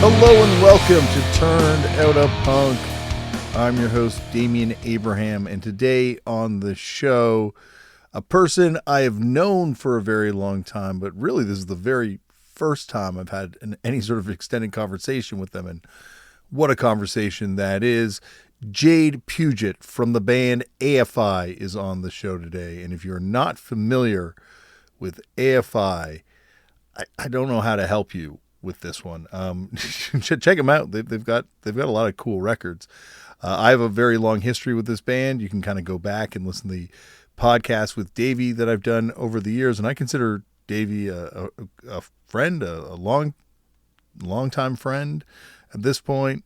Hello and welcome to Turned Out a Punk. I'm your host, Damian Abraham, and today on the show, a person I have known for a very long time, but really this is the very first time I've had any sort of extended conversation with them, and what a conversation that is. Jade Puget from the band AFI is on the show today, and if you're not familiar with AFI, I don't know how to help you with this one. Check them out. They've got a lot of cool records. I have a very long history with this band. You can kind of go back and listen to the podcast with Davey that I've done over the years, and I consider Davey a friend, a long time friend at this point.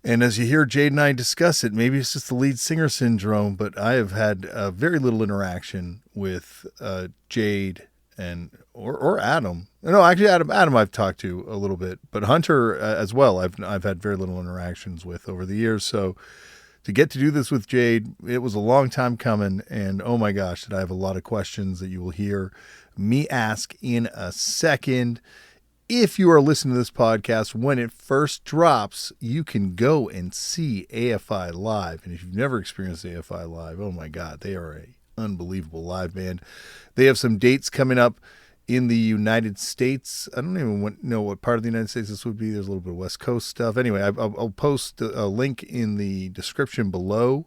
And as you hear Jade and I discuss it, maybe it's just the lead singer syndrome, but I have had very little interaction with Jade or Adam. No, actually Adam I've talked to a little bit, but Hunter as well. I've had very little interactions with over the years. So to get to do this with Jade, it was a long time coming, and oh my gosh, did I have a lot of questions that you will hear me ask in a second. If you are listening to this podcast when it first drops, you can go and see AFI live. And if you've never experienced AFI live, oh my God, they are an unbelievable live band. They have some dates coming up in the United States. I don't even know what part of the United States this would be. There's a little bit of West Coast stuff. Anyway, I'll post a link in the description below,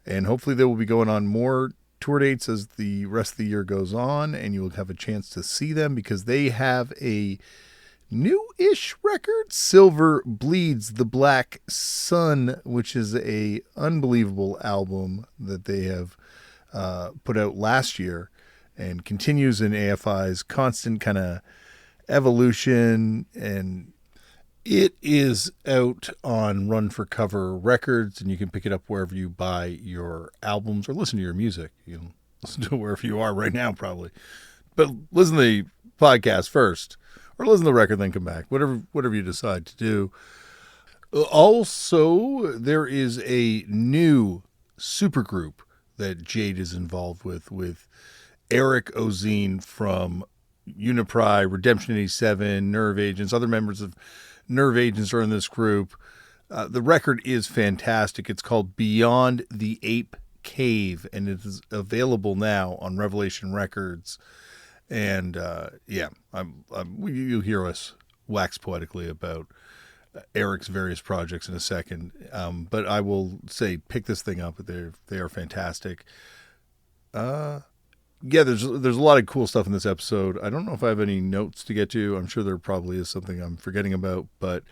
and hopefully they will be going on more tour dates as the rest of the year goes on, and you'll have a chance to see them because they have a new-ish record, Silver Bleeds the Black Sun, which is a unbelievable album that they have put out last year and continues in AFI's constant kind of evolution, and it is out on Run for Cover Records, and you can pick it up wherever you buy your albums or listen to your music. You can listen to it wherever you are right now probably, but listen to the podcast first, or listen to the record, then come back. Whatever you decide to do. Also, there is a new supergroup that Jade is involved with Eric Ozine from Unipry, Redemption 87, Nerve Agents. Other members of Nerve Agents are in this group. The record is fantastic. It's called Beyond the Ape Cave, and it is available now on Revelation Records. And you'll hear us wax poetically about Eric's various projects in a second. But I will say, pick this thing up. They are fantastic. There's a lot of cool stuff in this episode. I don't know if I have any notes to get to. I'm sure there probably is something I'm forgetting about, but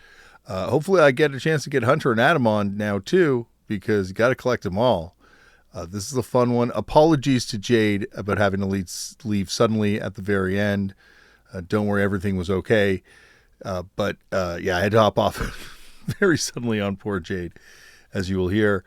hopefully I get a chance to get Hunter and Adam on now too, because you got to collect them all. This is a fun one. Apologies to Jade about having to leave suddenly at the very end. Don't worry, everything was okay. But I had to hop off very suddenly on poor Jade, as you will hear.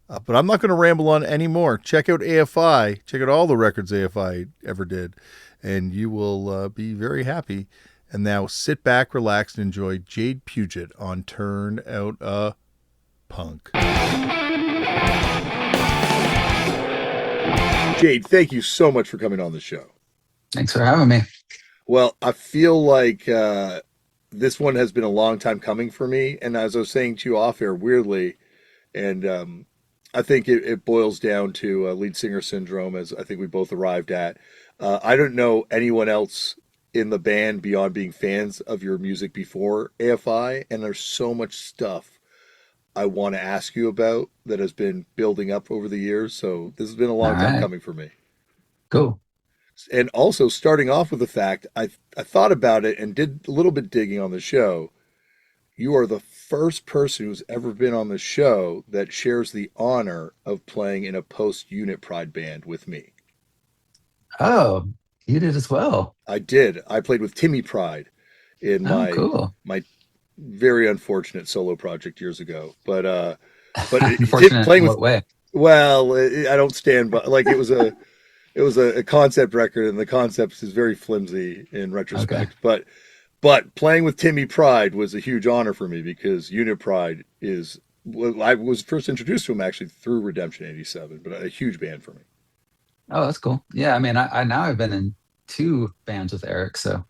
But I'm not going to ramble on anymore. Check out AFI. Check out all the records AFI ever did, and you will be very happy. And now sit back, relax, and enjoy Jade Puget on Turned Out a Punk. Jade, thank you so much for coming on the show. Thanks for having me. Well, I feel like this one has been a long time coming for me. And as I was saying to you off air, weirdly, and I think it boils down to lead singer syndrome, as I think we both arrived at. I don't know anyone else in the band beyond being fans of your music before AFI, and there's so much stuff I want to ask you about that has been building up over the years. So this has been a long time coming for me. Cool. And also starting off with the fact, I thought about it and did a little bit digging on the show. You are the first person who's ever been on the show that shares the honor of playing in a post-Unit Pride band with me. Oh, you did as well. I did. I played with Timmy Pride in my very unfortunate solo project years ago. But unfortunate playing in what way? Well, I don't stand by, like, it was a concept record, and the concept is very flimsy in retrospect. Okay. But playing with Timmy Pride was a huge honor for me because Unit Pride is, I was first introduced to him actually through Redemption 87, but a huge band for me. Oh, that's cool. Yeah, I mean, I now I've been in 2 bands with Eric, so.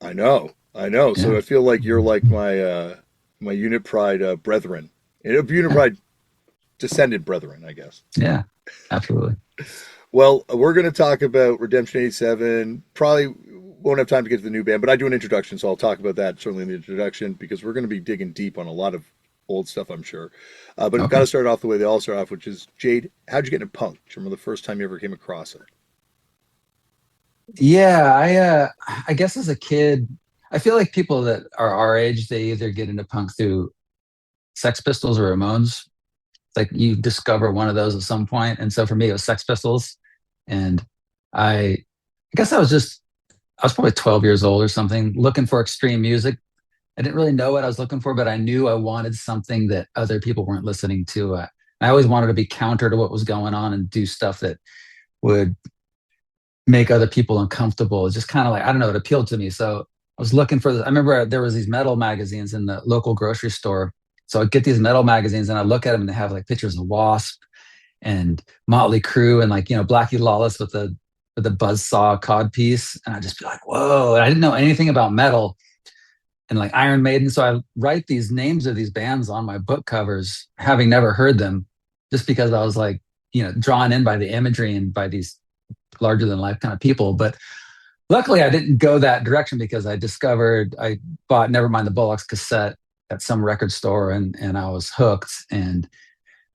I know. I know. So Yeah. I feel like you're like my Unit Pride brethren, Unit Yeah. Pride descended brethren, I guess. Yeah. Absolutely. Well, we're going to talk about Redemption 87. Probably won't have time to get to the new band, but I do an introduction, so I'll talk about that certainly in the introduction because we're going to be digging deep on a lot of old stuff, I'm sure. But we've got Okay. to start off the way they all start off, which is Jade. How'd you get into punk? Do you remember the first time you ever came across it? Yeah, I guess as a kid, I feel like people that are our age, they either get into punk through Sex Pistols or Ramones. Like you discover one of those at some point. And so for me, it was Sex Pistols. And I guess I was probably 12 years old or something, looking for extreme music. I didn't really know what I was looking for, but I knew I wanted something that other people weren't listening to. I always wanted to be counter to what was going on and do stuff that would make other people uncomfortable. It's just kind of like, I don't know, it appealed to me. So I was looking for this. I remember there was these metal magazines in the local grocery store. So I'd get these metal magazines and I look at them and they have like pictures of Wasp and Motley Crue and like, Blackie Lawless with the buzzsaw cod piece. And I'd just be like, whoa. And I didn't know anything about metal and like Iron Maiden. So I write these names of these bands on my book covers, having never heard them, just because I was like, drawn in by the imagery and by these larger than life kind of people. But luckily, I didn't go that direction because I bought Nevermind the Bollocks cassette at some record store and I was hooked. And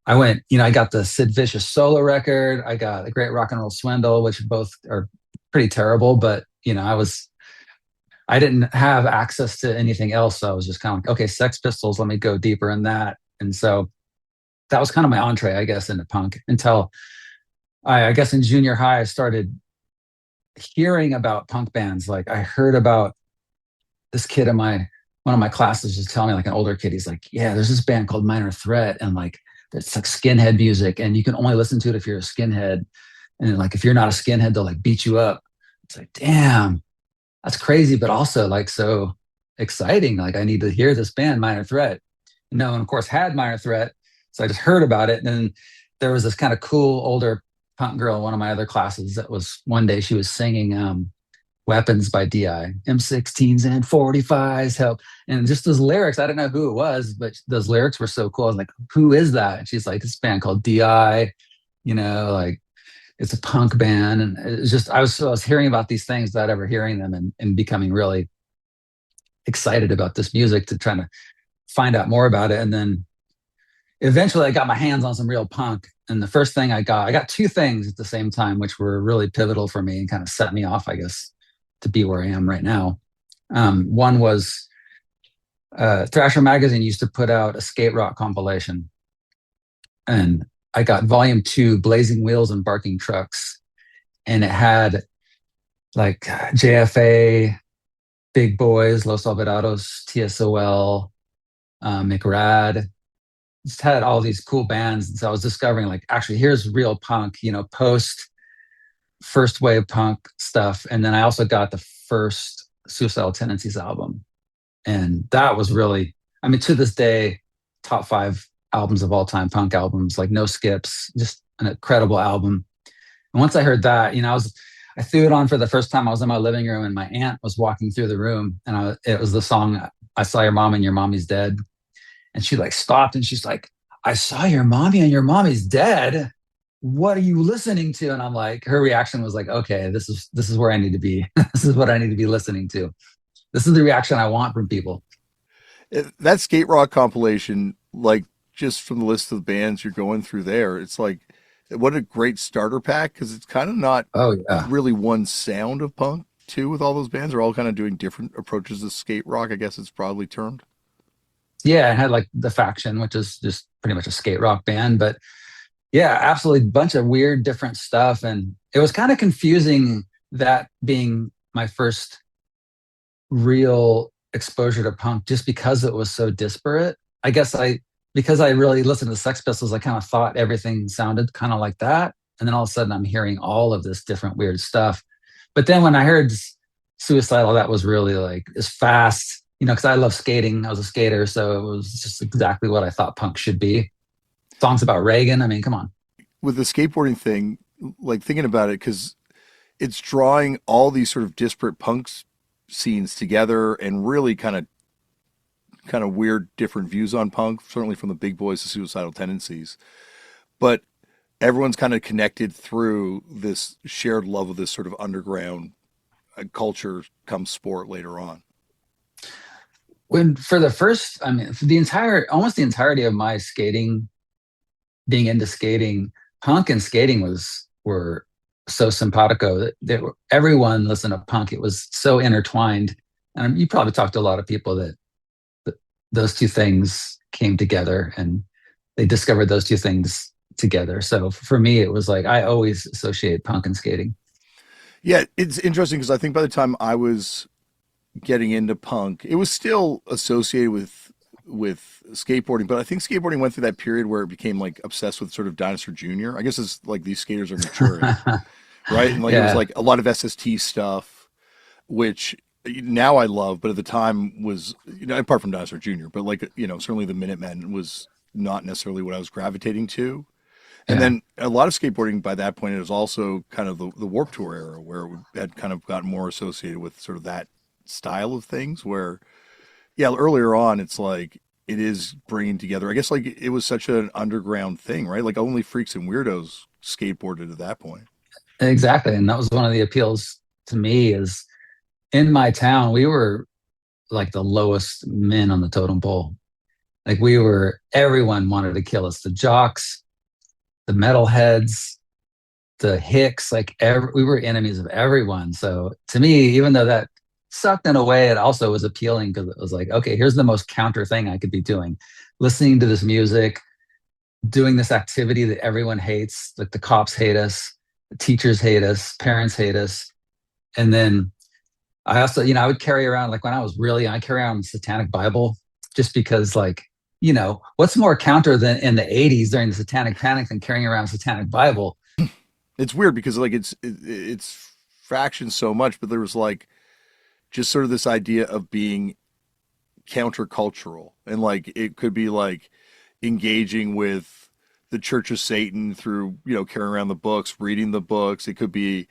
I went, I got the Sid Vicious solo record. I got the Great Rock and Roll Swindle, which both are pretty terrible, but I didn't have access to anything else. So I was just kind of like, okay, Sex Pistols, let me go deeper in that. And so that was kind of my entree, I guess, into punk until I guess in junior high, I started hearing about punk bands. Like I heard about this kid in one of my classes was telling me, like an older kid, he's like, yeah, there's this band called Minor Threat, and like it's like skinhead music, and you can only listen to it if you're a skinhead. And like if you're not a skinhead, they'll like beat you up. It's like, damn, that's crazy, but also like so exciting. Like I need to hear this band, Minor Threat. No, and of course had Minor Threat. So I just heard about it. And then there was this kind of cool older punk girl in one of my other classes that was one day she was singing Weapons by DI, M16s and 45s help. And just those lyrics, I don't know who it was, but those lyrics were so cool. I was like, who is that? And she's like, this band called DI, like it's a punk band. And it was just, I was hearing about these things without ever hearing them and becoming really excited about this music to try to find out more about it. And then eventually I got my hands on some real punk. And the first thing I got two things at the same time, which were really pivotal for me and kind of set me off, I guess, to be where I am right now. One was Thrasher Magazine used to put out a skate rock compilation. And I got volume two, Blazing Wheels and Barking Trucks. And it had like JFA, Big Boys, Los Olvidados, TSOL, McRad. Just had all these cool bands. And so I was discovering like, actually, here's real punk, post first wave punk stuff. And then I also got the first Suicidal Tendencies album. And that was really, I mean, to this day, top five albums of all time, punk albums, like no skips, just an incredible album. And once I heard that, I threw it on for the first time. I was in my living room and my aunt was walking through the room and it was the song, I Saw Your Mom and Your Mommy's Dead. And she like stopped and she's like, I saw your mommy and your mommy's dead. What are you listening to? And I'm like, her reaction was like, okay, this is where I need to be. This is what I need to be listening to. This is the reaction I want from people. That skate rock compilation, like just from the list of bands you're going through there, it's like what a great starter pack because it's kind of not Oh yeah. really one sound of punk too. With all those bands, they're all kind of doing different approaches to skate rock. I guess it's probably termed. Yeah, I had like the Faction, which is just pretty much a skate rock band, but yeah, absolutely bunch of weird different stuff. And it was kind of confusing that being my first real exposure to punk just because it was so disparate. I guess because I really listened to the Sex Pistols, I kind of thought everything sounded kind of like that. And then all of a sudden I'm hearing all of this different weird stuff. But then when I heard Suicidal, that was really like as fast, because I love skating. I was a skater, so it was just exactly what I thought punk should be. Songs about Reagan. I mean, come on. With the skateboarding thing, like thinking about it, because it's drawing all these sort of disparate punks scenes together and really kind of weird different views on punk, certainly from the big boys to suicidal tendencies. But everyone's kind of connected through this shared love of this sort of underground culture come sport later on. When for the first, I mean, for the entire, almost the entirety of my skating, being into skating, punk and skating were so simpatico that everyone listened to punk. It was so intertwined, and you probably talked to a lot of people that those two things came together and they discovered those two things together. So for me, it was like I always associate punk and skating. Yeah, it's interesting because I think by the time I was getting into punk, it was still associated with skateboarding, but I think skateboarding went through that period where it became like obsessed with sort of Dinosaur Jr. I guess it's like these skaters are maturing, right? And like it was Yeah, like a lot of SST stuff, which now I love, but at the time was, apart from Dinosaur Jr., but like, certainly the Minutemen was not necessarily what I was gravitating to. And yeah, then a lot of skateboarding by that point, it was also kind of the Warp Tour era where it had kind of gotten more associated with sort of that style of things where, yeah, earlier on, it's like it is bringing together. I guess like it was such an underground thing, right? Like only freaks and weirdos skateboarded at that point. exactly. And that was one of the appeals to me is in my town, we were like the lowest men on the totem pole. Like everyone wanted to kill us. The jocks, the metalheads, the hicks, we were enemies of everyone. So to me, even though that sucked in a way, it also was appealing because it was like, okay, here's the most counter thing I could be doing. Listening to this music, doing this activity that everyone hates, like the cops hate us, the teachers hate us, parents hate us. And then I also, I would carry around, like when I was really young, I carry around the Satanic Bible just because, like, what's more counter than in the 80s during the Satanic Panic than carrying around a Satanic Bible? It's weird because like it's fractioned so much, but there was like just sort of this idea of being countercultural, and like it could be like engaging with the Church of Satan through carrying around the books, reading the books. It could be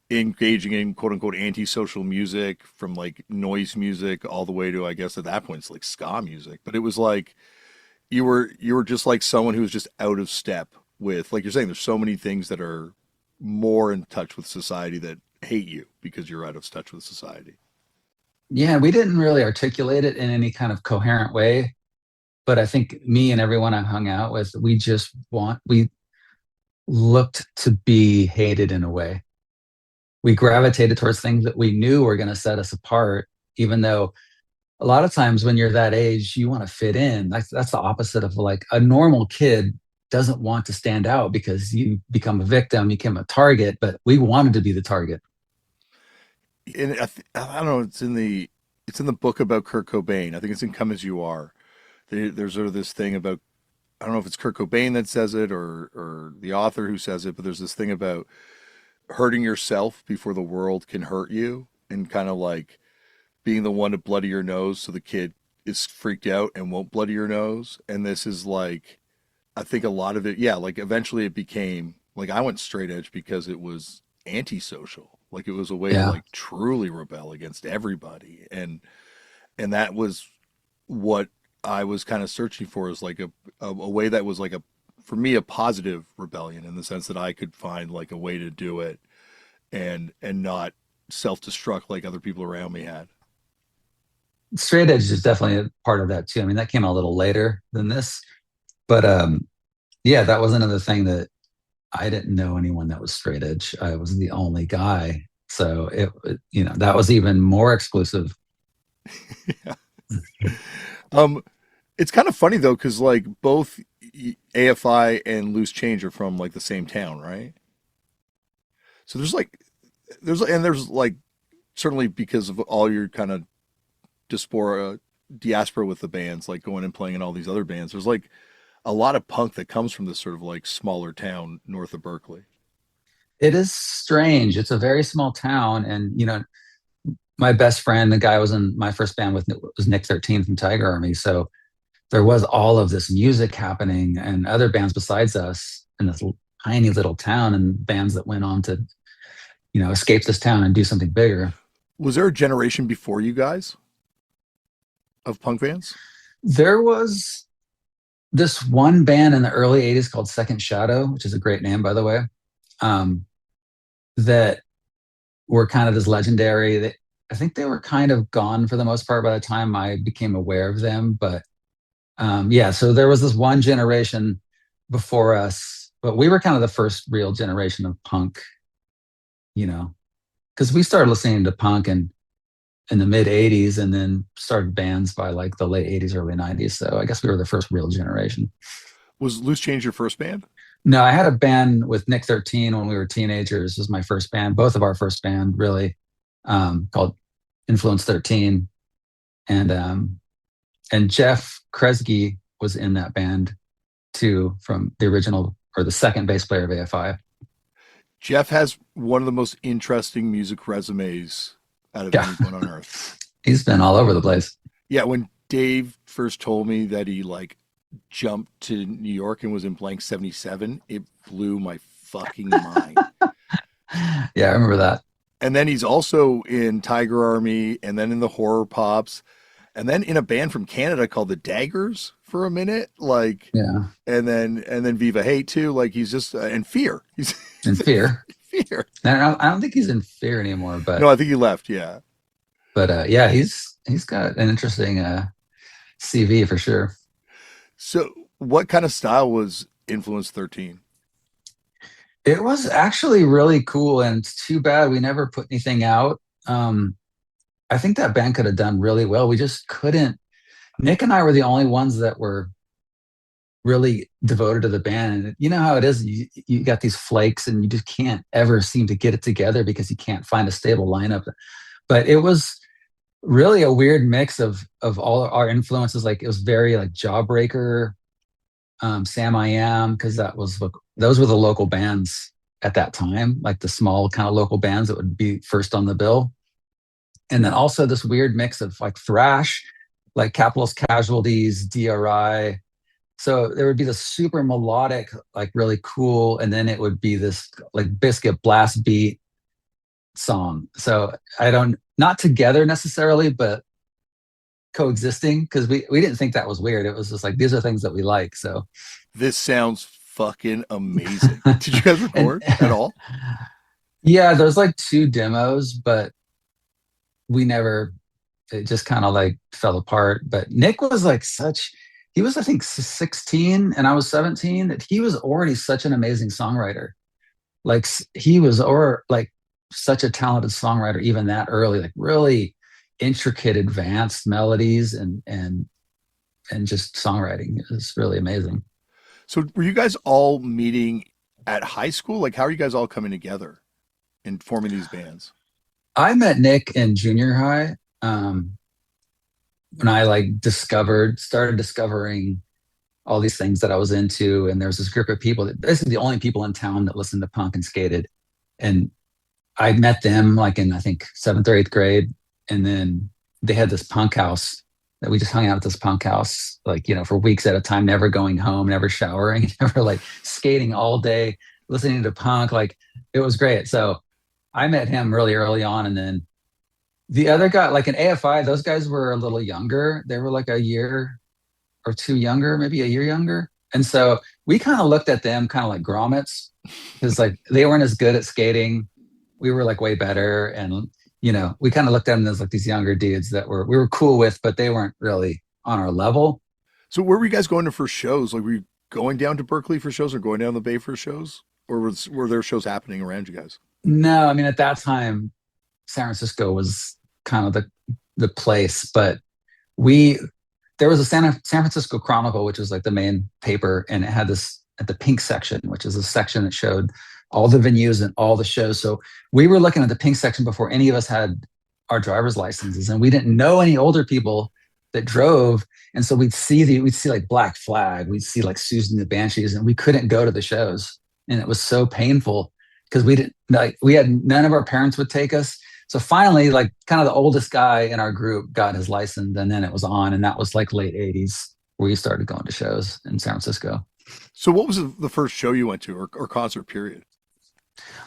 engaging in quote unquote antisocial music, from like noise music all the way to, I guess at that point it's like ska music. But it was like you were just like someone who was just out of step with, like you're saying, there's so many things that are more in touch with society that hate you because you're out of touch with society. Yeah, we didn't really articulate it in any kind of coherent way. But I think me and everyone I hung out with, we looked to be hated in a way. We gravitated towards things that we knew were going to set us apart, even though a lot of times when you're that age, you want to fit in. That's the opposite of like a normal kid doesn't want to stand out because you become a victim, you become a target, but we wanted to be the target. And I don't know, it's in the book about Kurt Cobain. I think it's in Come As You Are. There's sort of this thing about, I don't know if it's Kurt Cobain that says it or the author who says it, but there's this thing about hurting yourself before the world can hurt you, and kind of like being the one to bloody your nose so the kid is freaked out and won't bloody your nose. And this is like, I think a lot of it, yeah, like eventually it became like I went straight edge because it was antisocial. Like it was a way to Yeah. like truly rebel against everybody. And that was what I was kind of searching for, is like a way that was like for me, a positive rebellion, in the sense that I could find like a way to do it and not self-destruct like other people around me had. Straight edge is definitely a part of that too. I mean, that came a little later than this, but yeah, that was another thing that I didn't know anyone that was straight edge. I was the only guy. So that was even more exclusive. Yeah. Um, it's kind of funny though, because like both AFI and Loose Change are from like the same town, right? So there's like certainly because of all your kind of diaspora with the bands, like going and playing in all these other bands. There's like a lot of punk that comes from this sort of like smaller town north of Berkeley. It is strange. It's a very small town. And, my best friend, the guy I was in my first band with, was Nick 13 from Tiger Army. So there was all of this music happening and other bands besides us in this tiny little town, and bands that went on to, escape this town and do something bigger. Was there a generation before you guys of punk bands? There was this one band in the early 80s called Second Shadow, which is a great name, by the way, um, that were kind of this legendary. I think they were kind of gone for the most part by the time I became aware of them. But yeah, so there was this one generation before us, but we were kind of the first real generation of punk, you know, because we started listening to punk in the mid 80s and then started bands by like the late 80s, early 90s. So I guess we were the first real generation. Was Loose Change your first band? No, I had a band with Nick 13 when we were teenagers. This was my first band, both of our first band, really, called Influence 13. And and Jeff Kresge was in that band too, from the original or the second bass player of AFI. Jeff has one of the most interesting music resumes out of Yeah, anyone on earth. he's been all over the place. Yeah, when Dave first told me that he like jumped to New York and was in Blank 77, it blew my fucking mind. Yeah, I remember that. And then he's also in Tiger Army and then in the Horror Pops and then in a band from Canada called the Daggers for a minute, like, Yeah, and then Viva Hate too, like he's just and Fear. He's in Fear. Fear. I don't think he's in Fear anymore, No, I think he left, yeah. yeah, he's got an interesting CV for sure. So, what kind of style was Influence 13? It was actually really cool, and it's too bad we never put anything out. I think that band could have done really well. We just couldn't. Nick and I were the only ones that were really devoted to the band. And you know how it is. You got these flakes, and you just can't ever seem to get it together because you can't find a stable lineup. But it was really a weird mix of all our influences. Like it was very like Jawbreaker, Sam I Am, because those were the local bands at that time, like the small kind of local bands that would be first on the bill. And then also this weird mix of like thrash, like Capitalist Casualties, DRI. So there would be the super melodic, like really cool, and then it would be this like biscuit blast beat song. So I don't not together necessarily, but coexisting because we didn't think that was weird. It was just like these are things that we like. So This sounds fucking amazing. Did you guys and record at all? yeah, there's like two demos, but we never it just kind of like fell apart. But Nick was like such he was I think 16 and I was 17 that he was already such an amazing songwriter. Like he was or like such a talented songwriter even that early, like really intricate advanced melodies and just songwriting is really amazing. So, were you guys all meeting at high school? Like, how are you guys all coming together and forming these bands? I met Nick in junior high when I like started discovering all these things that I was into. And there was this group of people that basically the only people in town that listened to punk and skated. And I met them like in, I think, seventh or eighth grade. And then they had this punk house that we just hung out at this punk house, like, for weeks at a time, never going home, never showering, never like skating all day, listening to punk. Like it was great. So I met him really early on. And then the other guy, like in AFI, those guys were a little younger. They were like a year or two younger, maybe a year younger. And so we kind of looked at them kind of like grommets because like they weren't as good at skating. We were like way better. And, we kind of looked at them as like these younger dudes that we were cool with, but they weren't really on our level. So, where were you guys going to for shows? Like, were you going down to Berkeley for shows or going down the Bay for shows? Or were there shows happening around you guys? No, I mean, at that time, San Francisco was kind of the place, but there was a San Francisco Chronicle, which was like the main paper, and it had this at the pink section, which is a section that showed all the venues and all the shows. So we were looking at the pink section before any of us had our driver's licenses, and we didn't know any older people that drove. And so we'd see like Black Flag, we'd see like Susan the Banshees, and we couldn't go to the shows. And it was so painful because we had none of our parents would take us. So finally, like kind of the oldest guy in our group got his license, and then it was on. And that was like late 80s where we started going to shows in San Francisco. So, what was the first show you went to or concert period?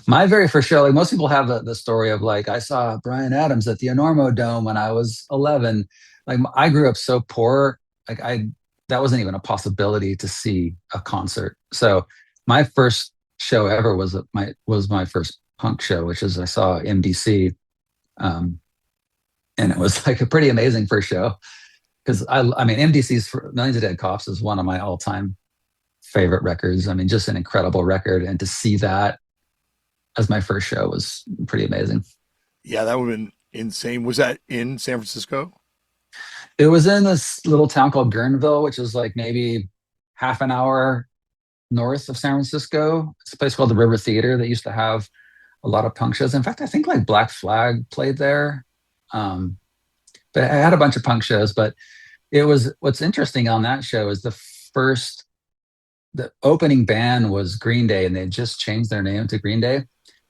My very first show, like most people have the story of like, I saw Brian Adams at the Enormo Dome when I was 11. Like I grew up so poor, like that wasn't even a possibility to see a concert. So my first show ever was my first punk show, which is I saw MDC. Um, and it was like a pretty amazing first show because I mean, MDC's for Millions of Dead Cops is one of my all time favorite records. I mean, just an incredible record. And to see that as my first show was pretty amazing. Yeah, that would have been insane. Was that in San Francisco? It was in this little town called Guerneville, which is like maybe half an hour north of San Francisco. It's a place called the River Theater that used to have a lot of punk shows. In fact, I think like Black Flag played there. Um, but I had a bunch of punk shows. But it was what's interesting on that show is first the opening band was Green Day, and they just changed their name to Green Day,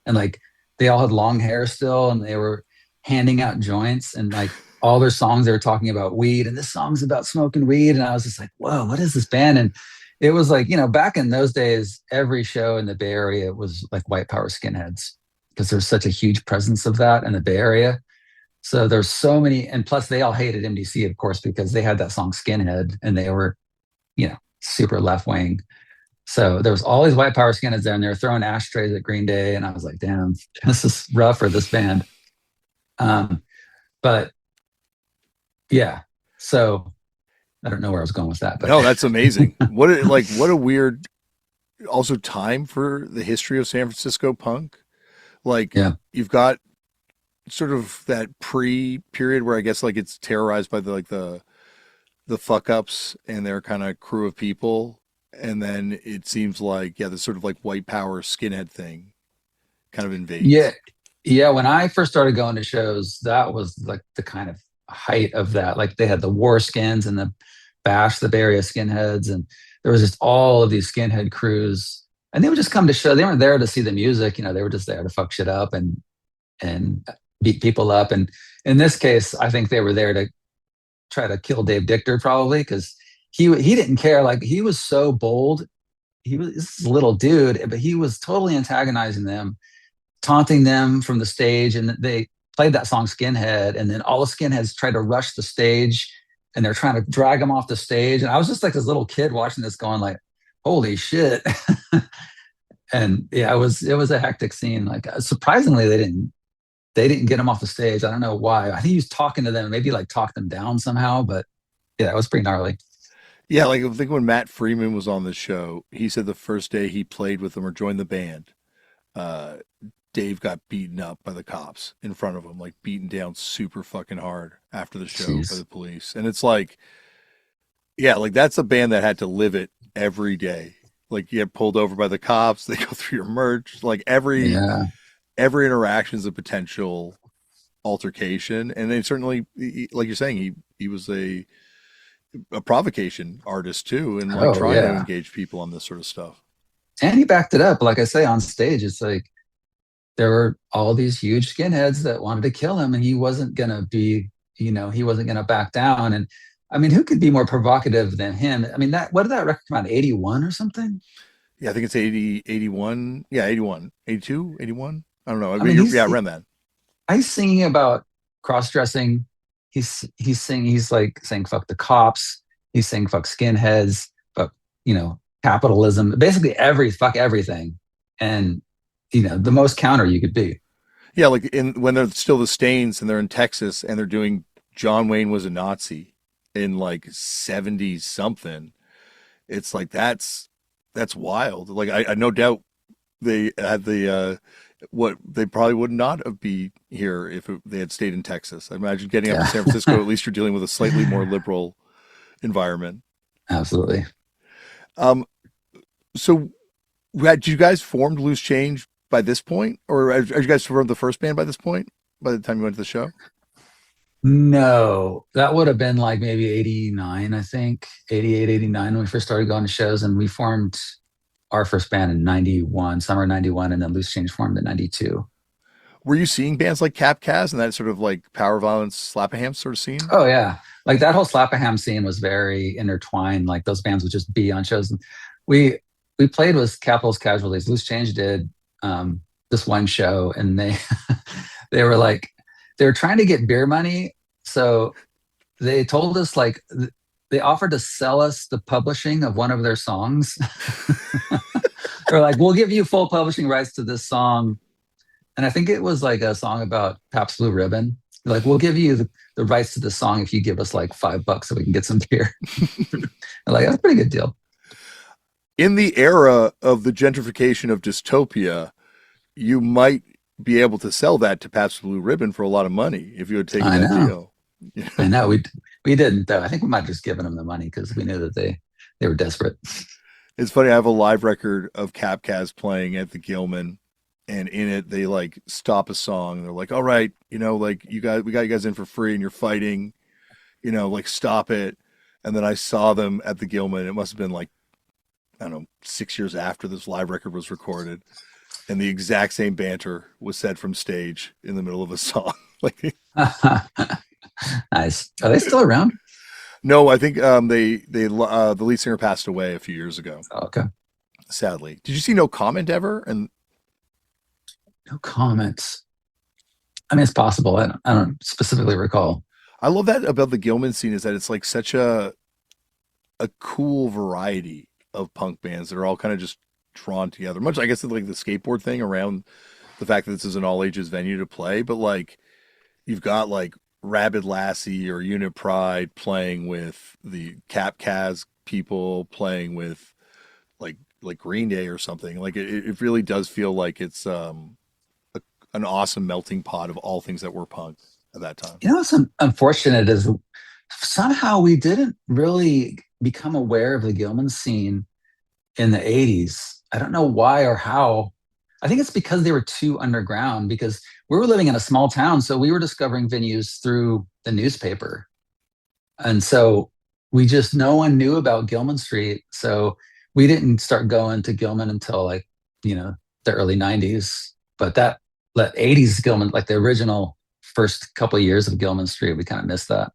and like they all had long hair still, and they were handing out joints, and like all their songs they were talking about weed, and this song's about smoking weed, and I was just like, whoa, what is this band? And it was like, back in those days, every show in the Bay Area was like white power skinheads because there's such a huge presence of that in the Bay Area. So there's so many, and plus they all hated MDC, of course, because they had that song Skinhead, and they were, super left wing. So there was all these white power skinheads there, and they were throwing ashtrays at Green Day, and I was like, damn, this is rough for this band. But yeah, so I don't know where I was going with that, but No, that's amazing. What a weird also time for the history of San Francisco punk. Like yeah, you've got sort of that pre-period where I guess like it's terrorized by the fuck ups and their kind of crew of people, and then it seems like the sort of like white power skinhead thing kind of yeah, invades. yeah. When I first started going to shows, that was like the kind of height of that. Like they had the War Skins and the Bash, the Bay Area Skinheads, and there was just all of these skinhead crews, and they would just come to show. They weren't there to see the music, they were just there to fuck shit up and beat people up. And in this case, I think they were there to try to kill Dave Dichter probably because he didn't care. Like he was so bold. He was this little dude, but he was totally antagonizing them, taunting them from the stage. And they played that song Skinhead, and then all the skinheads tried to rush the stage, and they're trying to drag him off the stage. And I was just like this little kid watching this, going like, "Holy shit!" And yeah, it was a hectic scene. Like surprisingly, they didn't get him off the stage. I don't know why. I think he was talking to them, maybe like talked them down somehow. But yeah, it was pretty gnarly. Yeah, like I think when Matt Freeman was on the show, he said the first day he played with them or joined the band, uh, Dave got beaten up by the cops in front of him, like beaten down super fucking hard after the show by Jeez. the police. And it's like, yeah, like that's a band that had to live it every day. Like you get pulled over by the cops, they go through your merch. Like Yeah. every interaction is a potential altercation. And then certainly, like you're saying, he was a provocation artist too, and like Oh trying to yeah. engage people on this sort of stuff. And he backed it up. Like I say on stage, it's like there were all these huge skinheads that wanted to kill him, and he wasn't gonna back down. And I mean, who could be more provocative than him? I mean, what did that record come out? 81 or something? Yeah, I think it's 80, 81. Yeah, 81, 82, 81. I don't know. I mean, Yeah, around that. he's singing about cross dressing. He's like saying fuck the cops. He's saying fuck skinheads, fuck capitalism. Basically fuck everything, and the most counter you could be. Yeah, like when they're still the Stains and they're in Texas and they're doing John Wayne was a Nazi in like 70 something. It's like that's wild. Like I no doubt they had what they probably would not have be here if they had stayed in Texas. I imagine getting up to Yeah, San Francisco, at least you're dealing with a slightly more liberal environment. absolutely. Um, so did you guys formed Loose Change by this point, or are you guys formed the first band by this point? By the time you went to the show? No, that would have been like maybe 89, I think, 88, 89 when we first started going to shows. And we formed our first band in 91, summer 91, and then Loose Change formed in 92. Were you seeing bands like Cap Caz and that sort of like power violence, Slap-a-ham sort of scene? Oh, yeah. Like that whole Slap-a-ham scene was very intertwined. Like those bands would just be on shows. And we played with Capitals Casualties. Loose Change did. this one show, and they were like they were trying to get beer money, so they told us like they offered to sell us the publishing of one of their songs. They're like, we'll give you full publishing rights to this song, and I think it was like a song about Pabst Blue Ribbon. Like, we'll give you the rights to the song if you give us like $5 so we can get some beer. Like, that's a pretty good deal. In the era of the gentrification of dystopia, you might be able to sell that to Pabst Blue Ribbon for a lot of money if you had taken I that know. deal. I know. We didn't though. I think we might have just given them the money because we knew that they were desperate. It's funny. I have a live record of Capcaz playing at the Gilman, and in it they like stop a song. They're like, "All right, like you guys, we got you guys in for free, and you're fighting, like stop it." And then I saw them at the Gilman. It must have been like, I don't know, 6 years after this live record was recorded, and the exact same banter was said from stage in the middle of a song. Like, Nice. Are they still around? no, I think the lead singer passed away a few years ago. Oh, okay. Sadly, did you see No Comment ever? And No comments. I mean, it's possible. I don't specifically recall. I love that about the Gilman scene is that it's like such a cool variety of punk bands that are all kind of just drawn together. Much, I guess, like the skateboard thing around the fact that this is an all ages venue to play, but like you've got like Rabid Lassie or Unit Pride playing with the Cap Kaz people, playing with like Green Day or something. Like it really does feel like it's an awesome melting pot of all things that were punk at that time. What's unfortunate is somehow we didn't really become aware of the Gilman scene in the 80s. I don't know why or how. I think it's because they were too underground because we were living in a small town. So we were discovering venues through the newspaper. And so no one knew about Gilman Street. So we didn't start going to Gilman until like, the early 90s. But that 80s Gilman, like the original first couple of years of Gilman Street, we kind of missed that.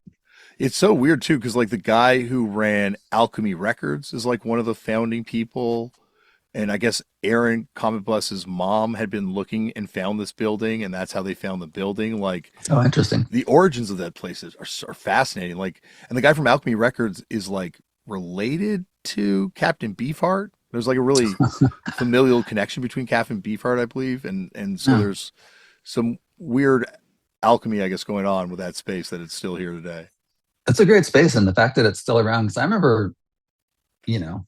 It's so weird too, because like the guy who ran Alchemy Records is like one of the founding people. And I guess Aaron Comet Bless's mom had been looking and found this building, and that's how they found the building. Like, Oh, interesting. the origins of that place are fascinating. Like, and the guy from Alchemy Records is like related to Captain Beefheart. There's like a really familial connection between Cap and Beefheart, I believe, and so Huh. there's some weird alchemy, I guess, going on with that space that it's still here today. That's a great space. And the fact that it's still around, because I remember, you know,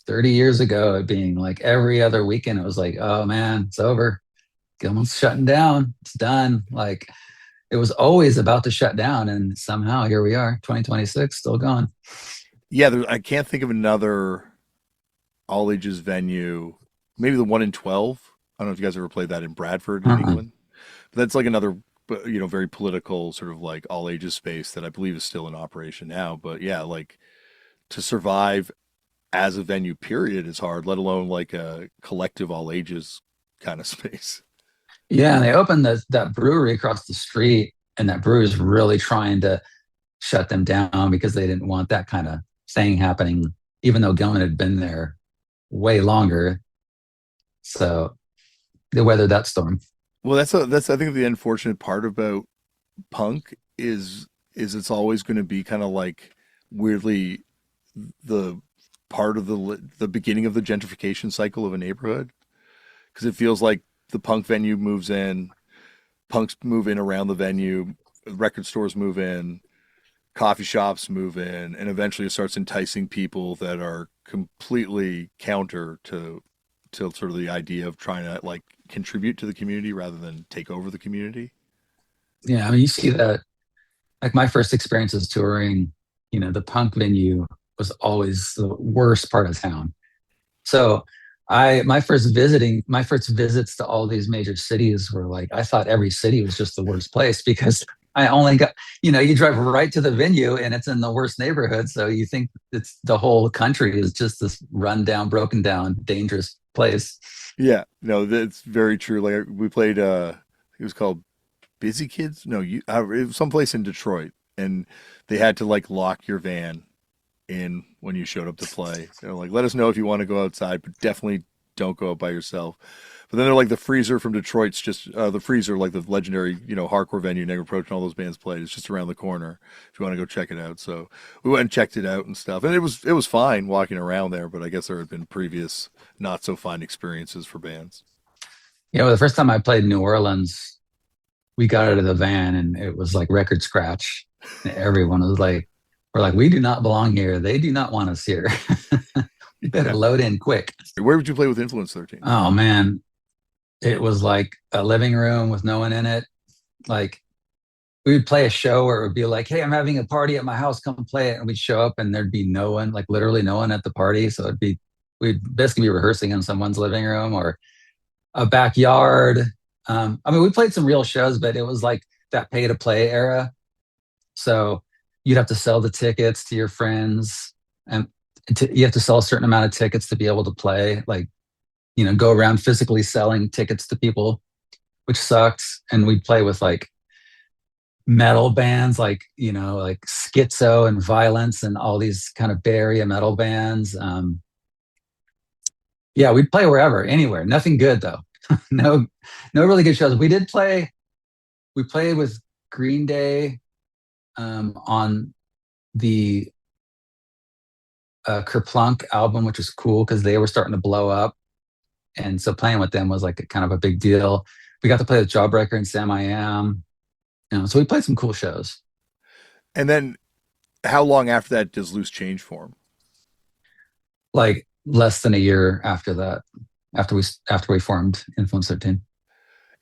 30 years ago, it being like every other weekend, it was like, oh man, it's over. Gilman's shutting down. It's done. Like it was always about to shut down. And somehow here we are, 2026, still gone. Yeah, I can't think of another all ages venue. Maybe the one in 12. I don't know if you guys ever played that in Bradford in Uh-uh. England, but that's like another, very political sort of like all ages space that I believe is still in operation now. But yeah, like to survive as a venue period is hard, let alone like a collective all ages kind of space. Yeah. And they opened that brewery across the street, and that brewery is really trying to shut them down because they didn't want that kind of thing happening, even though Gilman had been there way longer. So they weathered that storm. Well, that's I think the unfortunate part about punk is it's always going to be kind of like weirdly the part of the beginning of the gentrification cycle of a neighborhood, because it feels like the punk venue moves in, punks move in around the venue, record stores move in, coffee shops move in, and eventually it starts enticing people that are completely counter to sort of the idea of trying to like contribute to the community rather than take over the community. Yeah. I mean, you see that like my first experiences touring, the punk venue was always the worst part of town. So my first visits to all these major cities were like, I thought every city was just the worst place because I only got, you drive right to the venue and it's in the worst neighborhood. So you think it's the whole country is just this run down, broken down, dangerous place. Yeah, no, that's very true. Like we played, it was called Busy Kids. No, it was someplace in Detroit, and they had to like lock your van in when you showed up to play. They're like, let us know if you want to go outside, but definitely don't go out by yourself. But then they're like the Freezer from Detroit's just the Freezer, like the legendary, hardcore venue, Negative Approach, and all those bands played. It's just around the corner if you want to go check it out. So we went and checked it out and stuff, and it was fine walking around there. But I guess there had been previous not so fine experiences for bands. The first time I played New Orleans, we got out of the van and it was like record scratch. And everyone was like, we're like, we do not belong here. They do not want us here. You better load in quick. Where would you play with Influence 13? Oh man. It was like a living room with no one in it. Like we would play a show where it would be like, hey, I'm having a party at my house, come play it. And we'd show up and there'd be no one, like literally no one at the party. So we'd basically be rehearsing in someone's living room or a backyard. We played some real shows, but it was like that pay to play era. So you'd have to sell the tickets to your friends and you have to sell a certain amount of tickets to be able to play. Like, go around physically selling tickets to people, which sucks. And we'd play with like metal bands, like, like Schizo and Violence and all these kind of Bay Area metal bands. Yeah, we'd play wherever, anywhere. Nothing good though. No, no really good shows. We played with Green Day on the Kerplunk album, which was cool because they were starting to blow up. And so playing with them was like kind of a big deal. We got to play with Jawbreaker and Sam I Am. So we played some cool shows. And then how long after that does Loose Change form? Like less than a year after that, after we formed Influence 13.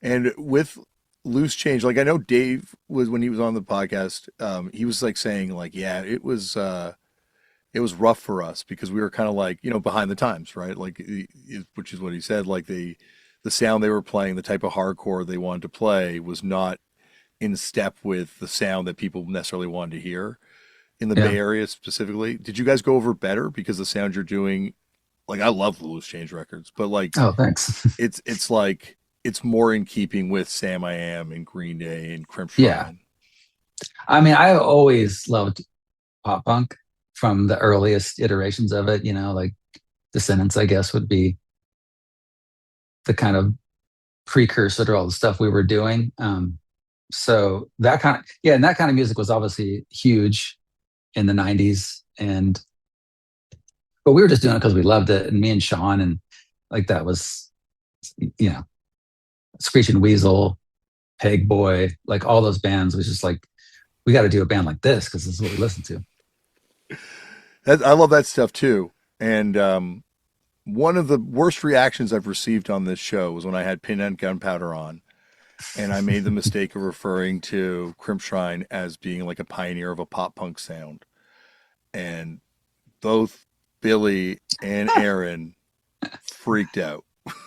And with Loose Change, like I know Dave was when he was on the podcast, he was like saying like, yeah, it was rough for us because we were kind of like, behind the times, right? Like, which is what he said, like the sound they were playing, the type of hardcore they wanted to play was not in step with the sound that people necessarily wanted to hear in the Yeah. Bay Area specifically. Did you guys go over better because the sound you're doing, like I love the Loose Change records, but like Oh, thanks. it's like it's more in keeping with Sam I Am and Green Day and Crimp Yeah. Shrine. I always loved pop punk from the earliest iterations of it, like Descendants, I guess, would be the kind of precursor to all the stuff we were doing. So and that kind of music was obviously huge in the 90s. But we were just doing it because we loved it. And me and Sean, and like that was, Screeching Weasel, Peg Boy, like all those bands was just like, we got to do a band like this because this is what we listen to. I love that stuff too. And one of the worst reactions I've received on this show was when I had Pinhead Gunpowder on, and I made the mistake of referring to Crimp Shrine as being like a pioneer of a pop punk sound. And both Billy and Aaron freaked out.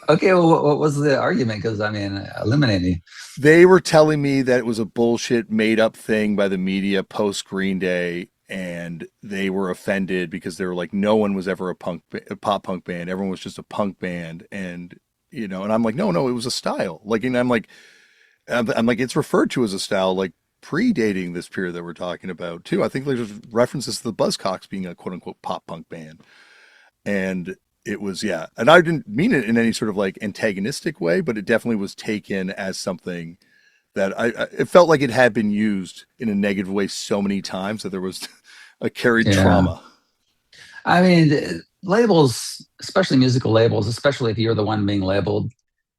Okay, well, what was the argument? Because eliminate me. They were telling me that it was a bullshit made up thing by the media post Green Day, and they were offended because they were like, no one was ever a pop punk band. Everyone was just a punk band, and and I'm like, no, it was a style. Like, and I'm like, it's referred to as a style, like predating this period that we're talking about too. I think there's references to the Buzzcocks being a quote unquote pop punk band, and it was, yeah. And I didn't mean it in any sort of like antagonistic way, but it definitely was taken as something that it felt like it had been used in a negative way so many times that there was a carried trauma. Labels, especially musical labels, especially if you're the one being labeled,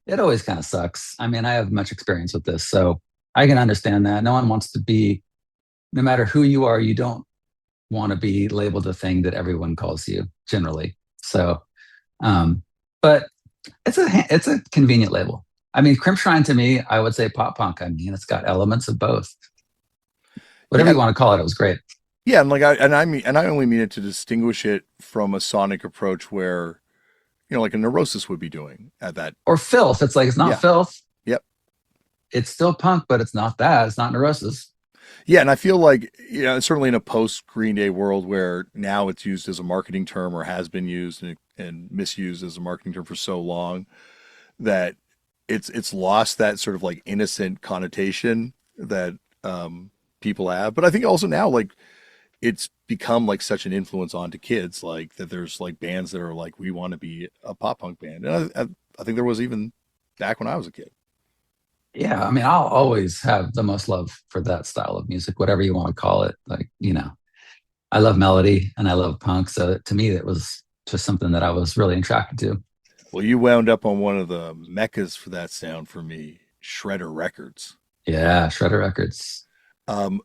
it always kind of sucks. I have much experience with this, so I can understand that. No one wants to be, no matter who you are, you don't want to be labeled the thing that everyone calls you generally. So, but it's a convenient label. Crimp Shrine to me, I would say pop punk. It's got elements of both. Whatever you want to call it, it was great. Yeah, and I only mean it to distinguish it from a sonic approach where, like a Neurosis would be doing at that. Or Filth. It's like it's not Filth. Yep. It's still punk, but it's not that. It's not Neurosis. Yeah, and I feel like, certainly in a post Green Day world where now it's used as a marketing term or has been used and misused as a marketing term for so long that it's lost that sort of like innocent connotation that people have. But I think also now, like, it's become like such an influence onto kids, like that there's like bands that are like, we want to be a pop punk band. And I think there was even back when I was a kid. Yeah, I mean, I'll always have the most love for that style of music, whatever you want to call it. Like, I love melody and I love punk. So to me, it was just something that I was really attracted to. Well, you wound up on one of the meccas for that sound for me, Shredder Records. Yeah, Shredder Records. Um,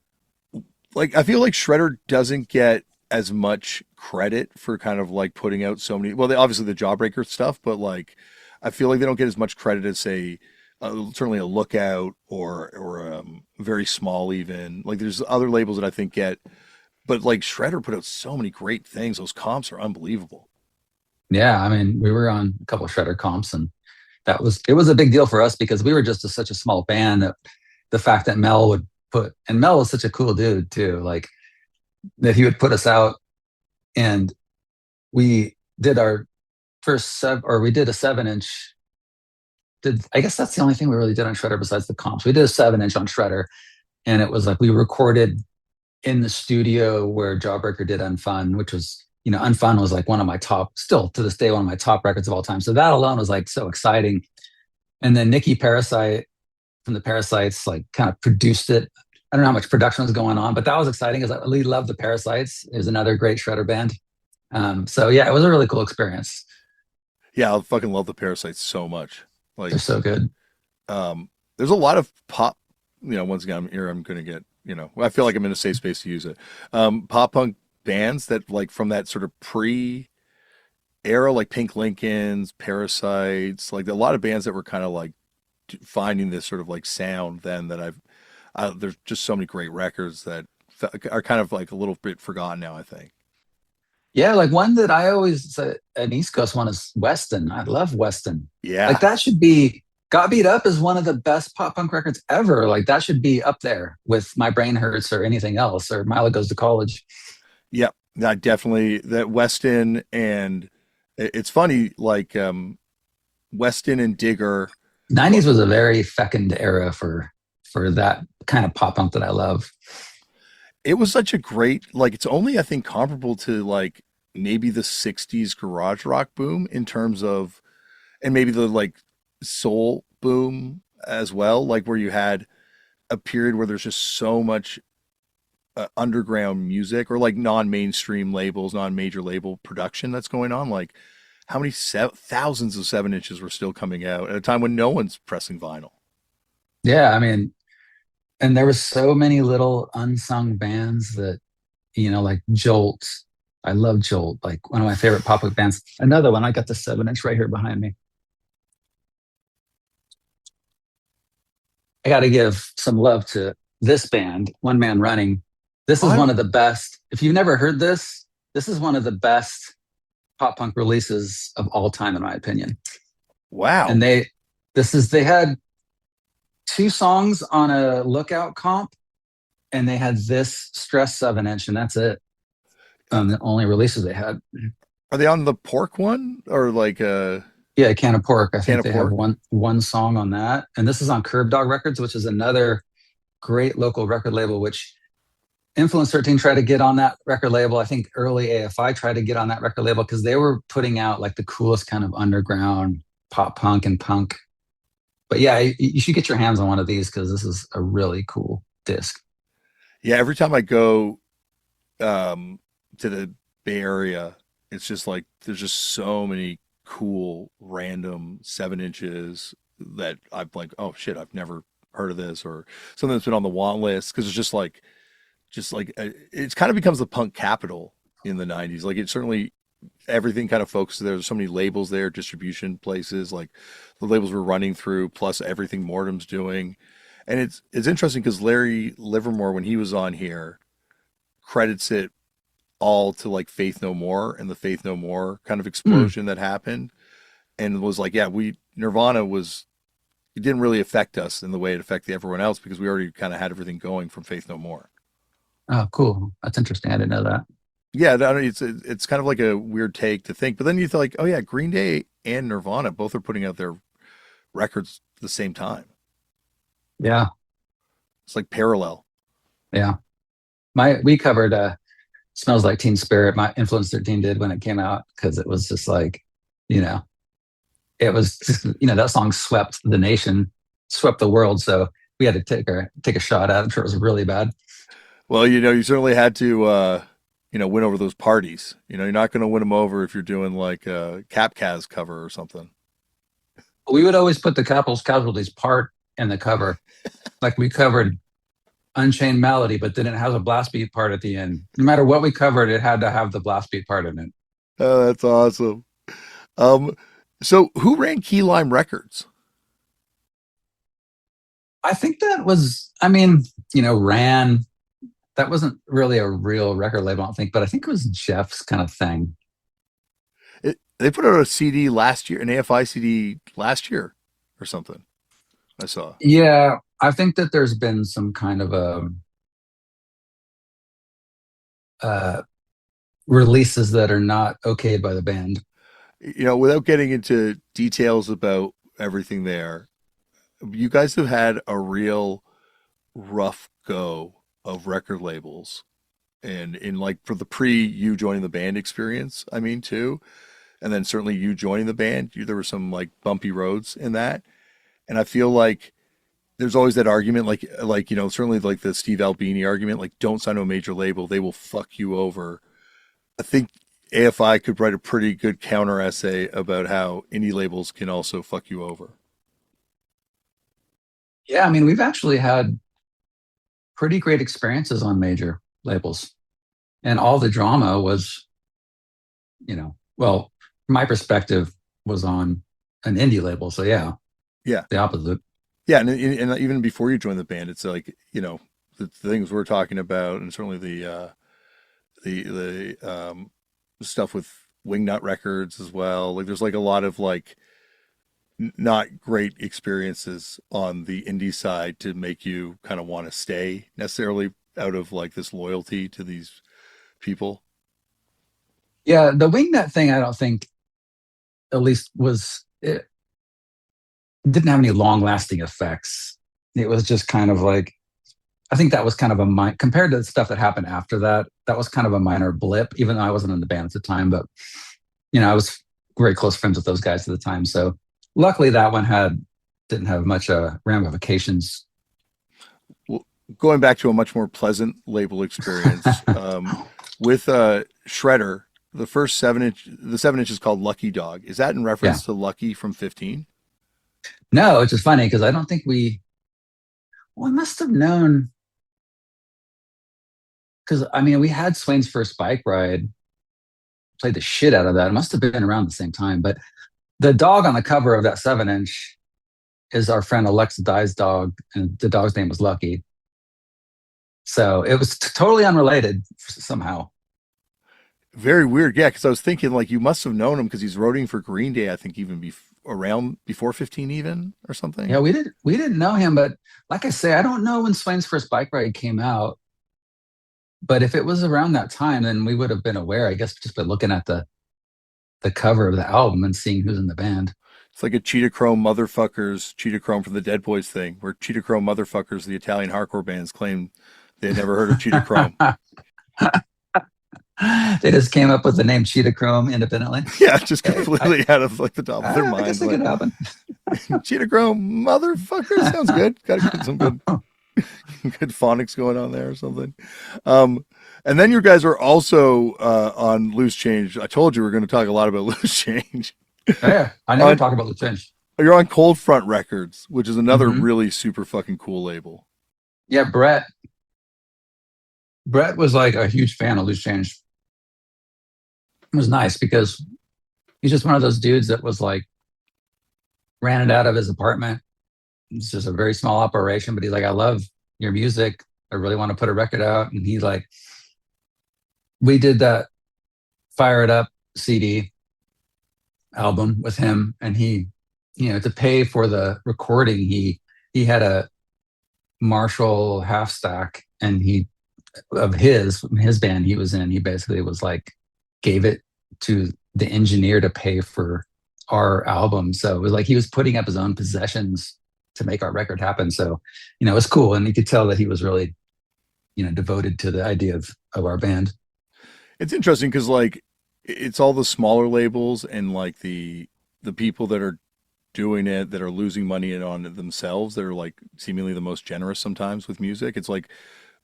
like I feel like Shredder doesn't get as much credit for kind of like putting out so many. Well, they obviously the Jawbreaker stuff, but like I feel like they don't get as much credit as say certainly a Lookout or very small even. Like there's other labels that I think get, but like Shredder put out so many great things. Those comps are unbelievable. Yeah, I mean, we were on a couple of Shredder comps, and it was a big deal for us because we were just such a small band that the fact that Mel would and Mel was such a cool dude too, like that he would put us out, and we did our we did a 7 inch. I guess that's the only thing we really did on Shredder besides the comps. We did a 7 inch on Shredder, and it was like we recorded in the studio where Jawbreaker did Unfun, which was, Unfun was like one of my top, still to this day, one of my top records of all time. So that alone was like so exciting. And then Nikki Parasite from the Parasites like kind of produced it. I don't know how much production was going on, but that was exciting because I really loved the Parasites. It was another great Shredder band. So yeah, it was a really cool experience. Yeah, I fucking love the Parasites so much. They're Like, so good. there's a lot of pop. Once again, I'm gonna get. I feel like I'm in a safe space to use it. Pop punk bands that like from that sort of pre era, like Pink Lincolns, Parasites, like a lot of bands that were kind of like finding this sort of like sound. Then that there's just so many great records that are kind of like a little bit forgotten now, I think. Yeah, like one that I always say an East Coast one is Weston. I love Weston. Like Yeah. that should be Got Beat Up is one of the best pop punk records ever. Like that should be up there with My Brain Hurts or anything else or Mila Goes to College. Yep. That definitely that Weston and it's funny, like Weston and Digger. 90s was a very fecund era for that kind of pop punk that I love. It was such a great, like, it's only, I think, comparable to like maybe the 60s garage rock boom in terms of, and maybe the like soul boom as well, like where you had a period where there's just so much underground music or like non-mainstream labels, non-major label production that's going on. Like, how many thousands of 7 inches were still coming out at a time when no one's pressing vinyl? Yeah, I mean, and there was so many little unsung bands that, like Jolt. I love Jolt, like one of my favorite pop punk bands. Another one, I got the 7 inch right here behind me. I got to give some love to this band, One Man Running. This is I one don't. of the best. If you've never heard this, this is one of the best pop punk releases of all time, in my opinion. Wow. And they had two songs on a Lookout comp, and they had this Stress 7 inch, and that's it. Uh, The only releases they had. are they on the pork one or like Yeah, Can of Pork. I can think of they have pork? one song on that, and this is on Curb Dog Records, which is another great local record label. Which Influence 13 tried to get on that record label. I think early AFI tried to get on that record label because they were putting out like the coolest kind of underground pop punk and punk. But yeah, you should get your hands on one of these because this is a really cool disc. Yeah, every time I go um to the Bay Area, it's just like there's just so many cool random 7 inches that I'm like, oh shit, I've never heard of this or something that's been on the want list because it's just like it's kind of becomes the punk capital in the 90s. Like it certainly everything kind of focuses there. There's so many labels there, distribution places, like the labels we're running through, plus everything Mortem's doing. And it's interesting because Larry Livermore, when he was on here, credits it all to like Faith No More and the Faith No More kind of Mm, explosion that happened, and was like, yeah, we Nirvana was it didn't really affect us in the way it affected everyone else because we already kind of had everything going from Faith No More. oh, cool. That's interesting. I didn't know that. Yeah, it's kind of like a weird take to think, but then you think like, oh yeah, Green Day and Nirvana both are putting out their records at the same time. Yeah, It's like parallel. yeah. We covered. Smells Like Teen Spirit, my Influence 13 did when it came out, because it was just like, you know, it was just, that song swept the nation, swept the world. So we had to take a shot at it. I'm sure it was really bad. Well, you certainly had to, win over those parties. You're not going to win them over if you're doing like a Capcaz cover or something. We would always put the Capitals Casualties part in the cover. Like we covered Unchained Melody, but then it has a blast beat part at the end. No matter what we covered, it had to have the blast beat part in it. Oh, that's awesome. Um, so who ran Key Lime Records? I think that was, I mean, ran, that wasn't really a real record label, I don't think, but I think it was Jeff's kind of thing. They put out a CD last year, an AFI CD last year or something. I saw. Yeah, I think that there's been some kind of uh, releases that are not okayed by the band. Without getting into details about everything there, you guys have had a real rough go of record labels, and in like for the pre you joining the band experience, I mean too, and then certainly you joining the band, there were some like bumpy roads in that, and I feel like there's always that argument, certainly like the Steve Albini argument, like don't sign to a major label, they will fuck you over. I think AFI could write a pretty good counter essay about how indie labels can also fuck you over. Yeah, I mean, we've actually had pretty great experiences on major labels, and all the drama was, well, from my perspective, was on an indie label. So yeah, Yeah, the opposite. yeah, and even before you joined the band, it's like the things we're talking about, and certainly the stuff with Wingnut Records as well. Like there's like a lot of like not great experiences on the indie side to make you kind of want to stay necessarily out of like this loyalty to these people. Yeah, the wingnut thing, I don't think, at least was it didn't have any long lasting effects. It was just kind of like, I think that was kind of compared to the stuff that happened after that. That was kind of a minor blip, even though I wasn't in the band at the time. But I was very close friends with those guys at the time. So luckily, that one didn't have much ramifications. Well, going back to a much more pleasant label experience with Shredder, the 7 inch is called Lucky Dog. Is that in reference to Lucky from 15? No, it's just funny because I don't think well, I must have known, because I mean, we had Swain's First Bike Ride, played the shit out of that. It must have been around the same time. But the dog on the cover of that 7 inch is our friend Alexa Dye's dog, and the dog's name was Lucky. So it was totally unrelated somehow. Very weird. Yeah, because I was thinking like you must have known him because he's roading for Green Day, I think even around before 15 even or something. Yeah, we didn't know him, but like I say, I don't know when Swain's First Bike Ride came out. But if it was around that time, then we would have been aware, I guess, just by looking at the cover of the album and seeing who's in the band. It's like a Cheetah Chrome Motherfuckers, Cheetah Chrome from the Dead Boys thing, where Cheetah Chrome Motherfuckers, the Italian hardcore bands, claim they had never heard of Cheetah Chrome. They just came up with the name Cheetah Chrome independently. Yeah, just completely out of like the top of their mind. I guess it could happen. Cheetah Chrome Motherfuckers sounds good. Got to get some good phonics going on there or something. And then you guys are also on Loose Change. I told you we are going to talk a lot about Loose Change. Yeah, I never talk about Loose Change. You're on Cold Front Records, which is another really super fucking cool label. Yeah, Brett was like a huge fan of Loose Change. It was nice because he's just one of those dudes that was like, ran it out of his apartment. It's just a very small operation, but he's like, I love your music. I really want to put a record out. And he's like, we did that Fire It Up CD album with him. And he, to pay for the recording, he had a Marshall half stack, and of his band he was in, he basically was like, gave it to the engineer to pay for our album. So it was like he was putting up his own possessions to make our record happen. So, it was cool. And you could tell that he was really, devoted to the idea of our band. It's interesting because like it's all the smaller labels and like the people that are doing it that are losing money on it themselves that are like seemingly the most generous sometimes with music. It's like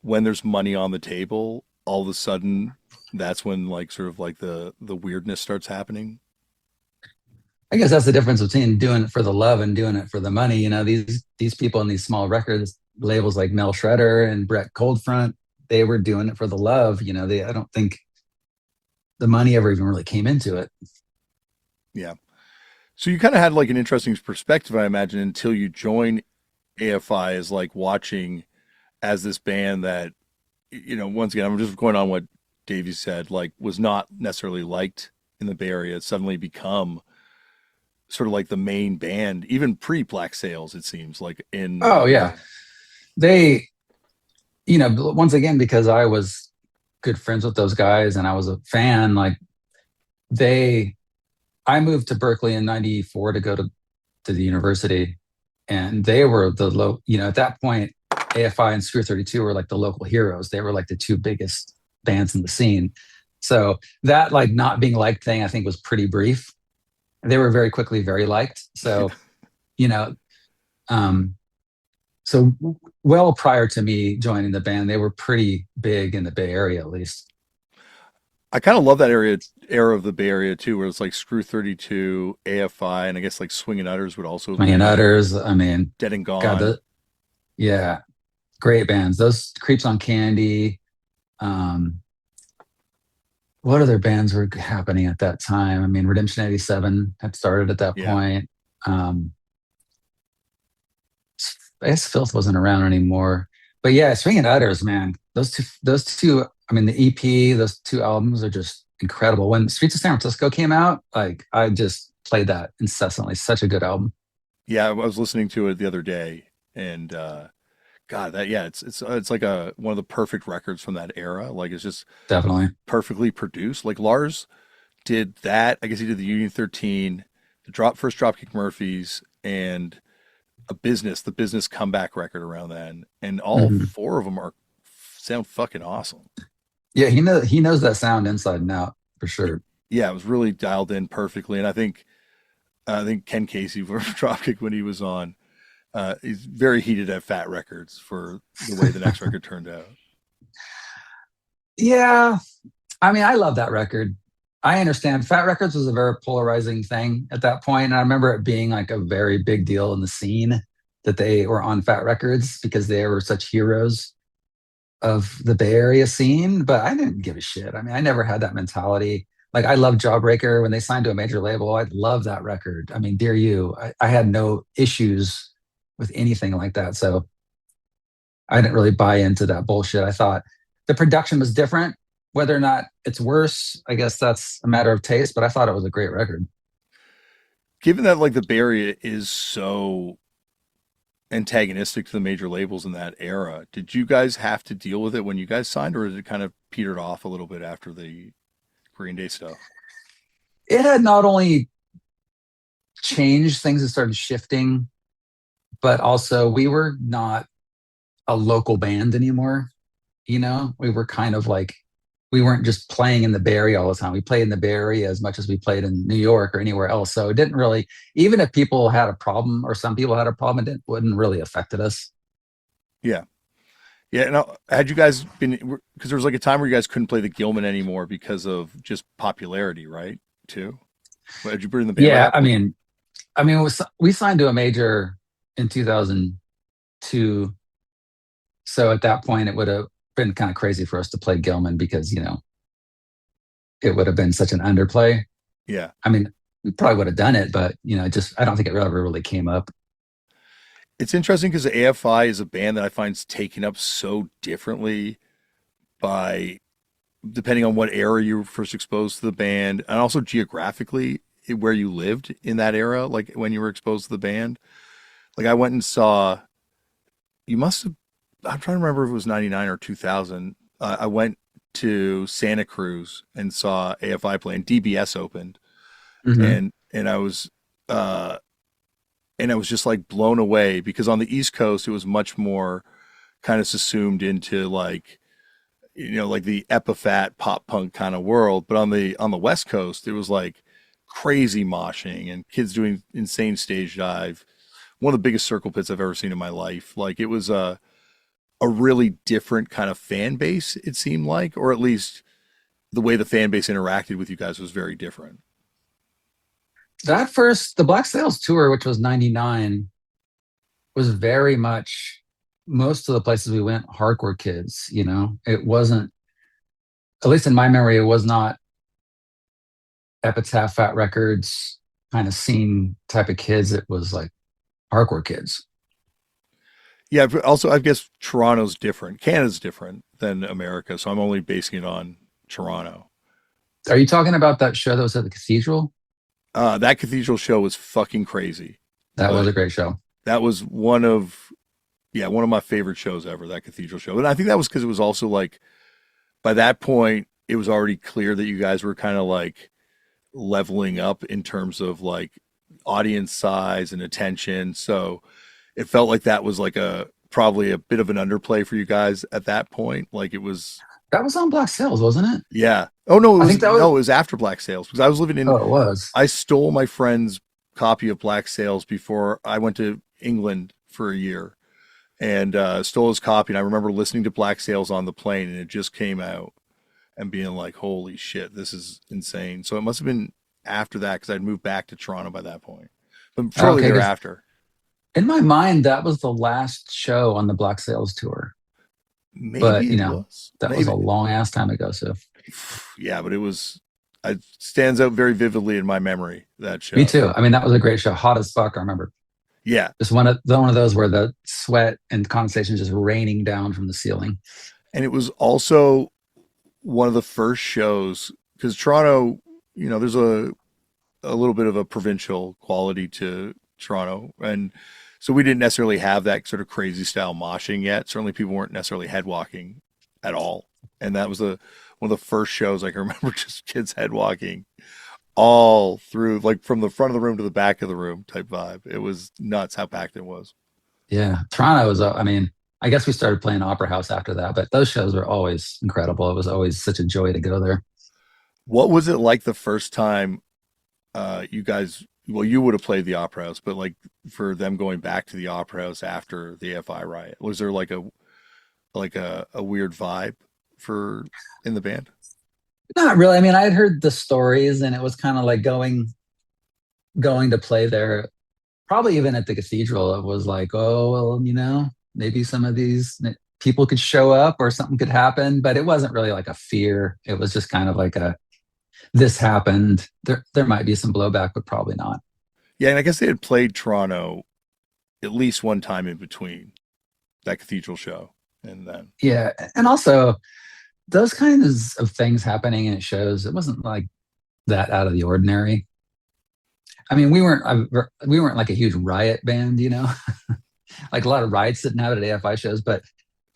when there's money on the table, all of a sudden that's when like sort of like the weirdness starts happening. I guess that's the difference between doing it for the love and doing it for the money. You know, these people in these small records labels like Mel Shredder and Brett Coldfront, they were doing it for the love. You know, they I don't think the money ever even really came into it. Yeah. So you kind of had like an interesting perspective, I imagine, until you join AFI as like watching as this band that, once again, I'm just going on what Davey said, like was not necessarily liked in the Bay Area, suddenly become sort of like the main band, even pre Black Sails, it seems like in Oh the yeah, area. they once again because I was good friends with those guys and I was a fan. Like they, I moved to Berkeley in '94 to go to the university, and they were the low. You know, at that point, AFI and Screw 32 were like the local heroes. They were like the two biggest bands in the scene. So that like not being liked thing, I think, was pretty brief. They were very quickly very liked. So you know, um, so well prior to me joining the band, they were pretty big in the Bay Area, at least. I kind of love that era of the Bay Area too, where it's like Screw 32, AFI, and I guess like Swingin' Utters would also Swinging be Utters, I mean, dead and God, gone. yeah, great bands. Those Creeps on Candy. Um, what other bands were happening at that time? I mean, Redemption 87 had started at that Yeah. point. Um, I guess Filth wasn't around anymore. But yeah, Swinging Utters, man, those two. I mean, the EP, those two albums are just incredible. When Streets of San Francisco came out, like I just played that incessantly. Such a good album, Yeah, I was listening to it the other day and God, that yeah, it's like a one of the perfect records from that era. Like it's just definitely. perfectly produced. Like Lars did that. I guess he did the Union 13, the first Dropkick Murphys, and the business comeback record around then, and all Mhm. four of them are sound fucking awesome. Yeah, he knows that sound inside and out for sure. Yeah, it was really dialed in perfectly, and I think Ken Casey for Dropkick when he was on, he's very heated at Fat Records for the way the next record turned out. Yeah, I mean, I love that record. I understand. Fat Records was a very polarizing thing at that point, and I remember it being like a very big deal in the scene that they were on Fat Records because they were such heroes of the Bay Area scene. But I didn't give a shit. I mean, I never had that mentality. Like I loved Jawbreaker when they signed to a major label. I love that record. I mean, Dear You, I had no issues with anything like that. So I didn't really buy into that bullshit. I thought the production was different. Whether or not it's worse, I guess that's a matter of taste, but I thought it was a great record. Given that like the Bay Area is so antagonistic to the major labels in that era, did you guys have to deal with it when you guys signed, or did it kind of petered off a little bit after the Green Day stuff? It had not only changed, things had started shifting, but also we were not a local band anymore. You know, we were kind of like, we weren't just playing in the Bay Area all the time. We played in the Bay Area as much as we played in New York or anywhere else. So it didn't really, even if people had a problem or some people had a problem, wouldn't really affected us. Yeah. Yeah, and had you guys been because there was like a time where you guys couldn't play the Gilman anymore because of just popularity, right? Too. Had you been in the band by Yeah, that point? we signed to a major in 2002. So at that point, it would have been kind of crazy for us to play Gilman because, it would have been such an underplay. Yeah. I mean, we probably would have done it, but, I don't think it ever really came up. It's interesting because the AFI is a band that I find is taken up so differently by depending on what era you were first exposed to the band and also geographically where you lived in that era, like when you were exposed to the band. Like I went and saw, you must have, I'm trying to remember if it was 99 or 2000. I went to Santa Cruz and saw AFI play and DBS opened Hmm. and uh, I was just like blown away because on the East Coast, it was much more kind of subsumed into like, like the epiphat pop punk kind of world. But on the West Coast, it was like crazy moshing and kids doing insane stage dive. One of the biggest circle pits I've ever seen in my life. Like it was a really different kind of fan base, it seemed like, or at least the way the fan base interacted with you guys was very different. The Black Sails tour, which was 99, was very much most of the places we went, hardcore kids, It wasn't, at least in my memory, it was not Epitaph Fat Records kind of scene type of kids. It was like hardcore kids. Yeah, but also I guess Toronto's different. Canada's different than America, so I'm only basing it on Toronto. Are you talking about that show that was at the Cathedral? That cathedral show was fucking crazy, That was but a great show. that was one of my favorite shows ever. That cathedral show, and I think that was because it was also like by that point it was already clear that you guys were kind of like leveling up in terms of like audience size and attention. So it felt like that was like a probably a bit of an underplay for you guys at that point. Like it was, That was on Black Sails, wasn't it? yeah. Oh no, I think that was. it was after Black Sails because I was living in. Oh, it was. I stole my friend's copy of Black Sails before I went to England for a year and stole his copy. And I remember listening to Black Sails on the plane, and it just came out and being like, "Holy shit, this is insane!" So it must have been after that because I'd moved back to Toronto by that point, but shortly Okay, 'cause thereafter. in my mind, that was the last show on the Black Sails tour. But Maybe it was. that was a Maybe. long ass time ago. So Yeah, but it was. It stands out very vividly in my memory that me show. too. I mean, that was a great show. Hot as fuck. I remember Yeah, just one of those where the sweat and condensation is just raining down from the ceiling. and it was also one of the first shows because Toronto, there's a little bit of a provincial quality to Toronto, and so we didn't necessarily have that sort of crazy style moshing yet. Certainly, people weren't necessarily head walking at all, and that was one of the first shows I can remember just kids head walking all through, like from the front of the room to the back of the room type vibe. It was nuts how packed it was. Yeah, Toronto was. I mean, I guess we started playing Opera House after that, but those shows were always incredible. It was always such a joy to go there. What was it like the first time you guys? Well, you would have played the Opera House, but like for them going back to the Opera House after the AFI riot, was there like a weird vibe for in the band? Not really. I mean, I had heard the stories, and it was kind of like going to play there. Probably even at the cathedral, it was like, oh well, maybe some of these people could show up or something could happen, but it wasn't really like a fear. It was just kind of like a this happened. There might be some blowback, but probably not. Yeah, and I guess they had played Toronto at least one time in between that cathedral show and then. Yeah, and also those kinds of things happening in shows, it wasn't like that out of the ordinary. I mean, we weren't like a huge riot band, like a lot of riots didn't have it at AFI shows, but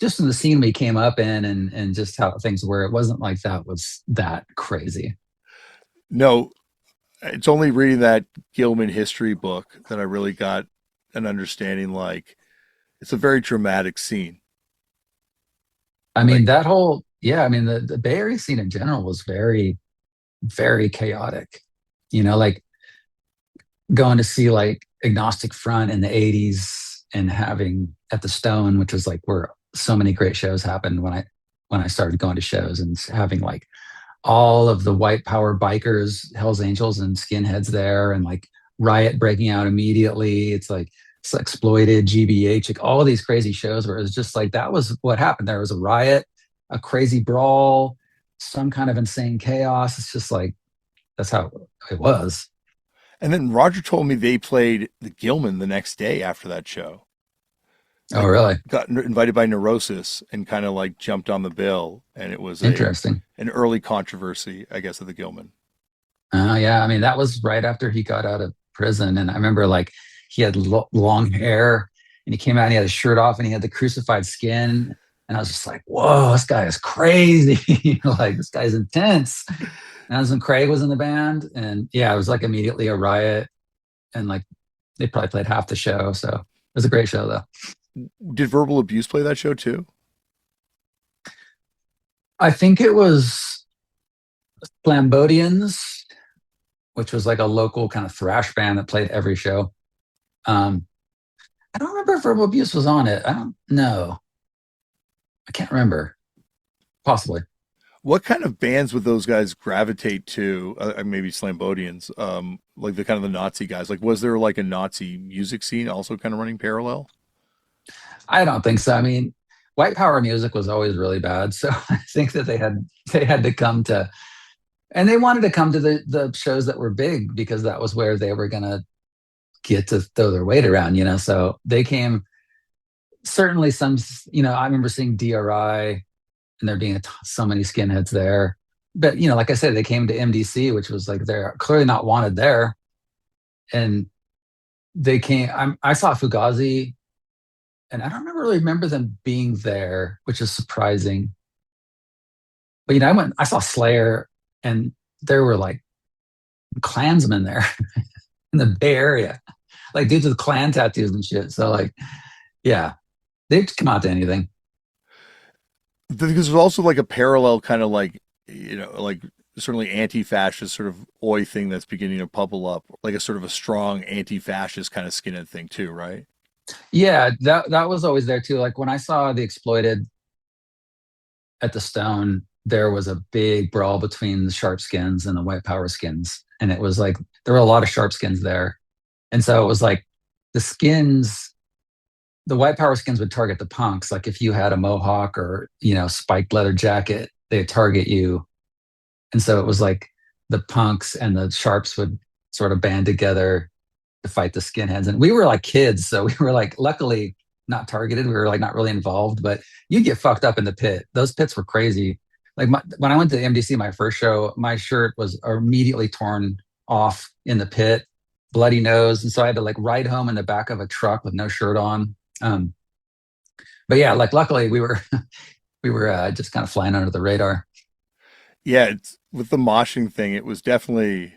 just in the scene we came up in and just how things were, it wasn't like that was that crazy. No, it's only reading that Gilman history book that I really got an understanding. Like, it's a very dramatic scene. I Like, mean, that whole, yeah, I mean, the Bay Area scene in general was very, very chaotic. Like going to see like Agnostic Front in the 80s and having at the Stone, which was like where so many great shows happened when I started going to shows and having like all of the white power bikers, Hells Angels and skinheads there and like riot breaking out immediately. It's exploited GBH, like all these crazy shows where it was just like that was what happened. There was a riot, a crazy brawl, some kind of insane chaos. It's just like that's how it was. and then Roger told me they played the Gilman the next day after that show. Oh, Like, really? got invited by Neurosis and kind of like jumped on the bill, and it was a Interesting. an early controversy, I guess, of the Gilman. Yeah, I mean that was right after he got out of prison, and I remember like he had long hair, and he came out and he had his shirt off, and he had the crucified skin, and I was just like, "Whoa, this guy is crazy! Like this guy's intense." And that was when Craig was in the band, and yeah, it was like immediately a riot, and like they probably played half the show, so it was a great show though. Did Verbal Abuse play that show too? I think it was Flambodians, which was like a local kind of thrash band that played every show. Um, I don't remember if Verbal Abuse was on it. I don't know. I can't remember. Possibly. What kind of bands would those guys gravitate to? Maybe Slambodians, like the kind of the Nazi guys. Like, was there like a Nazi music scene also kind of running parallel? I don't think so. I mean, white power music was always really bad, so I think that they had to come to, and they wanted to come to the shows that were big because that was where they were gonna get to throw their weight around, you know. So they came certainly some, you know, I remember seeing DRI and there being so many skinheads there. But, you know, like I said, they came to MDC, which was like they're clearly not wanted there. And they came, I saw Fugazi and I don't really remember them being there, which is surprising. But, you know, I saw Slayer and there were like Klansmen there in the Bay Area, like dudes with Klan tattoos and shit. So, like, yeah, they'd come out to anything. Because there's also like a parallel kind of like, like certainly anti-fascist sort of oi thing that's beginning to bubble up, like a sort of a strong anti-fascist kind of skinhead thing too, right? Yeah, that was always there too. Like when I saw the Exploited at the Stone, there was a big brawl between the sharp skins and the white power skins. And it was like there were a lot of sharp skins there. And so it was like the skins, the white power skins would target the punks. Like if you had a mohawk or, you know, spiked leather jacket, they'd target you. And so it was like the punks and the sharps would sort of band together to fight the skinheads. And we were like kids, so we were like luckily not targeted. We were like not really involved, but you get fucked up in the pit. Those pits were crazy. Like when I went to the MDC, my first show, my shirt was immediately torn off in the pit, bloody nose, and so I had to like ride home in the back of a truck with no shirt on. Um, but yeah, like luckily we were we were just kind of flying under the radar. Yeah, it's, with the moshing thing, it was definitely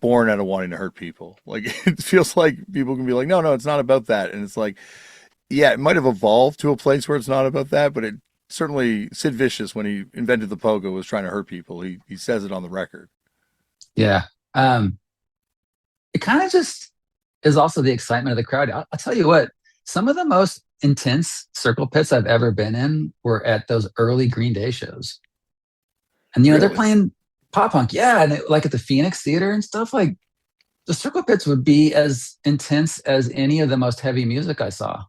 born out of wanting to hurt people. Like it feels like people can be like, no, no, it's not about that, and it's like, yeah, it might have evolved to a place where it's not about that, but it certainly Sid Vicious when he invented the pogo was trying to hurt people. He says it on the record. Yeah. Um, it kind of just is also the excitement of the crowd. I'll tell you what, some of the most intense circle pits I've ever been in were at those early Green Day shows. And you know, they're Really? playing pop punk, yeah, and like at the Phoenix Theater and stuff. Like the circle pits would be as intense as any of the most heavy music I saw.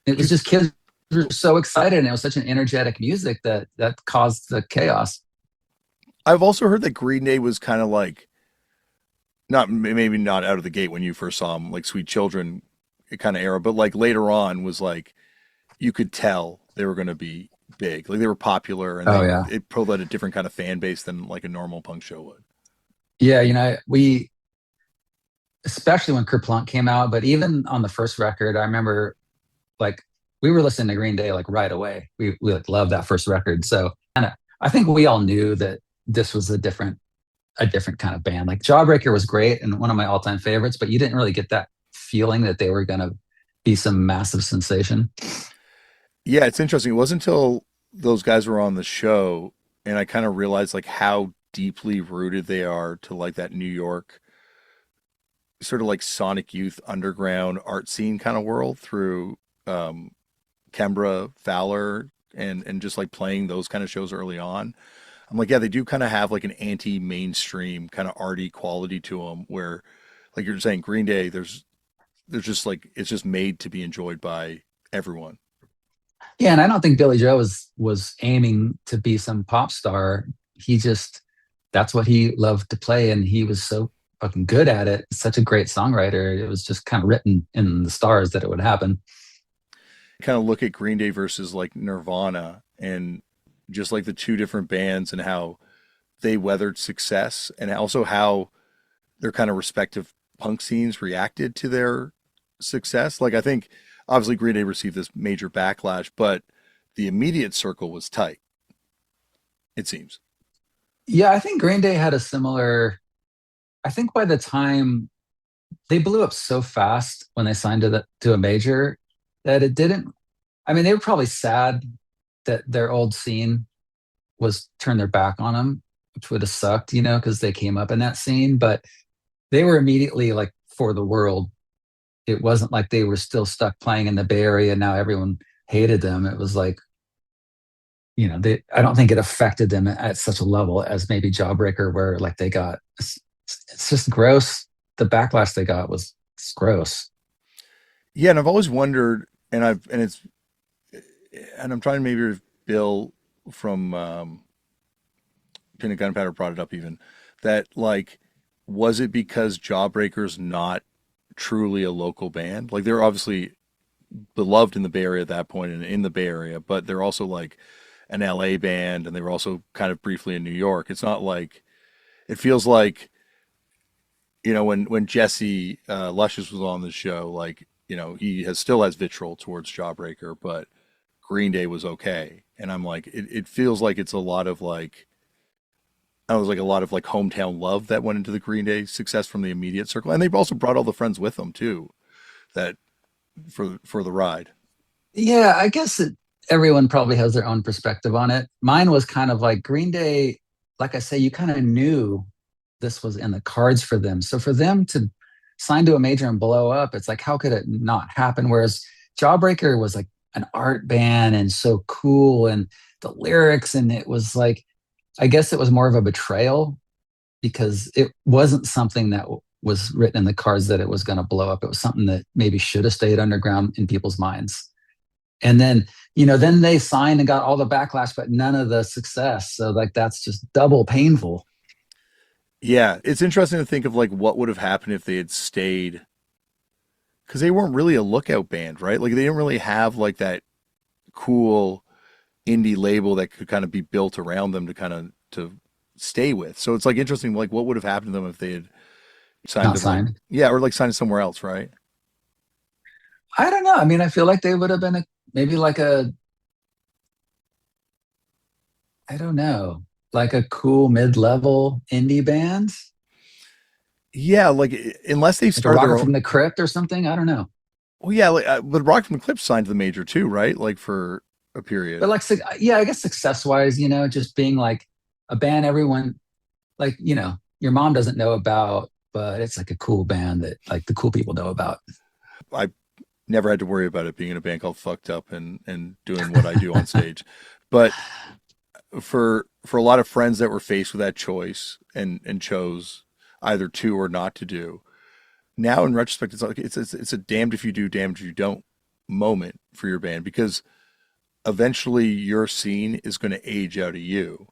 It was You, just kids were so excited, and it was such an energetic music that caused the chaos. I've also heard that Green Day was kind of like not maybe not out of the gate when you first saw them, like Sweet Children kind of era, but like later on was like you could tell they were going to be big, like they were popular, and Oh they yeah, it probably had a different kind of fan base than like a normal punk show would. yeah. You know, we especially when Kerplunk came out, but even on the first record, I remember like we were listening to Green Day like right away. We like loved that first record. So and I think we all knew that this was a different kind of band. Like Jawbreaker was great and one of my all-time favorites, but you didn't really get that feeling that they were gonna be some massive sensation. Yeah, it's interesting. It wasn't until those guys were on the show and I kind of realized like how deeply rooted they are to like that New York sort of like Sonic Youth underground art scene kind of world through um Kembra Fowler and just like playing those kind of shows early on. I'm like, yeah, they do kind of have like an anti-mainstream kind of arty quality to them where like you're saying Green Day, there's just like it's just made to be enjoyed by everyone. Yeah, and I don't think Billy Joe was aiming to be some pop star. He just that's what he loved to play, and he was so fucking good at it. Such a great songwriter. It was just kind of written in the stars that it would happen. Kind of look at Green Day versus like Nirvana and just like the two different bands and how they weathered success and also how their kind of respective punk scenes reacted to their success. Like I think obviously Green Day received this major backlash, but the immediate circle was tight, it seems. Yeah, I think Green Day had a similar. I think by the time they blew up so fast when they signed to a major that it didn't. I mean, they were probably sad that their old scene was turn their back on them, which would have sucked, because they came up in that scene. But they were immediately like for the world. It wasn't like they were still stuck playing in the Bay Area. Now everyone hated them. It was like, I don't think it affected them at such a level as maybe Jawbreaker, where like they got, it's just gross. The backlash they got was it's gross. Yeah, and I've always wondered, and I'm trying to maybe Bill from Pin and Gunpowder brought it up even that like was it because Jawbreaker's not truly a local band? Like they're obviously beloved in the Bay Area at that point and in the Bay Area, but they're also like an LA band and they were also kind of briefly in New York. It's not like it feels like when Jesse Luscious was on the show, like he still has vitriol towards Jawbreaker, but Green Day was okay, and I'm like it feels like it's a lot of like I was like a lot of like hometown love that went into the Green Day success from the immediate circle, and they've also brought all the friends with them too, that for the ride. Yeah, I guess everyone probably has their own perspective on it. Mine was kind of like Green Day, like I say, you kind of knew this was in the cards for them. So for them to sign to a major and blow up, it's like, how could it not happen? Whereas Jawbreaker was like an art band and so cool and the lyrics, and it was like, I guess it was more of a betrayal because it wasn't something that was written in the cards that it was going to blow up. It was something that maybe should have stayed underground in people's minds. And then, then they signed and got all the backlash, but none of the success. So like that's just double painful. Yeah, it's interesting to think of like what would have happened if they had stayed because they weren't really a lookout band, right? Like they didn't really have like that cool indie label that could kind of be built around them to kind of to stay with. So it's like interesting, like what would have happened to them if they had signed Not to like signed. yeah, or like signed somewhere else, right? I don't know. I mean, I feel like they would have been maybe like I don't know, like a cool mid-level indie band, Yeah, like unless they like a started their rocker own. from the crypt or something. I don't know. Well, yeah, like, but Rock from the Clips signed to the major too, right? Like for a But period. like, yeah, I guess success-wise, just being like a band everyone like, your mom doesn't know about, but it's like a cool band that like the cool people know about. I never had to worry about it being in a band called Fucked Up and doing what I do on stage. But for a lot of friends that were faced with that choice and chose either to or not to do, now in retrospect, it's like it's a damned if you do, damned if you don't moment for your band because eventually your scene is going to age out of you.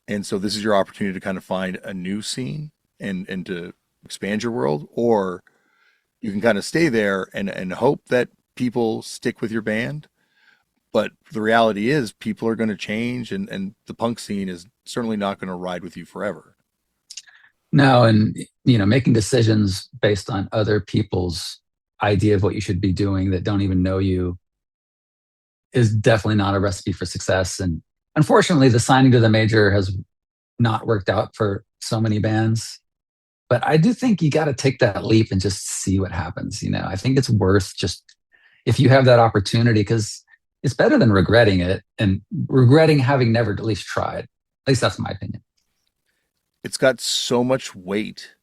And so this is your opportunity to kind of find a new scene and to expand your world, or you can kind of stay there and hope that people stick with your band. But the reality is people are going to change and the punk scene is certainly not going to ride with you forever. No, and making decisions based on other people's idea of what you should be doing that don't even know you is definitely not a recipe for success. And unfortunately, the signing to the major has not worked out for so many bands. But I do think you got to take that leap and just see what happens. I think it's worth just if you have that opportunity because it's better than regretting it and regretting having never at least tried. At least that's my opinion. It's got so much weight,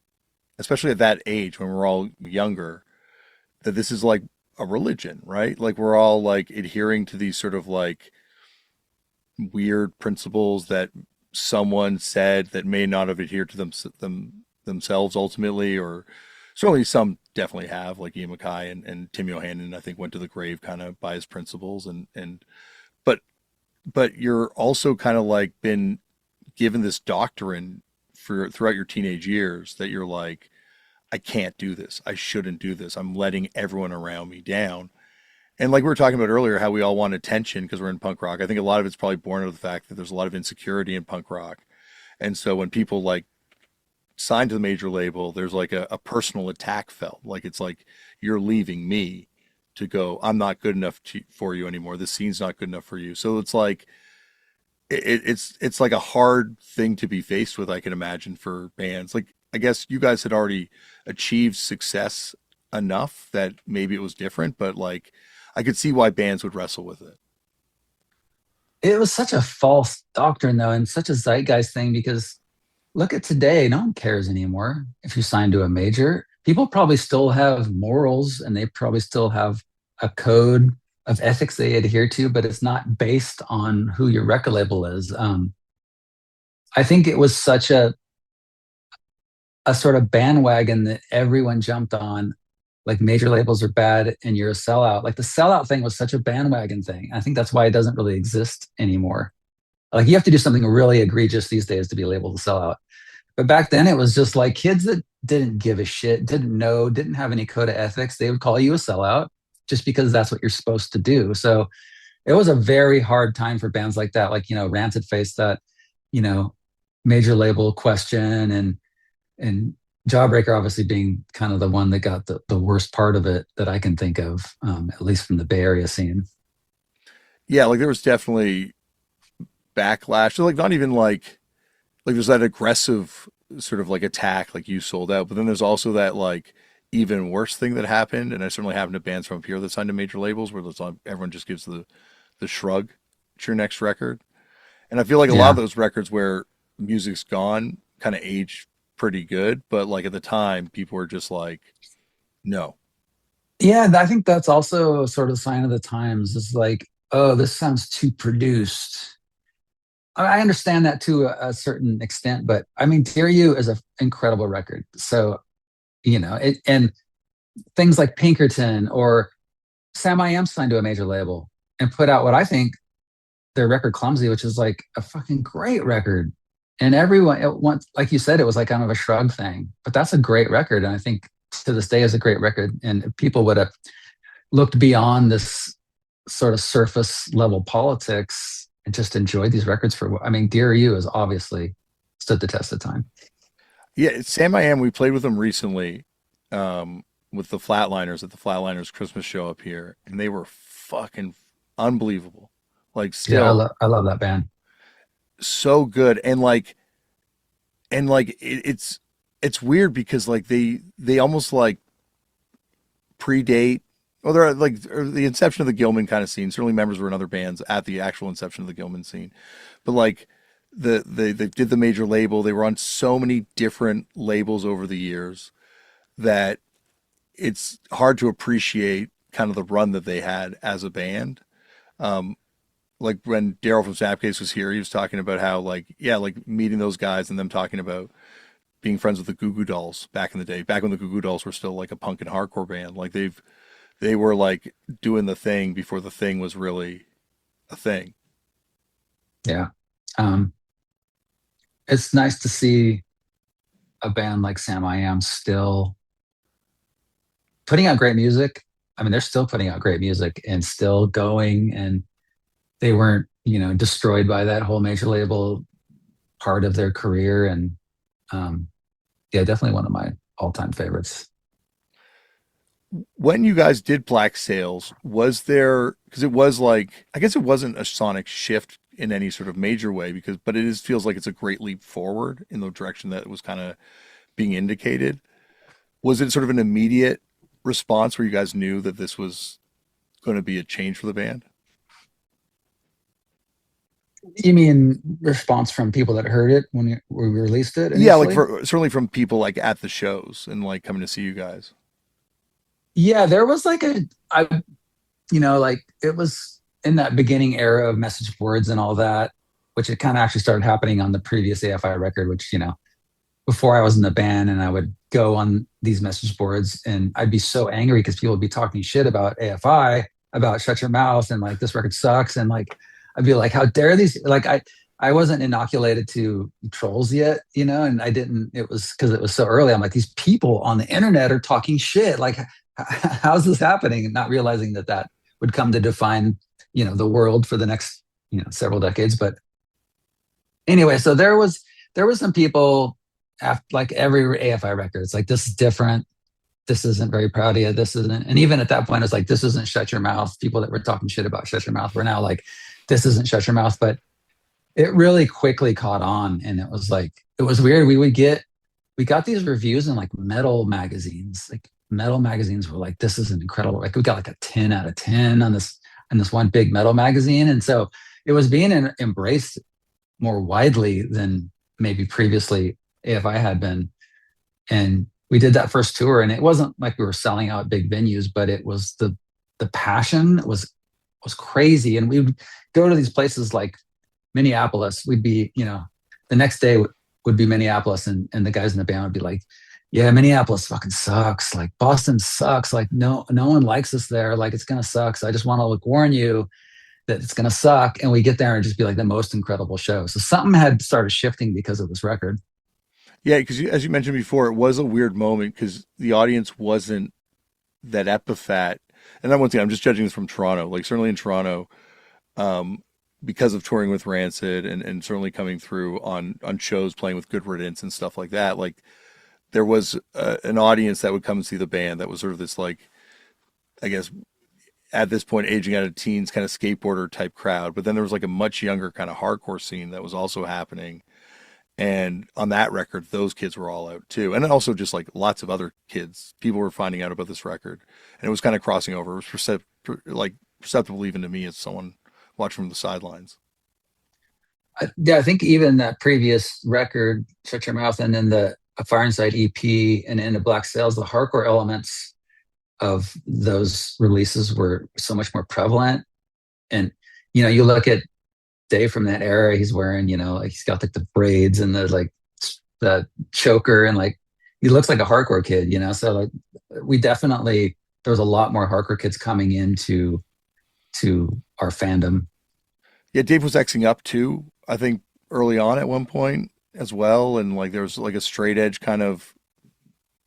especially at that age when we're all younger, that this is like a religion, right? Like we're all like adhering to these sort of like weird principles that someone said that may not have adhered to themselves ultimately, or certainly some definitely have, like Ian MacKaye and Tim Yohannan, I think went to the grave kind of by his principles and but but you're also kind of like been given this doctrine for throughout your teenage years that you're like, I can't do this. I shouldn't do this. I'm letting everyone around me down. And like we were talking about earlier, how we all want attention because we're in punk rock. I think a lot of it's probably born out of the fact that there's a lot of insecurity in punk rock. And so when people like sign to the major label, there's like a personal attack felt. Like it's like you're leaving me to go. I'm not good enough for you anymore. This scene's not good enough for you. So it's like it's like a hard thing to be faced with. I can imagine for bands. Like I guess you guys had already achieved success enough that maybe it was different, but like I could see why bands would wrestle with it. it was such a false doctrine though, and such a zeitgeist thing because look at today, no one cares anymore if you sign to a major. People probably still have morals and they probably still have a code of ethics they adhere to, but it's not based on who your record label is. I think it was such a sort of bandwagon that everyone jumped on, like major labels are bad and you're a sellout. Like the sellout thing was such a bandwagon thing. I think that's why it doesn't really exist anymore. Like you have to do something really egregious these days to be labeled a sellout. But back then it was just like kids that didn't give a shit, didn't know, didn't have any code of ethics. They would call you a sellout just because that's what you're supposed to do. So it was a very hard time for bands like that, like, Rancid faced that, you know, major label question and Jawbreaker obviously being kind of the one that got the worst part of it that I can think of, at least from the Bay Area scene. Yeah, like there was definitely backlash. So like not even like there's that aggressive sort of like attack, like you sold out, but then there's also that like even worse thing that happened, and I certainly happened to bands from up here that signed to major labels where it's like everyone just gives the shrug to your next record. And I feel like a lot of Yeah. those records where music's gone kind of age pretty good, but like at the time people were just like, no. Yeah, I think that's also sort of a sign of the times. It's like, oh, this sounds too produced. I understand that to a certain extent, but I mean, Dear You is an incredible record. So, and things like Pinkerton or Sam I Am signed to a major label and put out what I think their record Clumsy, which is like a fucking great record. And everyone, like you said, it was like kind of a shrug thing, but that's a great record. And I think to this day is a great record. And if people would have looked beyond this sort of surface level politics and just enjoyed these records I mean, Dear You has obviously stood the test of time. Yeah, Sam I Am, we played with them recently, with the Flatliners at the Flatliners Christmas show up here, and they were fucking unbelievable. Like Yeah, still I love that band. so good. And like it's weird because like they almost like predate, well, they're like the inception of the Gilman kind of scene. Certainly members were in other bands at the actual inception of the Gilman scene. But like they did the major label. They were on so many different labels over the years that it's hard to appreciate kind of the run that they had as a band. Um, like when Daryl from Snapcase was here, he was talking about how like, yeah, like meeting those guys and them talking about being friends with the Goo Goo Dolls back in the day, back when the Goo Goo Dolls were still like a punk and hardcore band. Like they were like doing the thing before the thing was really a thing. Yeah. Um, it's nice to see a band like Sam I Am still putting out great music. I mean, they're still putting out great music and still going, and they weren't, destroyed by that whole major label part of their career. And yeah, definitely one of my all-time favorites. When you guys did Black Sails, was there, because it was like, I guess it wasn't a sonic shift in any sort of major way, because, but it is feels like it's a great leap forward in the direction that was kind of being indicated. Was it sort of an immediate response where you guys knew that this was going to be a change for the band? You mean response from people that heard it when we released it Yeah, like initially? for certainly from people like at the shows and like coming to see you guys. Yeah, there was like like it was in that beginning era of message boards and all that, which it kind of actually started happening on the previous AFI record, which, before I was in the band and I would go on these message boards and I'd be so angry because people would be talking shit about AFI, about Shut Your Mouth and like this record sucks. And like, I'd be like, how dare these, like, I wasn't inoculated to trolls yet, and I didn't, it was because it was so early. I'm like, these people on the internet are talking shit. Like, how's this happening? And not realizing that that would come to define, the world for the next, several decades. But anyway, so there was some people after like every AFI record, it's like, this is different. This isn't very proud of you. This isn't, and even at that point, it's like, this isn't Shut Your Mouth. People that were talking shit about Shut Your Mouth were now like, this isn't Shut Your Mouth. But it really quickly caught on. And it was like, it was weird. We got these reviews in like metal magazines. Like metal magazines were like, this is an incredible, like we got like a 10 out of 10 on this one big metal magazine. And so it was being embraced more widely than maybe previously AFI had been. And we did that first tour, and it wasn't like we were selling out big venues, but it was the passion was crazy. And we would go to these places like Minneapolis. We'd be, the next day would be Minneapolis, and the guys in the band would be like, yeah, Minneapolis fucking sucks. Like Boston sucks. Like no one likes us there. Like it's gonna suck. So I just want to like warn you that it's gonna suck. And we get there and just be like the most incredible show. So something had started shifting because of this record. Yeah, because as you mentioned before, it was a weird moment because the audience wasn't that epithet. And then once again, I'm just judging this from Toronto. Like certainly in Toronto, um, because of touring with Rancid and certainly coming through on shows playing with Good Riddance and stuff like that. Like there was an audience that would come and see the band that was sort of this like, I guess at this point aging out of teens kind of skateboarder type crowd. But then there was like a much younger kind of hardcore scene that was also happening. And on that record, those kids were all out too. And then also just like lots of other kids, people were finding out about this record, and it was kind of crossing over. It was like perceptible even to me as someone watching from the sidelines. Yeah, I think even that previous record, Shut Your Mouth, and then the A Fire Inside EP and Into Black Sails, the hardcore elements of those releases were so much more prevalent. And you look at Dave from that era, he's wearing, like he's got like the braids and the choker, and like he looks like a hardcore kid, So like we definitely there was a lot more hardcore kids coming into to our fandom. Yeah, Dave was Xing up too, I think early on at one point as well. And like there was like a straight edge kind of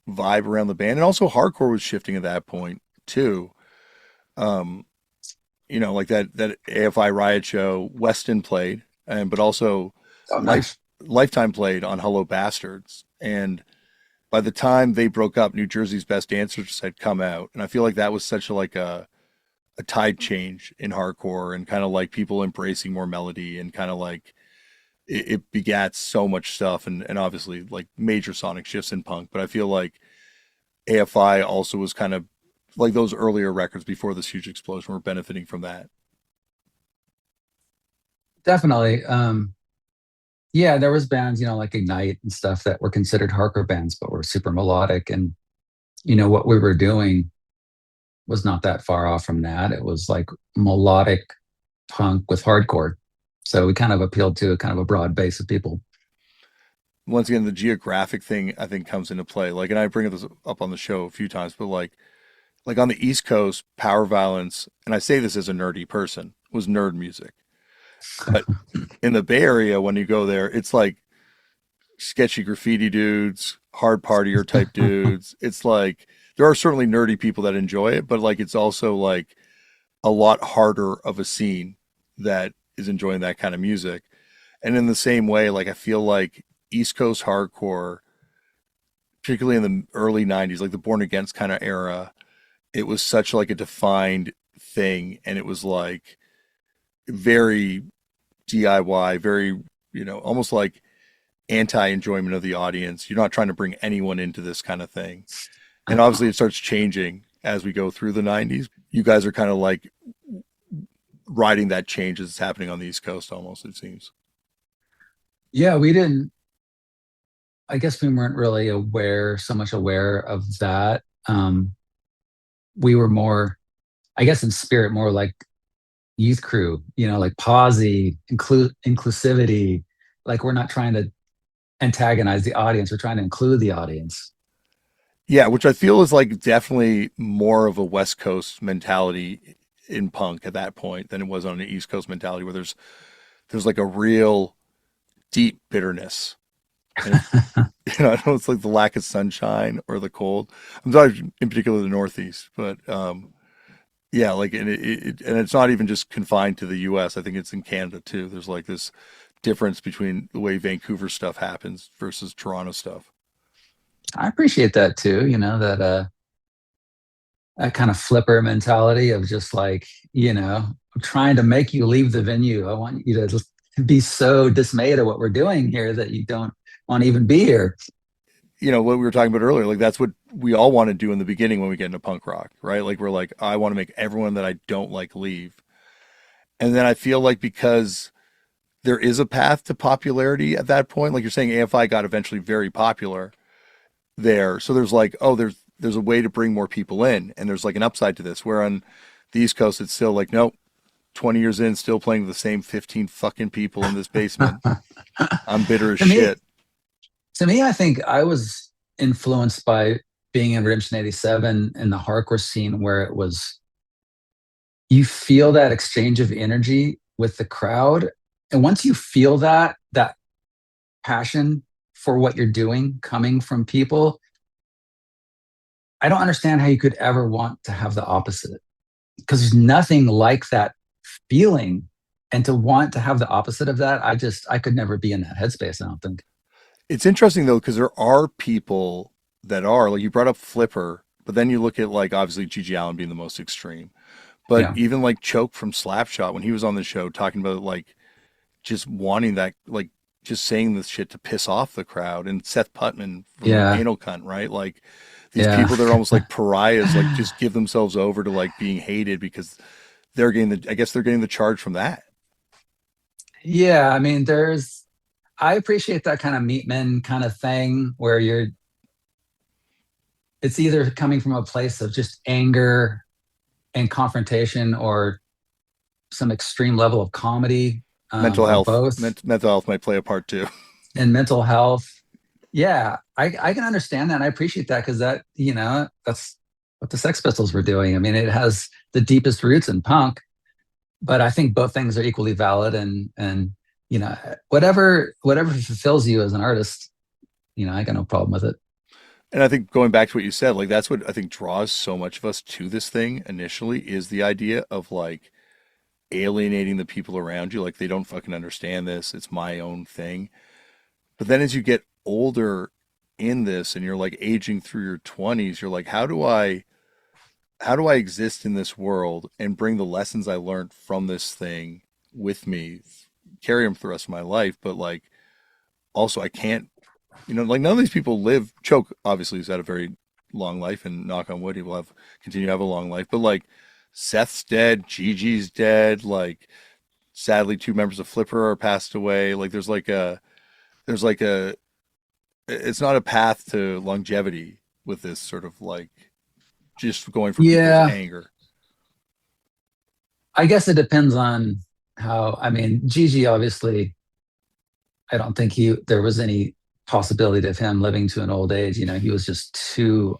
vibe around the band. And also hardcore was shifting at that point too. Um, like that AFI Riot show, Weston played, and but also Oh, Life nice. Lifetime played on Hello Bastards. And by the time they broke up, New Jersey's Best Dancers had come out, and I feel like that was such a tide change in hardcore and kind of like people embracing more melody and kind of like it begat so much stuff and obviously like major sonic shifts in punk. But I feel like AFI also was kind of like those earlier records before this huge explosion were benefiting from that. Definitely. Yeah, there was bands, like Ignite and stuff that were considered hardcore bands, but were super melodic. And what we were doing was not that far off from that. It was like melodic punk with hardcore. So we kind of appealed to a kind of a broad base of people. Once again, the geographic thing I think comes into play. Like, and I bring this up on the show a few times, but like on the East Coast, Power Violence, and I say this as a nerdy person, was nerd music. But in the Bay Area, when you go there, it's like sketchy graffiti dudes, hard partier type dudes. It's like there are certainly nerdy people that enjoy it, but like it's also like a lot harder of a scene that is enjoying that kind of music. And in the same way, like I feel like East Coast hardcore, particularly in the early 90s, like the Born Against kind of era, it was such like a defined thing, and it was like very DIY, very, almost like anti-enjoyment of the audience. You're not trying to bring anyone into this kind of thing. And obviously it starts changing as we go through the 90s. You guys are kind of like riding that change as it's happening on the East Coast almost, it seems. Yeah, we didn't, I guess we weren't really so much aware of that. We were more, I guess in spirit, more like youth crew, like posse, inclusivity. Like we're not trying to antagonize the audience, we're trying to include the audience. Yeah, which I feel is like definitely more of a West Coast mentality in punk at that point than it was on an East Coast mentality where there's like a real deep bitterness. And it's, I know it's like the lack of sunshine or the cold. I'm sorry, in particular the Northeast, but yeah, like and it's not even just confined to the U.S. I think it's in Canada too. There's like this difference between the way Vancouver stuff happens versus Toronto stuff. I appreciate that too, that kind of flipper mentality of just like, I'm trying to make you leave the venue. I want you to just be so dismayed at what we're doing here that you don't want to even be here. What we were talking about earlier, like that's what we all want to do in the beginning when we get into punk rock, right? Like we're like, I want to make everyone that I don't like leave. And then I feel like because there is a path to popularity at that point, like you're saying, AFI got eventually very popular there. So there's like, oh, there's a way to bring more people in, and there's like an upside to this. Where on the East Coast, it's still like, nope, 20 years in, still playing with the same 15 fucking people in this basement. I'm bitter as To me, shit. I think I was influenced by being in Redemption 87 and the hardcore scene where it was, you feel that exchange of energy with the crowd. And once you feel that passion for what you're doing coming from people, I don't understand how you could ever want to have the opposite, because there's nothing like that feeling. And to want to have the opposite of that, I could never be in that headspace, I don't think. It's interesting though, because there are people that are like you brought up Flipper, but then you look at like obviously Gigi Allen being the most extreme. But Yeah. even like Choke from Slapshot when he was on the show talking about like just wanting that, like just saying this shit to piss off the crowd, and Seth Putman from Yeah. Anal Cunt, right? Like these Yeah. people that are almost like pariahs, like just give themselves over to like being hated because they're getting the, I guess they're getting the charge from that. Yeah. I mean, I appreciate that kind of meat men kind of thing where it's either coming from a place of just anger and confrontation or some extreme level of comedy, Mental or health, both. mental health might play a part too. And mental health. Yeah, I can understand that. And I appreciate that because that's what the Sex Pistols were doing. I mean, it has the deepest roots in punk, but I think both things are equally valid. And whatever fulfills you as an artist, I got no problem with it. And I think going back to what you said, like that's what I think draws so much of us to this thing initially is the idea of like alienating the people around you. Like they don't fucking understand this. It's my own thing. But then as you get older in this and you're like aging through your 20s, you're like, how do I exist in this world and bring the lessons I learned from this thing with me, carry them for the rest of my life, but like also I can't, like none of these people live. Choke obviously has had a very long life, and knock on wood, he will have continue to have a long life. But like Seth's dead, Gigi's dead. Like sadly, two members of Flipper are passed away. Like there's like a it's not a path to longevity with this sort of like just going for people's Yeah, anger. I guess it depends on how. I mean, Gigi obviously, I don't think there was any possibility of him living to an old age. He was just too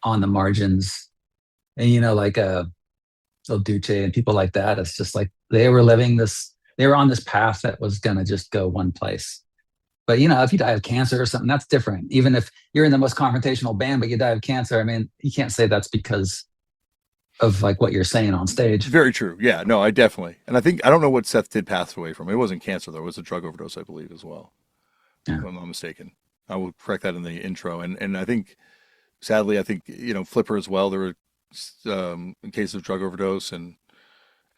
on the margins. And like Il Duce and people like that, it's just like they were on this path that was gonna just go one place. But if you die of cancer or something, that's different. Even if you're in the most confrontational band, but you die of cancer, I mean, you can't say that's because of like what you're saying on stage. Very true. Yeah, no, I definitely. And I think I don't know what Seth did pass away from. It wasn't cancer though. It was a drug overdose, I believe, as well, Yeah. if I'm not mistaken. I will correct that in the intro. And I think sadly, I think Flipper as well. There were cases of drug overdose, and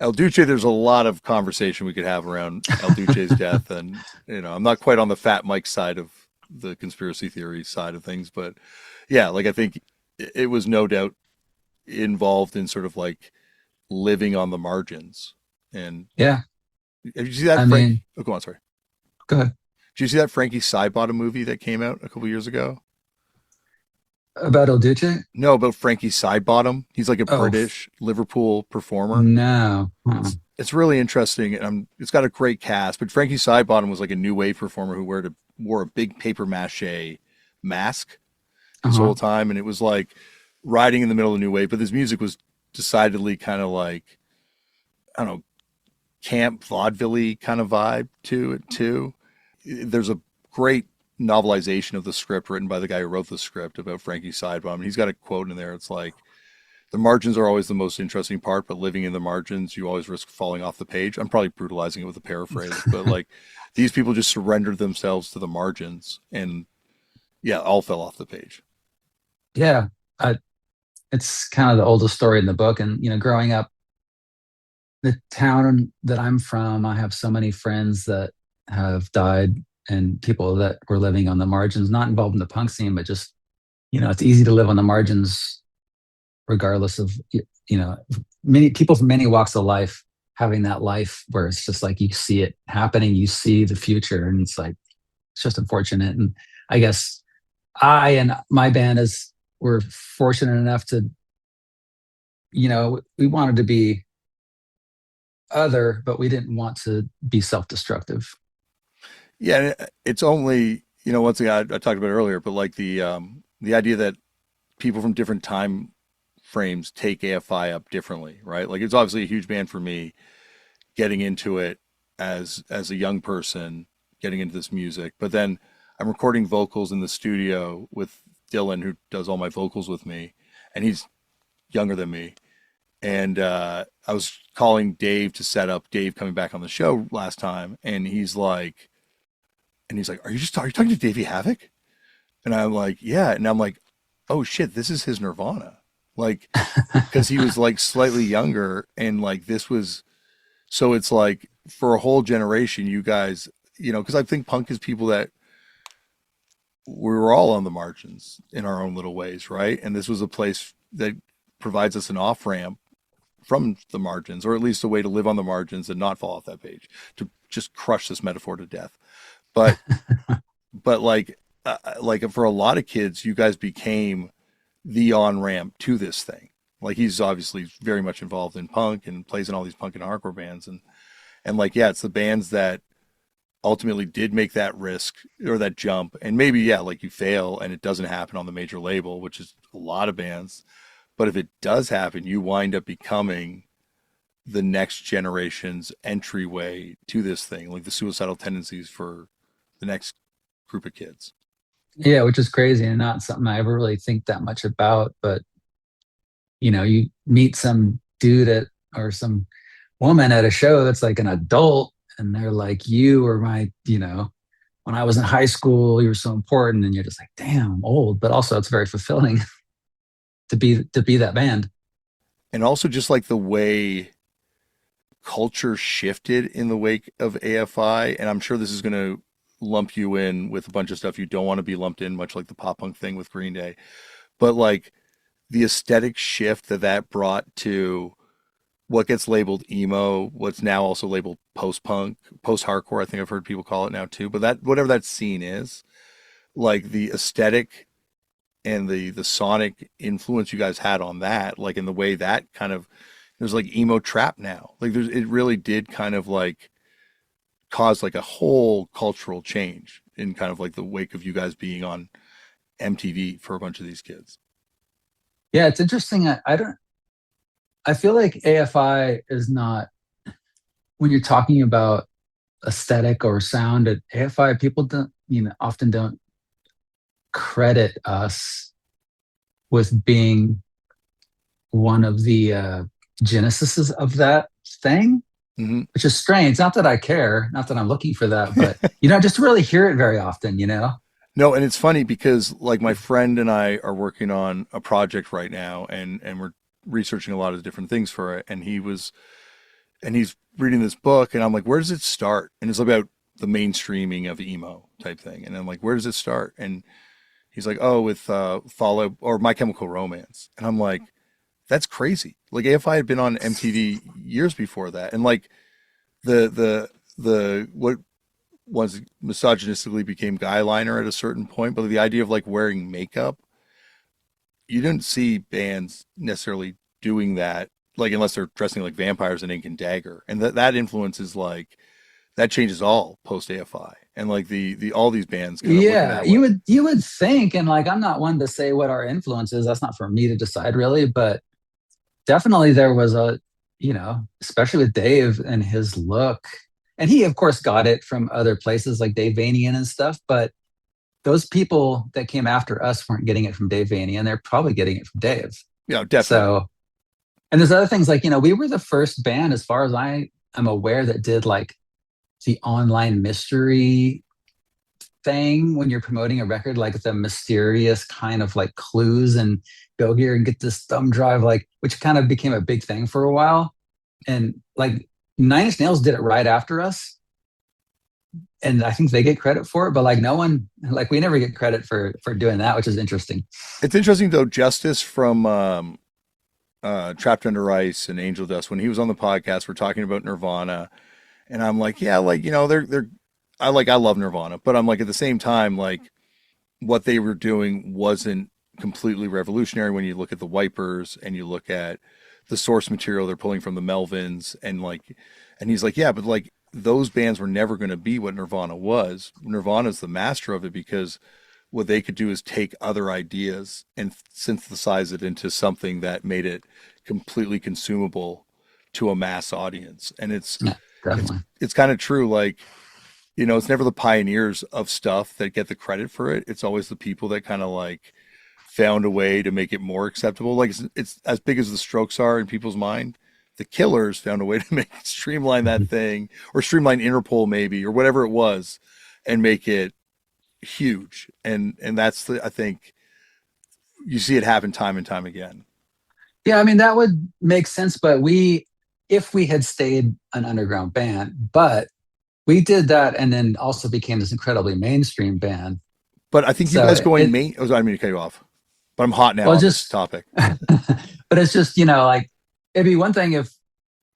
El Duce. There's a lot of conversation we could have around El Duce's death, and I'm not quite on the Fat Mike side of the conspiracy theory side of things, but yeah, like I think it was no doubt involved in sort of like living on the margins. And Yeah. did you see that I Frank? mean, Oh, go on. Sorry. go ahead. Did you see that Frankie Sidebottom movie that came out a couple years ago? About Il Duce? No, about Frankie Sidebottom. He's like a Oh, British Liverpool performer. no. It's really interesting, and it's got a great cast. But Frankie Sidebottom was like a new wave performer who wore a big paper mache mask this Uh-huh. whole time, and it was like riding in the middle of the new wave. But his music was decidedly kind of like, I don't know, camp vaudeville kind of vibe to it too. There's a great novelization of the script written by the guy who wrote the script about Frankie Sidebottom. And he's got a quote in there. It's like, the margins are always the most interesting part, but living in the margins, you always risk falling off the page. I'm probably brutalizing it with a paraphrase, but like these people just surrendered themselves to the margins and yeah, all fell off the page. Yeah. I, it's kind of the oldest story in the book. And, growing up, the town that I'm from, I have so many friends that have died and people that were living on the margins, not involved in the punk scene, but just, it's easy to live on the margins regardless of, many people from many walks of life having that life where it's just like you see it happening, you see the future, and it's like it's just unfortunate. And I guess I and my band is were fortunate enough to, we wanted to be other, but we didn't want to be self-destructive. Yeah, it's only, once again, I talked about it earlier, but like the idea that people from different time frames take AFI up differently, right? Like it's obviously a huge band for me getting into it as a young person, getting into this music. But then I'm recording vocals in the studio with Dylan, who does all my vocals with me, and he's younger than me. And I was calling Dave to set up Dave coming back on the show last time, and he's like, are you talking to Davey Havoc? And I'm like, yeah. And I'm like, oh shit, this is his Nirvana. Like, because he was like slightly younger, and like this was, so it's like for a whole generation, you guys, because I think punk is people that we were all on the margins in our own little ways, right? And this was a place that provides us an off ramp from the margins, or at least a way to live on the margins and not fall off that page, to just crush this metaphor to death. But like for a lot of kids, you guys became the on ramp to this thing. Like he's obviously very much involved in punk and plays in all these punk and hardcore bands, and like yeah, it's the bands that ultimately did make that risk or that jump. And maybe yeah, like you fail and it doesn't happen on the major label, which is a lot of bands. But if it does happen, you wind up becoming the next generation's entryway to this thing, like the suicidal tendencies for the next group of kids. Yeah, which is crazy and not something I ever really think that much about. But you meet some dude at or some woman at a show that's like an adult, and they're like, "You were my, when I was in high school, you were so important," and you're just like, "Damn, I'm old," but also it's very fulfilling to be that band. And also just like the way culture shifted in the wake of AFI, and I'm sure this is going to lump you in with a bunch of stuff you don't want to be lumped in, much like the pop punk thing with Green Day. But like the aesthetic shift that brought to what gets labeled emo, what's now also labeled post punk, post hardcore, I think I've heard people call it now too. But that whatever that scene is, like the aesthetic and the sonic influence you guys had on that, like in the way that kind of there's like emo trap now. Like it really did kind of like cause like a whole cultural change in kind of like the wake of you guys being on MTV for a bunch of these kids. Yeah, it's interesting. I don't. I feel like AFI is not when you're talking about aesthetic or sound at AFI. People don't, often don't credit us with being one of the genesis of that thing, Mm-hmm. which is strange. Not that I care, not that I'm looking for that, but just to really hear it very often. No, and it's funny because like my friend and I are working on a project right now, and we're researching a lot of different things for it. And he's reading this book, and I'm like, where does it start? And it's about the mainstreaming of emo type thing. And I'm like, where does it start? And he's like, oh, with Follow or My Chemical Romance. And I'm like, that's crazy. Like AFI had been on MTV years before that, and like the what was misogynistically became guy liner at a certain point, but the idea of like wearing makeup, you didn't see bands necessarily doing that, like unless they're dressing like vampires in Ink and Dagger, and that influence is like that changes all post AFI, and like the all these bands kind of looking Yeah, that way. you would think, and like I'm not one to say what our influence is. That's not for me to decide, really. But definitely there was especially with Dave and his look, and he of course got it from other places like Dave Vanian and stuff. But those people that came after us weren't getting it from Dave Vanian; they're probably getting it from Dave. Yeah, definitely. So, and there's other things like we were the first band, as far as I am aware, that did like the online mystery thing when you're promoting a record, like the mysterious kind of like clues and go here and get this thumb drive, like which kind of became a big thing for a while. And like Nine Inch Nails did it right after us. And I think they get credit for it, but like no one, like we never get credit for doing that, which is interesting. It's interesting though, Justice from Trapped Under Ice and Angel Dust, when he was on the podcast, we're talking about Nirvana, and I'm like, yeah, like, they're I love Nirvana, but I'm like, at the same time, like, what they were doing wasn't completely revolutionary when you look at the Wipers and you look at the source material they're pulling from the Melvins, and he's like, yeah, but like, those bands were never going to be what Nirvana was. Nirvana's the master of it because what they could do is take other ideas and synthesize it into something that made it completely consumable to a mass audience. And Yeah, it's definitely. it's kind of true. Like, it's never the pioneers of stuff that get the credit for it. It's always the people that kind of like found a way to make it more acceptable. Like, it's as big as the Strokes are in people's mind. The Killers found a way to make streamline that thing, or streamline Interpol maybe, or whatever it was, and make it huge. And that's I think you see it happen time and time again. Yeah, I mean that would make sense, but if we had stayed an underground band, but we did that and then also became this incredibly mainstream band. But I think you guys So going it main. Oh, I didn't mean to cut you off, but I'm hot now well on this just topic. but it's just, like it'd be one thing if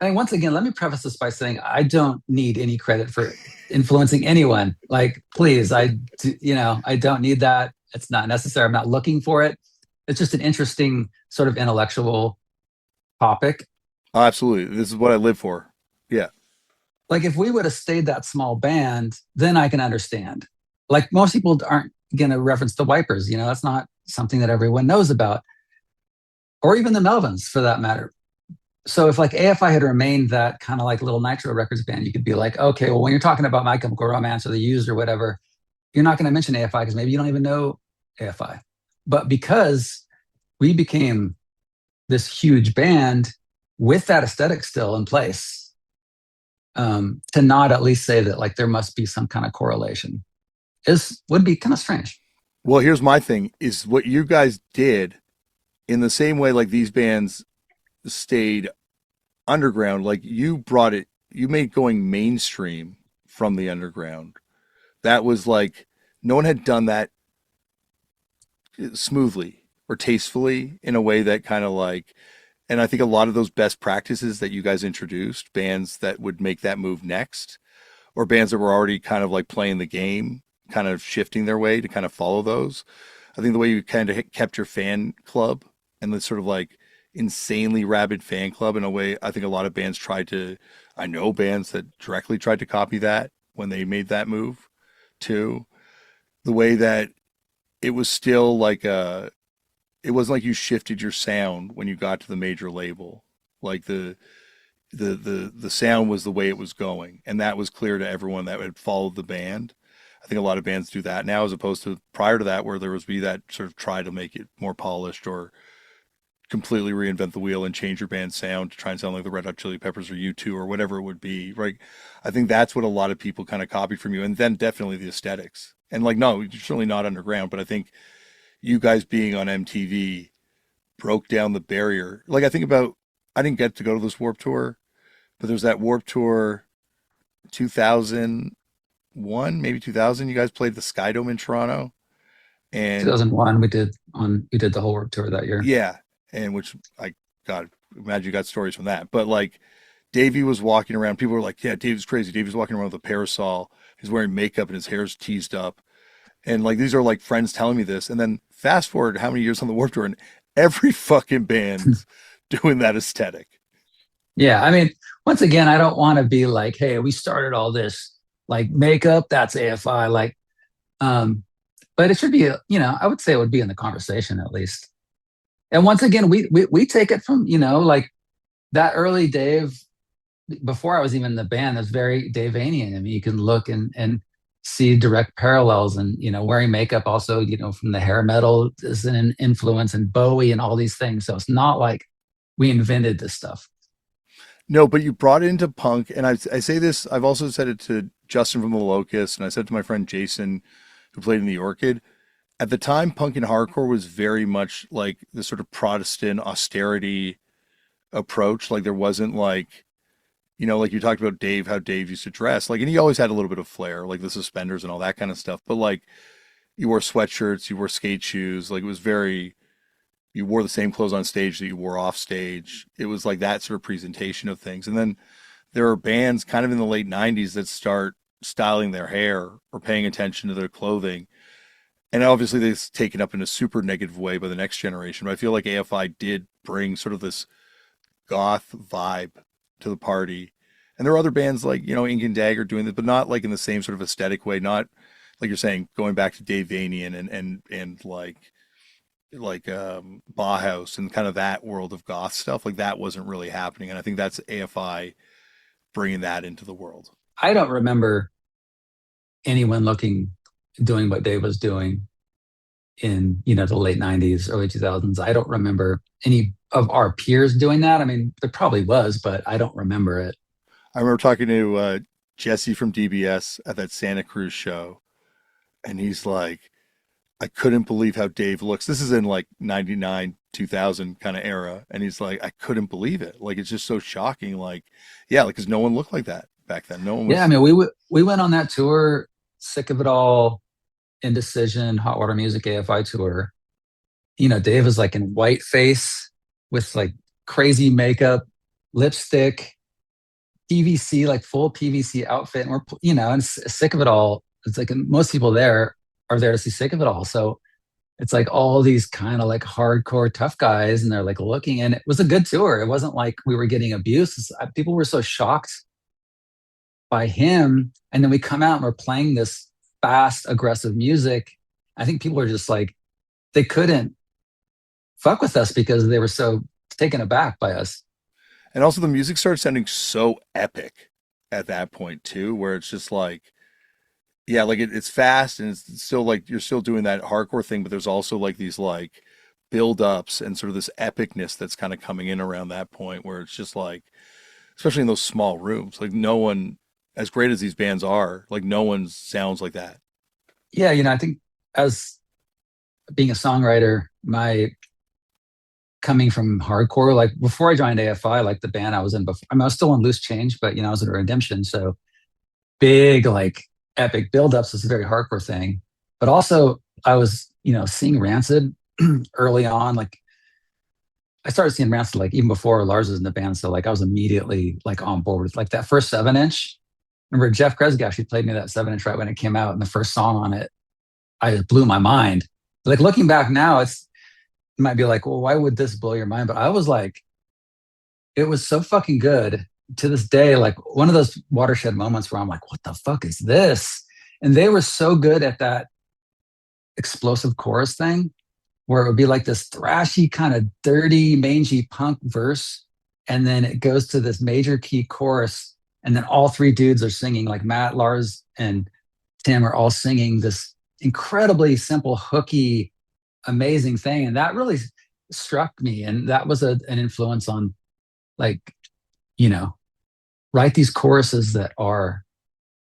I mean once again, let me preface this by saying I don't need any credit for influencing anyone. Like please, I don't need that. It's not necessary. I'm not looking for it. It's just an interesting sort of intellectual topic. Oh, absolutely, this is what I live for. Yeah. Like if we would have stayed that small band, then I can understand. Like most people aren't going to reference the Wipers. That's not something that everyone knows about, or even the Melvins for that matter. So if like AFI had remained that kind of like little Nitro Records band, you could be like, okay, well, when you're talking about My Chemical Romance or The Used or whatever, you're not going to mention AFI because maybe you don't even know AFI. But because we became this huge band with that aesthetic still in place, to not at least say that like there must be some kind of correlation would be kind of strange. Well, here's my thing: is what you guys did in the same way like these bands stayed underground. Like, you made going mainstream from the underground. That was like, no one had done that smoothly or tastefully in a way that kind of like, and I think a lot of those best practices that you guys introduced, bands that would make that move next, or bands that were already kind of like playing the game, kind of shifting their way to kind of follow those. I think the way you kind of kept your fan club and the sort of like insanely rabid fan club in a way, I think a lot of bands tried to, I know bands that directly tried to copy that when they made that move too. The way that it was still like it wasn't like you shifted your sound when you got to the major label. Like the sound was the way it was going, and that was clear to everyone that had followed the band. I think a lot of bands do that now, as opposed to prior to that, where there was be that sort of try to make it more polished or completely reinvent the wheel and change your band's sound to try and sound like the Red Hot Chili Peppers or U2 or whatever it would be. Right? I think that's what a lot of people kind of copied from you, and then definitely the aesthetics. And like, no, you're certainly not underground, but I think you guys being on MTV broke down the barrier. Like, I think about, I didn't get to go to this Warp Tour, but there's that Warp Tour 2001, maybe 2000. You guys played the Skydome in Toronto, and 2001, we did the whole world tour that year. yeah, and which I God imagine you got stories from that. But like, Davey was walking around. People were like, "Yeah, Davey's crazy. Davey's walking around with a parasol. He's wearing makeup and his hair's teased up." And like, these are like friends telling me this. And then fast forward how many years on the Warped Tour, and every fucking band's doing that aesthetic. Yeah, I mean, once again, I don't want to be like, hey, we started all this like makeup, that's AFI, like, um, but it should be, I would say it would be in the conversation at least. And once again, we take it from, like that early Dave, before I was even in the band, that's very Davanian. I mean, you can look and see direct parallels, and wearing makeup also, from the hair metal is an influence, and Bowie and all these things. So it's not like we invented this stuff. No, but you brought it into punk. And I say this, I've also said it to Justin from The Locust, and I said it to my friend Jason, who played in the Orchid. At the time, punk and hardcore was very much like this sort of Protestant austerity approach. Like, there wasn't like, like you talked about Dave, how Dave used to dress. Like, and he always had a little bit of flair, like the suspenders and all that kind of stuff. But like, you wore sweatshirts, you wore skate shoes. Like, it was very, You wore the same clothes on stage that you wore off stage. It was like that sort of presentation of things. And then there are bands kind of in the late 90s that start styling their hair or paying attention to their clothing. And obviously, it's taken up in a super negative way by the next generation. But I feel like AFI did bring sort of this goth vibe to the party. And there are other bands like, Ink and Dagger doing this, but not like in the same sort of aesthetic way, not like you're saying, going back to Dave Vanian and like Bauhaus and kind of that world of goth stuff. Like that wasn't really happening. And I think that's AFI bringing that into the world. I don't remember anyone doing what Dave was doing in, the late 90s, early 2000s. I don't remember any of our peers doing that. I mean, there probably was, but I don't remember it. I remember talking to Jesse from DBS at that Santa Cruz show, and he's like, I couldn't believe how Dave looks. This is in like 99, 2000 kind of era. And he's like, I couldn't believe it. Like, it's just so shocking. Like, yeah, like, cause no one looked like that back then. No one was. Yeah. I mean, we went on that tour, Sick of It All, Indecision, Hot Water Music, AFI tour. Dave was like in white face with like crazy makeup, lipstick, PVC, like full PVC outfit. And and Sick of It All. It's like most people there are there to see Sick of It All. So it's like all these kind of like hardcore tough guys, and they're like looking, and it was a good tour. It wasn't like we were getting abused. People were so shocked by him. And then we come out and we're playing this fast, aggressive music. I think people are just like, they couldn't fuck with us because they were so taken aback by us. And also the music started sounding so epic at that point too, where it's just like, yeah, like it's fast and it's still like you're still doing that hardcore thing, but there's also like these like build ups and sort of this epicness that's kind of coming in around that point where it's just like, especially in those small rooms, like no one, as great as these bands are, like no one sounds like that. Yeah, I think as being a songwriter, my coming from hardcore, like before I joined AFI, like the band I was in before, I was still on Loose Change, but I was in Redemption. So big, like epic buildups is a very hardcore thing. But also I was, seeing Rancid early on. Like I started seeing Rancid like even before Lars was in the band. So like I was immediately like on board with like that first 7-inch. Remember Jeff Kresge actually played me that 7-inch right when it came out, and the first song on it, I just blew my mind. Like looking back now, it might be like, well, why would this blow your mind? But I was like, it was so fucking good to this day. Like one of those watershed moments where I'm like, what the fuck is this? And they were so good at that explosive chorus thing where it would be like this thrashy kind of dirty, mangy punk verse. And then it goes to this major key chorus. And then all three dudes are singing, like Matt, Lars, and Tim are all singing this incredibly simple, hooky, amazing thing. And that really struck me. And that was an influence on like, write these choruses that are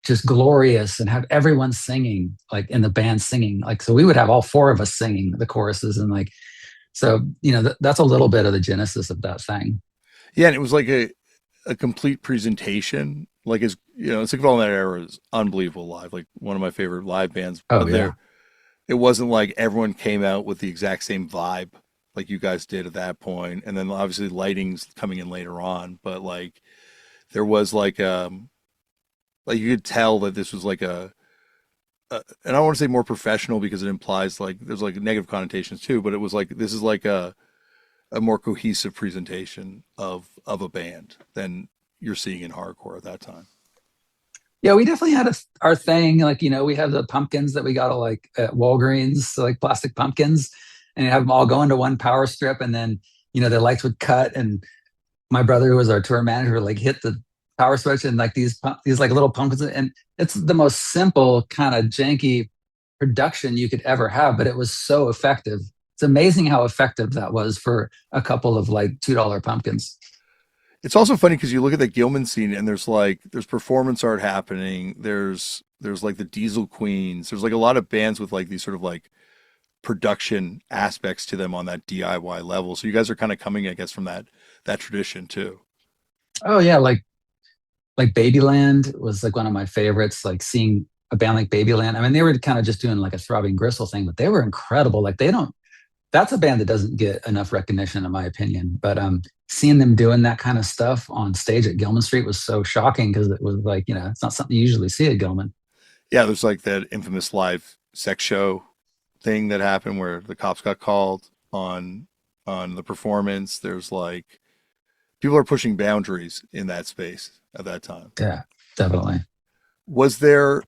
just glorious and have everyone singing, like in the band singing. Like, so we would have all four of us singing the choruses. And like, so, that's a little bit of the genesis of that thing. Yeah. And it was like a complete presentation. Like, as Sick of All in that era is unbelievable live. Like one of my favorite live bands. Oh, But yeah. it wasn't like everyone came out with the exact same vibe like you guys did at that point. And then obviously lighting's coming in later on, but like there was like you could tell that this was like and I don't want to say more professional because it implies like there's like negative connotations too, but it was like this is like a more cohesive presentation of a band than you're seeing in hardcore at that time. Yeah, we definitely had our thing. Like, we have the pumpkins that we got like at Walgreens, so like plastic pumpkins, and you have them all go into one power strip. And then, the lights would cut. And my brother, who was our tour manager, would like hit the power switch and like these like little pumpkins. And it's the most simple kind of janky production you could ever have, but it was so effective. It's amazing how effective that was for a couple of like $2 pumpkins. It's also funny because you look at the Gilman scene and there's performance art happening. There's like the Diesel Queens. There's like a lot of bands with like these sort of like production aspects to them on that DIY level. So you guys are kind of coming, I guess, from that tradition too. Oh yeah, like Babyland was like one of my favorites. Like seeing a band like Babyland. I mean, they were kind of just doing like a Throbbing Gristle thing, but they were incredible. Like they don't that's a band that doesn't get enough recognition, in my opinion. But seeing them doing that kind of stuff on stage at Gilman Street was so shocking because it was like, it's not something you usually see at Gilman. Yeah, there's like that infamous live sex show thing that happened where the cops got called on the performance. There's like people are pushing boundaries in that space at that time. Yeah, definitely. Was there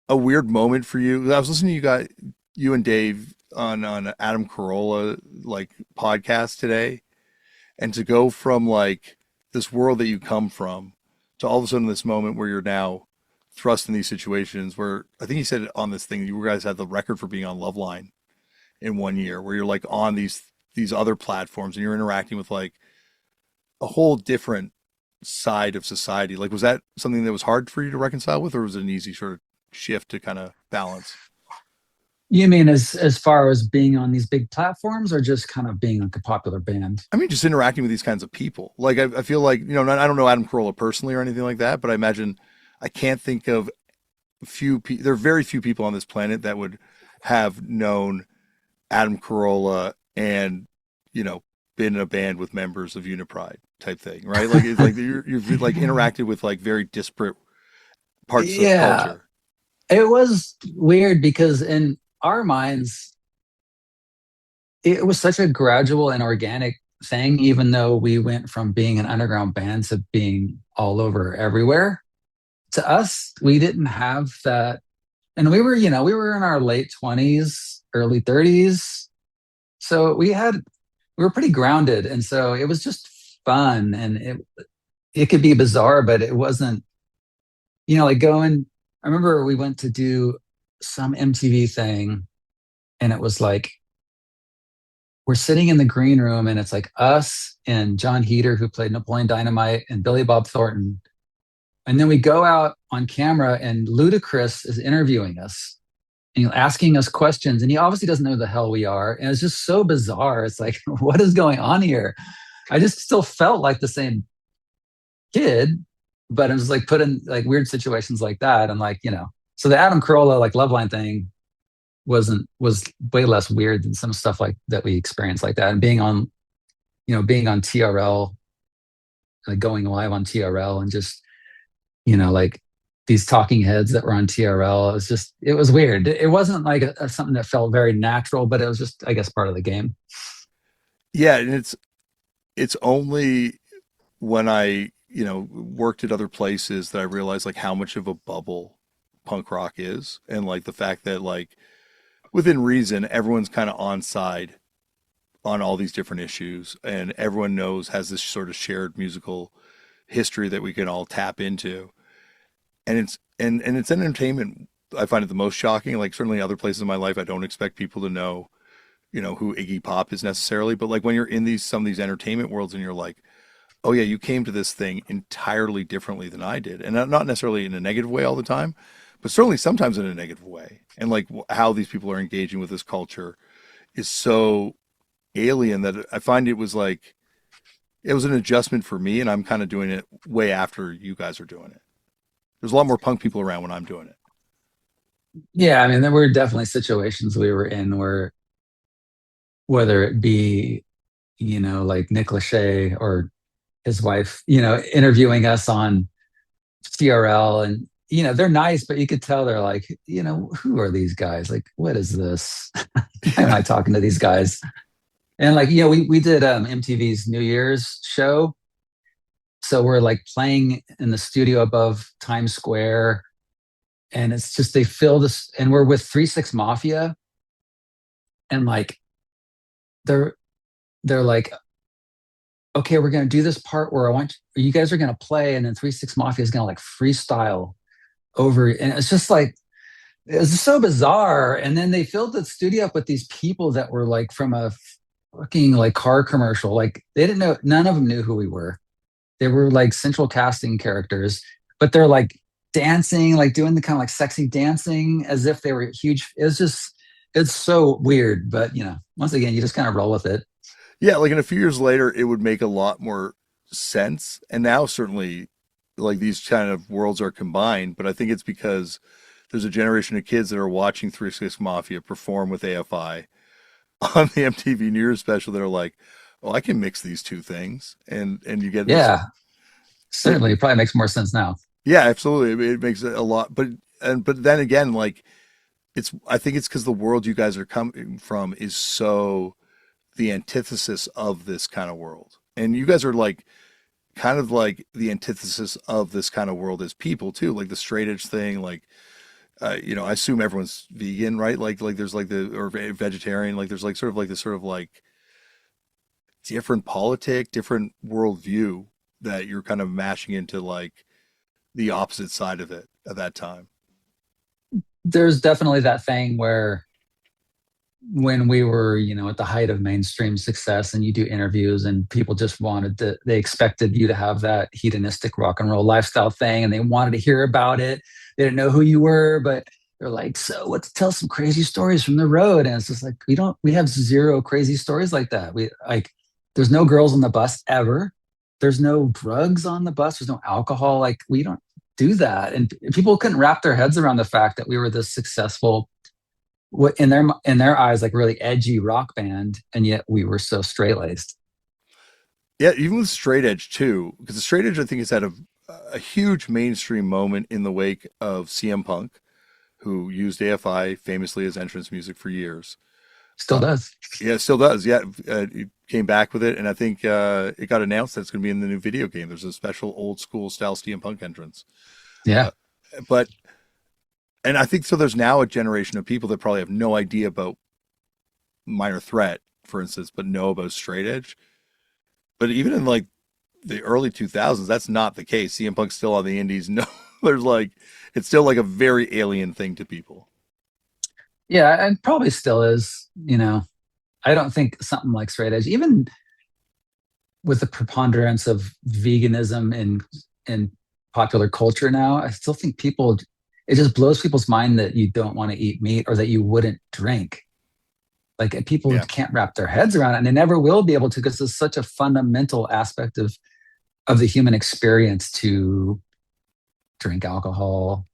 a weird moment for you? I was listening to you and Dave on Adam Carolla like podcast today, and to go from like this world that you come from to all of a sudden this moment where you're now thrust in these situations where I think he said on this thing you guys had the record for being on Loveline in 1 year, where you're like on these other platforms and you're interacting with like a whole different side of society. Like, was that something that was hard for you to reconcile with, or was it an easy sort of shift to kind of balance? You mean as far as being on these big platforms, or just kind of being like a popular band? I mean, just interacting with these kinds of people. Like, I feel like, I don't know Adam Carolla personally or anything like that, but I imagine I can't think of there are very few people on this planet that would have known Adam Carolla and, you know, been in a band with members of Unipride type thing, right? Like, it's like you've like interacted with like very disparate parts of Yeah, culture. it was weird because in our minds, it was such a gradual and organic thing, even though we went from being an underground band to being all over everywhere. To us, we didn't have that. And we were in our late 20s, early 30s. So we were pretty grounded. And so it was just fun. And it could be bizarre, but it wasn't, like going, I remember we went to do some MTV thing, and it was like, we're sitting in the green room, and it's like us and John Heater, who played Napoleon Dynamite, and Billy Bob Thornton. And then we go out on camera, and Ludacris is interviewing us, asking us questions. And he obviously doesn't know who the hell we are. And it's just so bizarre. It's like, what is going on here? I just still felt like the same kid, but I was like put in like weird situations like that. And like, so the Adam Carolla like Loveline thing was way less weird than some stuff like that we experienced like that. And being on TRL, like going live on TRL, and just, like these talking heads that were on TRL. It was weird. It wasn't like something that felt very natural, but it was just, I guess, part of the game. Yeah, and it's only when I, worked at other places that I realized like how much of a bubble punk rock is, and like the fact that like within reason everyone's kind of on side on all these different issues, and everyone knows has this sort of shared musical history that we can all tap into. And it's entertainment. I find it the most shocking. Like certainly other places in my life I don't expect people to know, who Iggy Pop is necessarily, but like when you're in some of these entertainment worlds and you're like, oh yeah, you came to this thing entirely differently than I did, and not necessarily in a negative way all the time, but certainly sometimes in a negative way. And like how these people are engaging with this culture is so alien that I find it was an adjustment for me, and I'm kind of doing it way after you guys are doing it. There's a lot more punk people around when I'm doing it. Yeah, I mean, there were definitely situations we were in where, whether it be, like Nick Lachey or his wife, interviewing us on TRL, and they're nice, but you could tell they're like, who are these guys? Like, what is this? Why am I talking to these guys? And like, we did MTV's New Year's show. So we're like playing in the studio above Times Square. And it's just, they fill this, and we're with 3 6 Mafia. And like, they're, they're like, okay, we're going to do this part where you guys are going to play. And then 3 6 Mafia is going to like freestyle over. And it's just like, it was so bizarre. And then they filled the studio up with these people that were like from a fucking like car commercial. Like they didn't know, none of them knew who we were. They were like central casting characters, but they're like dancing, like doing the kind of like sexy dancing as if they were huge. It's so weird. But, once again, you just kind of roll with it. Yeah, like in a few years later, it would make a lot more sense. And now certainly like these kind of worlds are combined, but I think it's because there's a generation of kids that are watching 3 6 Mafia perform with AFI on the MTV New Year's special that are like, "Oh, I can mix these two things," and you get this. Yeah, certainly. It probably makes more sense now. Yeah, absolutely. It makes it a lot, but then again, like it's I think it's because the world you guys are coming from is so the antithesis of this kind of world, and you guys are like kind of like the antithesis of this kind of world as people too, like the straight edge thing, like I assume everyone's vegan, right? Like there's like the or vegetarian, like there's like sort of like this sort of like different politic, different worldview that you're kind of mashing into like the opposite side of it at that time. There's definitely that thing where when we were, at the height of mainstream success and you do interviews and people just they expected you to have that hedonistic rock and roll lifestyle thing and they wanted to hear about it. They didn't know who you were, but they're like, so let's tell some crazy stories from the road. And it's just like, we have zero crazy stories like that. There's no girls on the bus ever. There's no drugs on the bus. There's no alcohol. Like we don't do that. And people couldn't wrap their heads around the fact that we were this successful, what in their eyes, like really edgy rock band, and yet we were so straight laced. Yeah, even with straight edge too, because the straight edge I think has had a huge mainstream moment in the wake of CM Punk, who used AFI famously as entrance music for years. Still does. Yeah, it still does. Yeah, it came back with it, and I think it got announced that it's going to be in the new video game. There's a special old school style CM Punk entrance. Yeah. Uh, but and I think so. There's now a generation of people that probably have no idea about Minor Threat, for instance, but know about straight edge. But even in like the early 2000s, that's not the case. CM Punk's still on the indies. No, there's like it's still like a very alien thing to people. Yeah, and probably still is. I don't think something like straight edge, even with the preponderance of veganism in popular culture now, I still think it just blows people's mind that you don't want to eat meat or that you wouldn't drink. Like people Yeah, can't wrap their heads around it, and they never will be able to because it's such a fundamental aspect of the human experience to drink alcohol,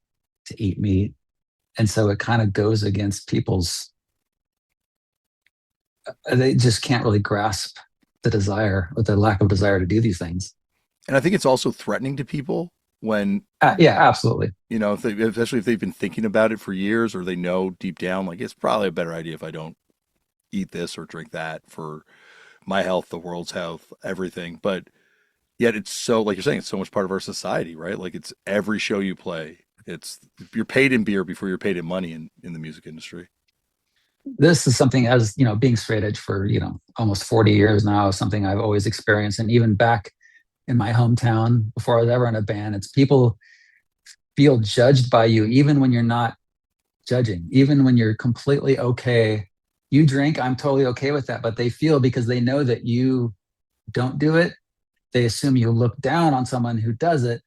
to eat meat. And so it kind of goes against they just can't really grasp the desire or the lack of desire to do these things. and I think it's also threatening to people when Yeah, absolutely. if especially if they've been thinking about it for years or they know deep down like it's probably a better idea if I don't eat this or drink that for my health, the world's health, everything. But yet it's so like you're saying, it's so much part of our society, right? Like it's every show you play. It's you're paid in beer before you're paid in money in the music industry. This is something, as being straight edge for, almost 40 years now, something I've always experienced. And even back in my hometown, before I was ever in a band, it's people feel judged by you, even when you're not judging, even when you're completely okay. You drink, I'm totally okay with that. But they feel because they know that you don't do it, they assume you look down on someone who does it.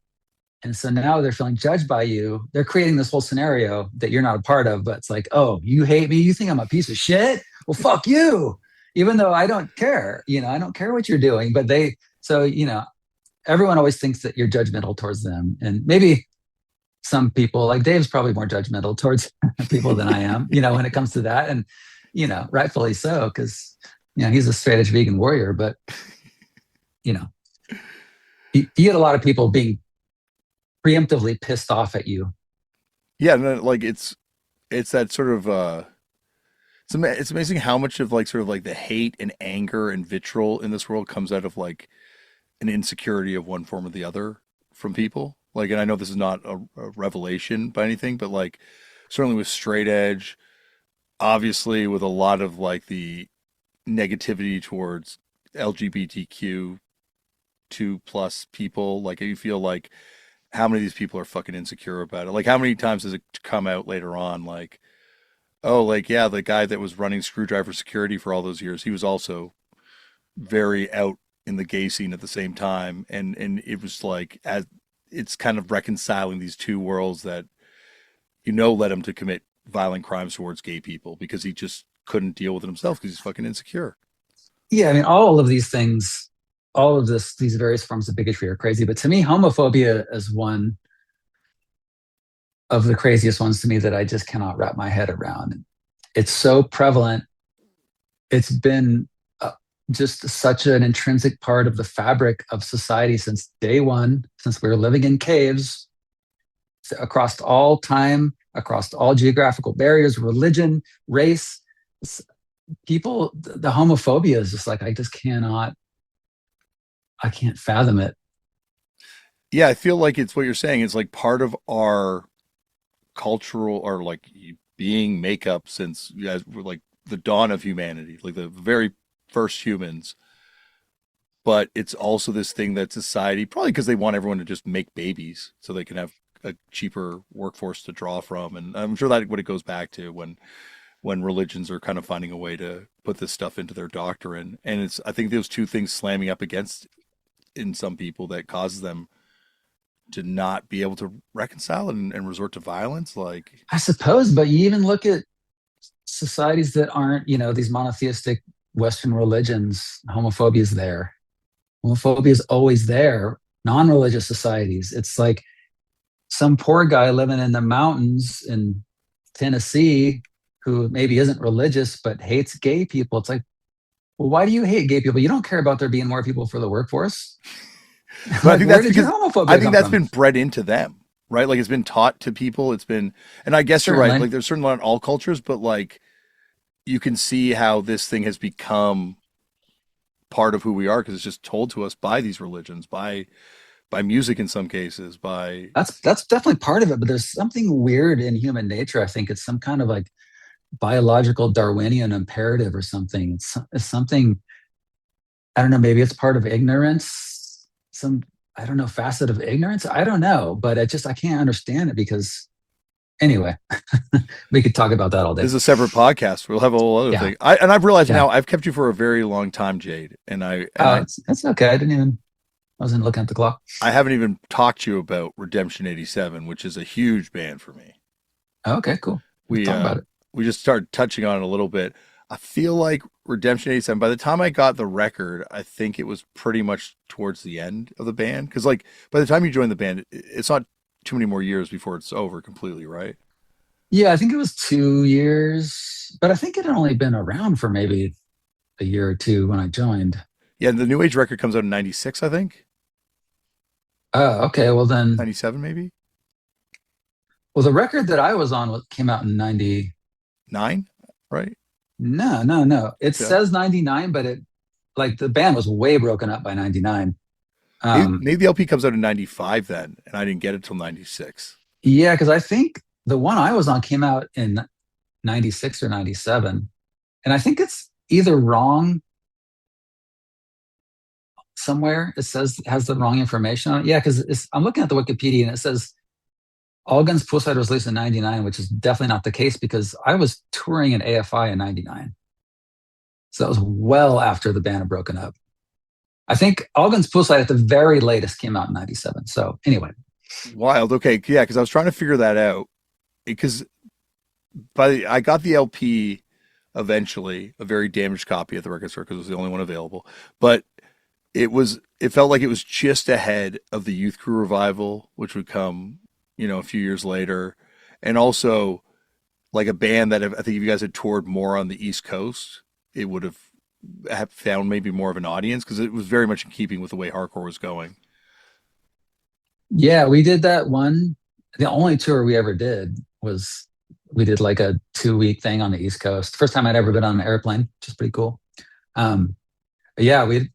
And so now they're feeling judged by you. They're creating this whole scenario that you're not a part of, but it's like, oh, you hate me? You think I'm a piece of shit? Well, fuck you. Even though I don't care, I don't care what you're doing. But everyone always thinks that you're judgmental towards them. And maybe some people, like Dave's probably more judgmental towards people than I am, when it comes to that. And, rightfully so, because, he's a straight edge vegan warrior. But, you know, you get a lot of people being preemptively pissed off at you. Yeah, and then, like it's that sort of it's amazing how much of like sort of like the hate and anger and vitriol in this world comes out of like an insecurity of one form or the other from people. Like, and I know this is not a revelation by anything, but like certainly with straight edge, obviously with a lot of like the negativity towards LGBTQ two plus people, like you feel like how many of these people are fucking insecure about it? Like how many times does it come out later on like, oh, like yeah, the guy that was running Screwdriver Security for all those years, he was also very out in the gay scene at the same time, and it was like as it's kind of reconciling these two worlds that led him to commit violent crimes towards gay people because he just couldn't deal with it himself because he's fucking insecure. Yeah, I mean, all of these things, all of these various forms of bigotry are crazy. But to me, homophobia is one of the craziest ones to me that I just cannot wrap my head around. It's so prevalent it's been just such an intrinsic part of the fabric of society since day one, since we were living in caves across all time, across all geographical barriers, religion, race. People, the homophobia is just like, I just cannot, I can't fathom it. Yeah, I feel like it's what you're saying. It's like part of our cultural or like being makeup since you guys were like the dawn of humanity, like the very first humans. But it's also this thing that society, probably because they want everyone to just make babies so they can have a cheaper workforce to draw from. And I'm sure that what it goes back to when religions are kind of finding a way to put this stuff into their doctrine. And it's I think those two things slamming up against in some people that causes them to not be able to reconcile and resort to violence. Like, I suppose, but you even look at societies that aren't, these monotheistic Western religions, homophobia is there. Homophobia is always there. Non-religious societies, it's like some poor guy living in the mountains in Tennessee who maybe isn't religious but hates gay people. It's like, well, why do you hate gay people? You don't care about there being more people for the workforce. but I Like, think where that's did your because I homophobia think come that's from? been bred into them, right? Like it's been taught to people. It's been, and I guess you're right. Certainly. Like there's certainly not all cultures, but like you can see how this thing has become part of who we are because it's just told to us by these religions, by music in some cases, by That's definitely part of it, but there's something weird in human nature. I think it's some kind of like biological Darwinian imperative or something. It's something, I don't know, maybe it's part of ignorance, some, I don't know, facet of ignorance. I don't know, but I can't understand it because anyway, we could talk about that all this day. is a separate podcast. We'll have a whole other Yeah. thing. I've realized Yeah. now I've kept you for a very long time, Jade, and Oh, it's okay. I wasn't looking at the clock. I haven't even talked to you about Redemption 87, which is a huge band for me. Oh, okay, cool. Let's We talk uh about it. we just started touching on it a little bit. I feel like Redemption 87, by the time I got the record, I think it was pretty much towards the end of the band. Because, like, by the time you join the band, it's not too many more years before it's over completely, right? Yeah, I think it was 2 years, but I think it had only been around for maybe a year or two when I joined. Yeah, the New Age record comes out in 96, I think. Oh, okay. Well, then, 97, maybe? well, the record that I was on came out in 90. 9, right? No, no, no. It Okay. says 99, but it, like, the band was way broken up by 99. Maybe, Um, maybe the LP comes out in 95 then, and I didn't get it till 96. yeah, because I think the one I was on came out in 96 or 97. And I think it's either wrong somewhere. It says it has the wrong information on it. Yeah, because I'm looking at the Wikipedia and it says All Guns Poolside was released in 99, which is definitely not the case because I was touring in AFI in 99. So that was well after the band had broken up. I think All Guns Poolside at the very latest came out in 97. So anyway, Wild. Okay. Yeah, because I was trying to figure that out. Because I got the LP eventually, a very damaged copy at the record store because it was the only one available. But it felt like it was just ahead of the Youth Crew revival, which would come, a few years later, and also like a band that I think if you guys had toured more on the East Coast, it would have found maybe more of an audience because it was very much in keeping with the way hardcore was going. yeah, we did that one. The only tour we ever did was we did like a 2 week thing on the East Coast. First time I'd ever been on an airplane, which is pretty cool. Um, but yeah, we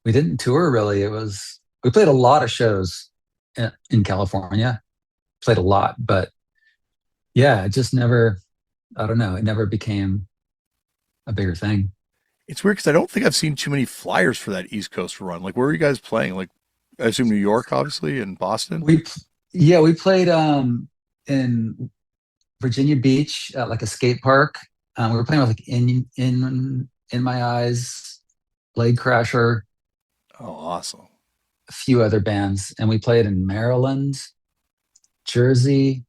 didn't tour really. We played a lot of shows in California, played a lot, but yeah, it just never, I don't know, it never became a bigger thing. It's weird because I don't think I've seen too many flyers for that East Coast run. Like, where were you guys playing? Like, I assume New York, obviously, and Boston. Yeah, we played in Virginia Beach at like a skate park. We were playing with like in my eyes, Blade Crasher, Oh, awesome. a few other bands, and we played in Maryland, Jersey,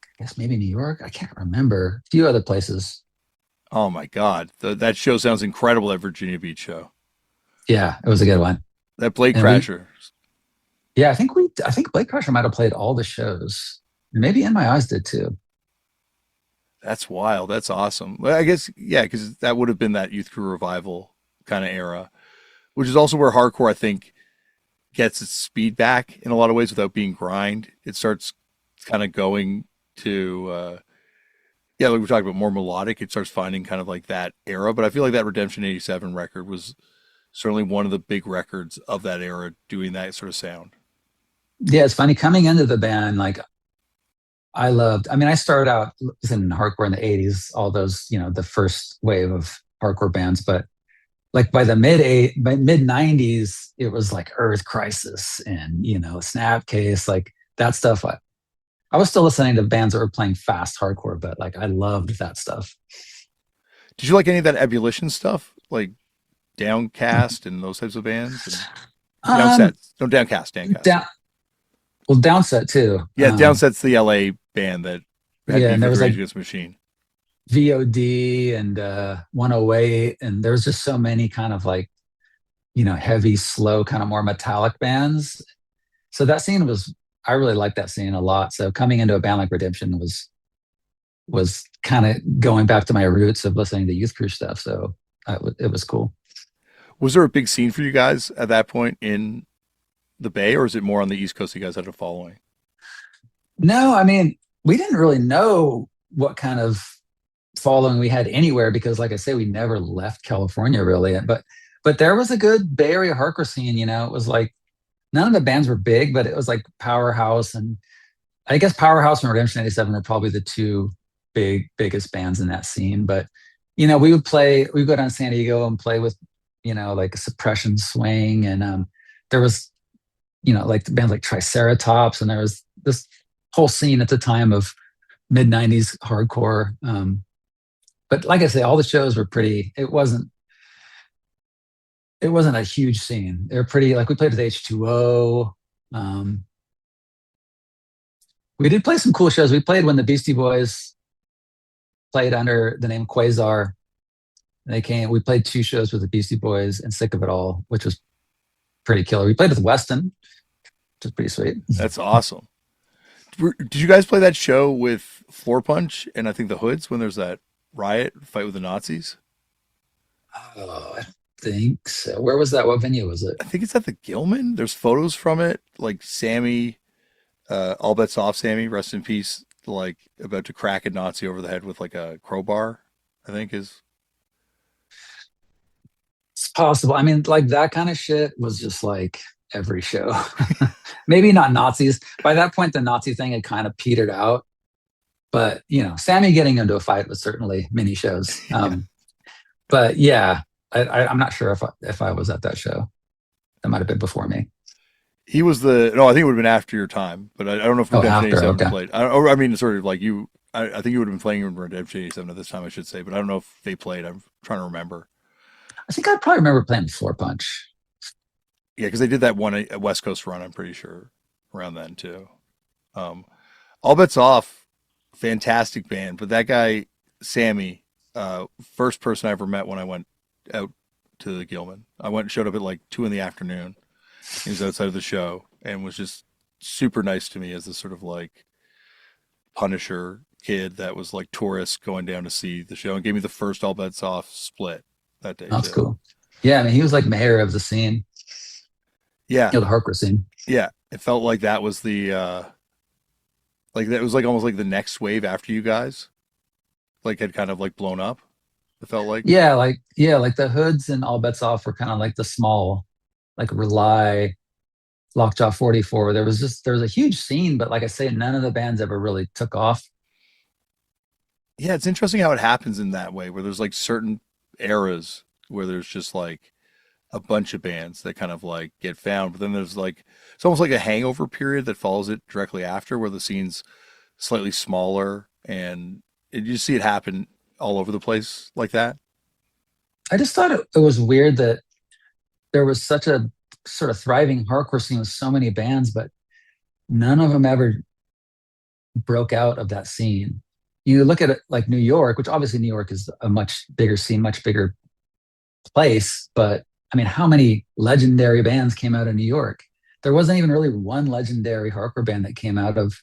I guess maybe New York. I can't remember. A few other places. Oh my God, that show sounds incredible. That Virginia Beach show. Yeah, it was a good one. That Blade And we, Crasher. yeah, I think Blake Crusher might have played all the shows. Maybe In My Eyes did too. That's wild. That's awesome. Well, I guess, yeah, because that would have been that youth crew revival kind of era, which is also where hardcore, I think, gets its speed back in a lot of ways without being grind. It starts kind of going to, yeah, like we're talking about more melodic. It starts finding kind of like that era. But I feel like that Redemption 87 record was certainly one of the big records of that era doing that sort of sound. Yeah, it's funny coming into the band. Like I mean, I started out listening to hardcore in the '80s, all those, the first wave of hardcore bands. But like by mid '90s, it was like Earth Crisis and Snapcase, like that stuff. I was still listening to bands that were playing fast hardcore, but like I loved that stuff. Did you like any of that Ebullition stuff? Like Downcast and those types of bands? And Um, Downset. No, Downcast. down well, Downset too. Yeah, Downset's the LA band that had Yeah, beef and there with was Rage like Against the Machine. VOD and 108, and there was just so many kind of like heavy, slow, kind of more metallic bands. So that scene was I really liked that scene a lot. So coming into a band like Redemption was kind of going back to my roots of listening to Youth Crew stuff. So it was cool. Was there a big scene for you guys at that point in the Bay, or is it more on the East Coast you guys had a following? No, I mean, we didn't really know what kind of following we had anywhere because, like I say, we never left California really. But there was a good Bay Area hardcore scene. It was like none of the bands were big, but it was like Powerhouse and I guess Powerhouse and Redemption 87 were probably the two biggest bands in that scene. But we would go down to San Diego and play with like Suppression Swing, and there was like the bands like Triceratops, and there was this whole scene at the time of mid '90s hardcore. But like I say, all the shows were pretty. It wasn't a huge scene. They were pretty. Like we played with H2O. Um, we did play some cool shows. We played when the Beastie Boys played under the name Quasar. They came. We played two shows with the Beastie Boys and Sick of It All, which was pretty killer. We played with Weston, which is pretty sweet. That's awesome. Did you guys play that show with Floor Punch and I think the Hoods when there's that riot fight with the Nazis? Oh, I think so. Where was that? What venue was it? I think it's at the Gilman. There's photos from it, like Sammy, all bets off. Sammy, rest in peace. Like about to crack a Nazi over the head with like a crowbar. I think is It's possible. I mean, like that kind of shit was just like every show. Maybe not Nazis. By that point, the Nazi thing had kind of petered out. But Sammy getting into a fight was certainly many shows. yeah. But yeah, I'm not sure if I was at that show. That might have been before me. He was the no. I think it would have been after your time, but I don't know if Oh, Redemption after. 87 Okay. played. I mean, sort of like you. I think you would have been playing in Redemption 87 at this time, I should say, but I don't know if they played. I'm trying to remember. I think I probably remember playing Floor Punch. Yeah, because they did that one West Coast run. I'm pretty sure around then too. Um, All bets off. Fantastic band, but that guy Sammy, first person I ever met when I went out to the Gilman. I went and showed up at like 2 in the afternoon. He was outside of the show and was just super nice to me as this sort of like Punisher kid that was like tourist going down to see the show and gave me the first All Bets Off split that day That's too. cool. Yeah, I mean, he was like mayor of the scene, Yeah, the hardcore scene. yeah. It felt like that was the like that was like almost like the next wave after you guys like had kind of like blown up. It felt like. Yeah, like the Hoods and All Bets Off were kind of like the small, like Rely, Lockjaw 44. There was a huge scene, but like I say, none of the bands ever really took off. Yeah, it's interesting how it happens in that way where there's like certain eras where there's just like a bunch of bands that kind of like get found, but then there's like it's almost like a hangover period that follows it directly after where the scene's slightly smaller and you just see it happen all over the place like that. I just thought it was weird that there was such a sort of thriving hardcore scene with so many bands, but none of them ever broke out of that scene. You look at it like New York, which obviously New York is a much bigger scene, much bigger place, but I mean, how many legendary bands came out of New York? There wasn't even really one legendary hardcore band that came out of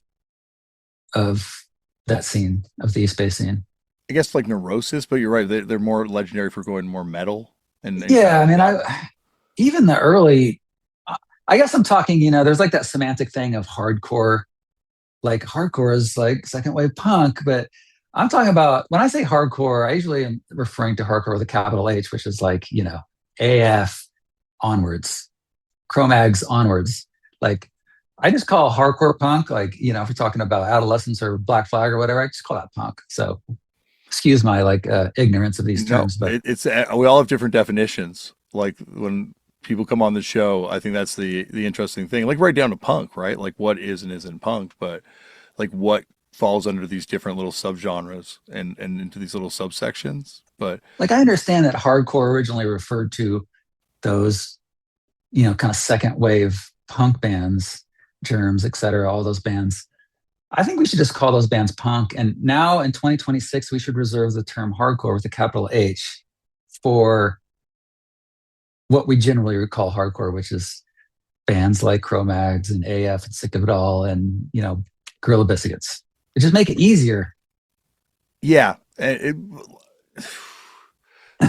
that scene, of the East Bay scene. I guess like Neurosis, but you're right. They're more legendary for going more metal and kind Yeah, of I mean, that. even the early, I I guess I'm talking, there's like that semantic thing of hardcore. Like hardcore is like second wave punk, but I'm talking about when I say hardcore, I usually am referring to hardcore with a capital H, which is like, AF onwards, Cro-Mags onwards. Like I just call hardcore punk, like, if we're talking about adolescence or Black Flag or whatever, I just call that punk. So excuse my like ignorance of these No, terms, but it's we all have different definitions. Like when people come on the show, I think that's the interesting thing. Like right down to punk, right? Like what is and isn't punk, but like what falls under these different little subgenres and into these little subsections. But like I understand that hardcore originally referred to those, kind of second wave punk bands, Germs, et cetera, all those bands. I think we should just call those bands punk. And now in 2026, we should reserve the term hardcore with a capital H for what we generally would call hardcore, which is bands like Cro-Mags and AF and Sick of It All and, Gorilla Biscuits. It just make it easier. yeah, and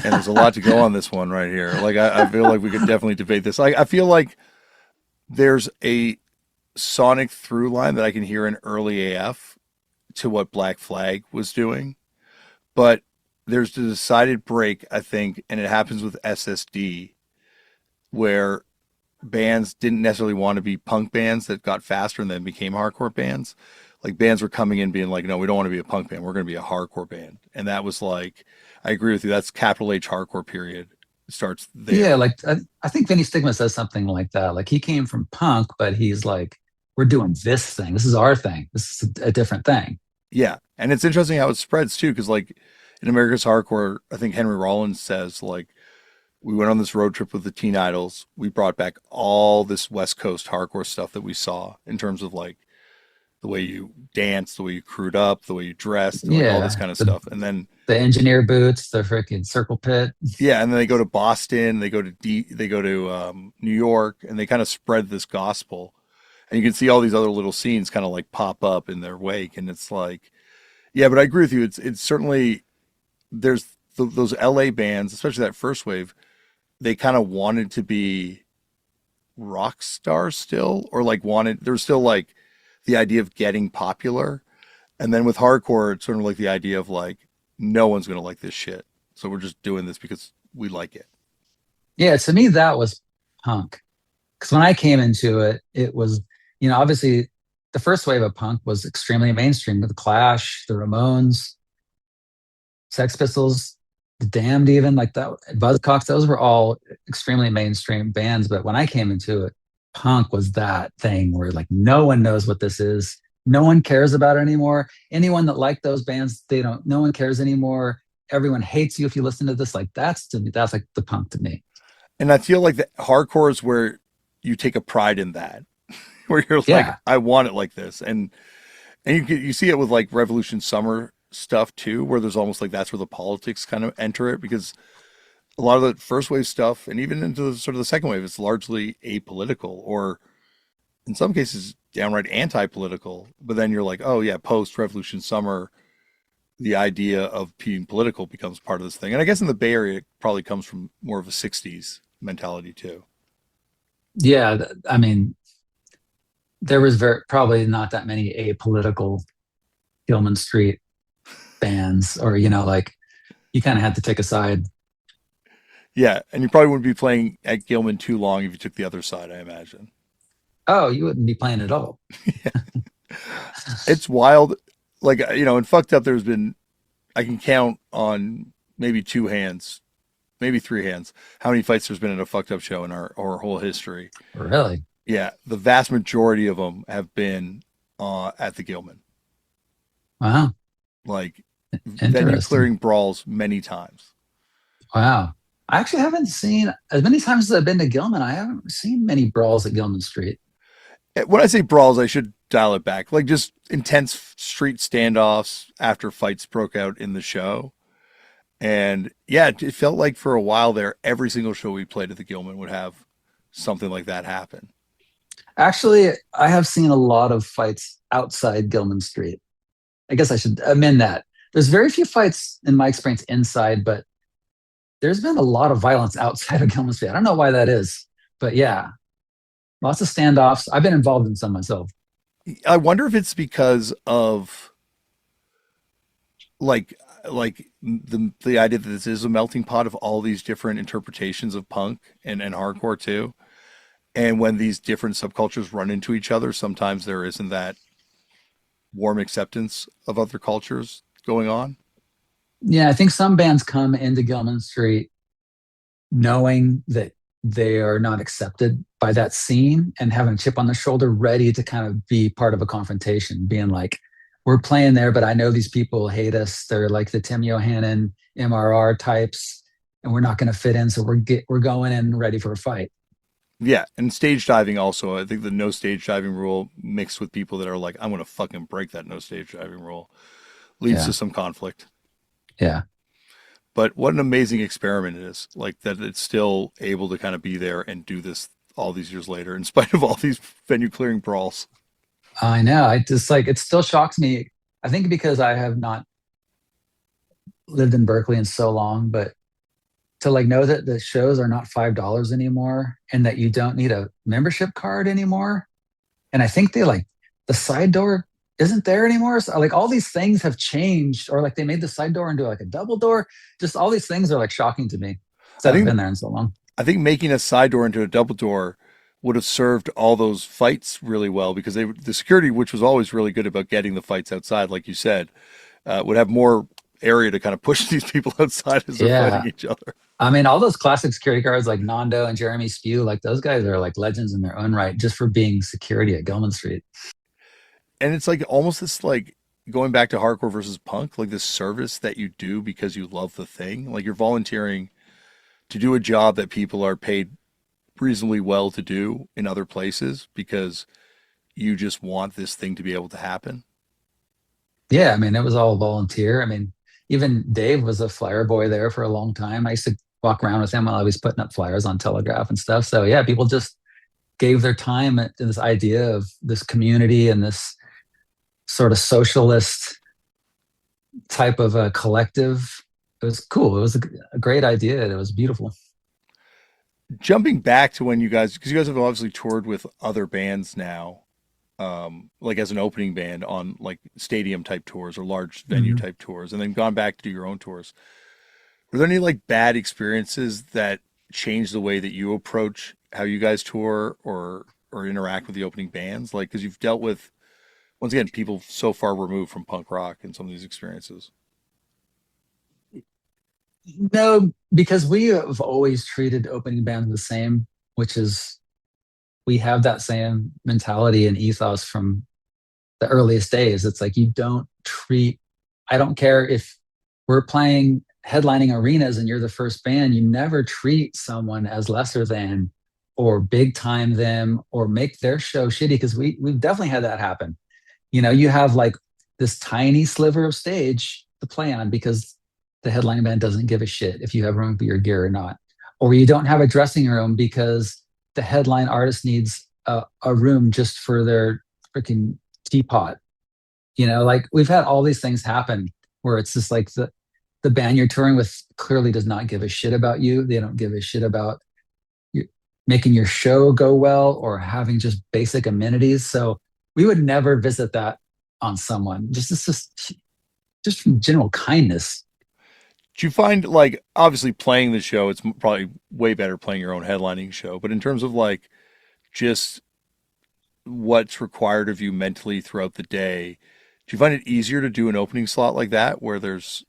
there's a lot to go on this one right here. Like I feel like we could definitely debate this. Like I feel like there's a sonic through line that I can hear in early AF to what Black Flag was doing, but there's a decided break, I think, and it happens with SSD where bands didn't necessarily want to be punk bands that got faster and then became hardcore bands. Like bands were coming in being like, no, we don't want to be a punk band. We're going to be a hardcore band. And that was like, I agree with you. That's capital H hardcore period. It starts Yeah, there. like I think Vinny Stigma says something like that. Like he came from punk, but he's like, we're doing this thing. This is our thing. This is a different thing. Yeah. And it's interesting how it spreads too. Cause like in America's hardcore, I think Henry Rollins says like, we went on this road trip with the Teen Idols. We brought back all this West Coast hardcore stuff that we saw in terms of like the way you danced, the way you crewed up, the way you dressed, like all this Yeah. kind of The stuff. And then the engineer boots, the freaking circle pit. yeah, and then they go to Boston, they go to New York, and they kind of spread this gospel. And you can see all these other little scenes kind of like pop up in their wake, and it's like, yeah, but I agree with you. It's certainly there's those LA bands, especially that first wave. They kind of wanted to be rock stars still, or like wanted. There was still like the idea of getting popular. And then with hardcore, it's sort of like the idea of like, no one's going to like this shit. So we're just doing this because we like it. Yeah, to me that was punk. Because when I came into it, it was, obviously the first wave of punk was extremely mainstream with the Clash, the Ramones, Sex Pistols, the Damned, even like that, Buzzcocks. Those were all extremely mainstream bands. But when I came into it, punk was that thing where like no one knows what this is. No one cares about it anymore. Anyone that liked those bands, they don't. No one cares anymore. Everyone hates you if you listen to this. Like that's to me, that's like the punk to me. And I feel like the hardcore is where you take a pride in that, where you're like, Yeah, I want it like this. And you see it with like Revolution Summer stuff too, where there's almost like that's where the politics kind of enter it because a lot of the first wave stuff and even into the, sort of the second wave, it's largely apolitical or in some cases downright anti-political. But then you're like, oh yeah, post Revolution Summer, the idea of being political becomes part of this thing. And I guess in the Bay Area, it probably comes from more of a '60s mentality too. yeah. I mean, there was probably not that many apolitical Gilman Street bands, or like you kind of had to take a side. Yeah, and you probably wouldn't be playing at Gilman too long if you took the other side, I imagine. Oh, you wouldn't be playing at all. It's wild. Like, in Fucked Up, there's been, I can count on maybe two hands, maybe three hands, how many fights there's been at a Fucked Up show in our whole history. Really? Yeah, the vast majority of them have been at the Gilman. Wow. Like, venue Interesting. clearing brawls many times. Wow. I actually haven't seen as many times as I've been to Gilman. I haven't seen many brawls at Gilman Street. When I say brawls, I should dial it back. Like just intense street standoffs after fights broke out in the show. And yeah, it felt like for a while there, every single show we played at the Gilman would have something like that happen. Actually, I have seen a lot of fights outside Gilman Street. I guess I should amend that. There's very few fights in my experience inside, but there's been a lot of violence outside of Gilman Street. I don't know why that is, but yeah, lots of standoffs. I've been involved in some myself. I wonder if it's because of like the idea that this is a melting pot of all these different interpretations of punk and hardcore too. And when these different subcultures run into each other, sometimes there isn't that warm acceptance of other cultures going on. Yeah, I think some bands come into Gilman Street knowing that they are not accepted by that scene and having a chip on the shoulder, ready to kind of be part of a confrontation, being like, we're playing there, but I know these people hate us. They're like the Tim Yohannan MRR types, and we're not going to fit in. So we're going in ready for a fight. Yeah, and stage diving also. I think the no stage diving rule mixed with people that are like, I'm gonna fucking break that no stage diving rule leads to Yeah. some conflict. Yeah. But what an amazing experiment it is. Like that it's still able to kind of be there and do this all these years later, in spite of all these venue clearing brawls. I know. I just like it still shocks me. I think because I have not lived in Berkeley in so long, but to like know that the shows are not $5 anymore and that you don't need a membership card anymore. And I think they like the side door isn't there anymore. So like all these things have changed, or like they made the side door into like a double door. Just all these things are like shocking to me. So I I haven't think been there in so long. I think making a side door into a double door would have served all those fights really well because the security, which was always really good about getting the fights outside, like you said, would have more area to kind of push these people outside as they're fighting Yeah. each other. I mean, all those classic security guards like Nando and Jeremy Spew, like those guys are like legends in their own right just for being security at Gilman Street. And it's like almost this like going back to hardcore versus punk, like this service that you do because you love the thing. Like you're volunteering to do a job that people are paid reasonably well to do in other places because you just want this thing to be able to happen. Yeah, I mean, it was all volunteer. I mean, even Dave was a flyer boy there for a long time. I used to walk around with him while I was putting up flyers on Telegraph and stuff. So yeah, people just gave their time to this idea of this community and this sort of socialist type of a collective. It was cool. It was a great idea. It was beautiful. Jumping back to when you guys, because you guys have obviously toured with other bands now, like as an opening band on like stadium type tours or large venue Mhm. type tours, and then gone back to do your own tours. Were there any like bad experiences that changed the way that you approach how you guys tour or interact with the opening bands? Like, because you've dealt with once again people so far removed from punk rock and some of these experiences. No, because we have always treated opening bands the same, which is we have that same mentality and ethos from the earliest days. It's like you don't treat, I don't care if we're playing headlining arenas and you're the first band, you never treat someone as lesser than or big time them or make their show shitty because we've definitely had that happen. You know, you have like this tiny sliver of stage to play on because the headlining band doesn't give a shit if you have room for your gear or not. Or you don't have a dressing room because the headline artist needs a room just for their freaking teapot. You know, like we've had all these things happen where it's just like the band you're touring with clearly does not give a shit about you. They don't give a shit about you, making your show go well or having just basic amenities. So we would never visit that on someone. Just from general kindness. Do you find like obviously playing the show, it's probably way better playing your own headlining show, but in terms of like just what's required of you mentally throughout the day, do you find it easier to do an opening slot like that where there's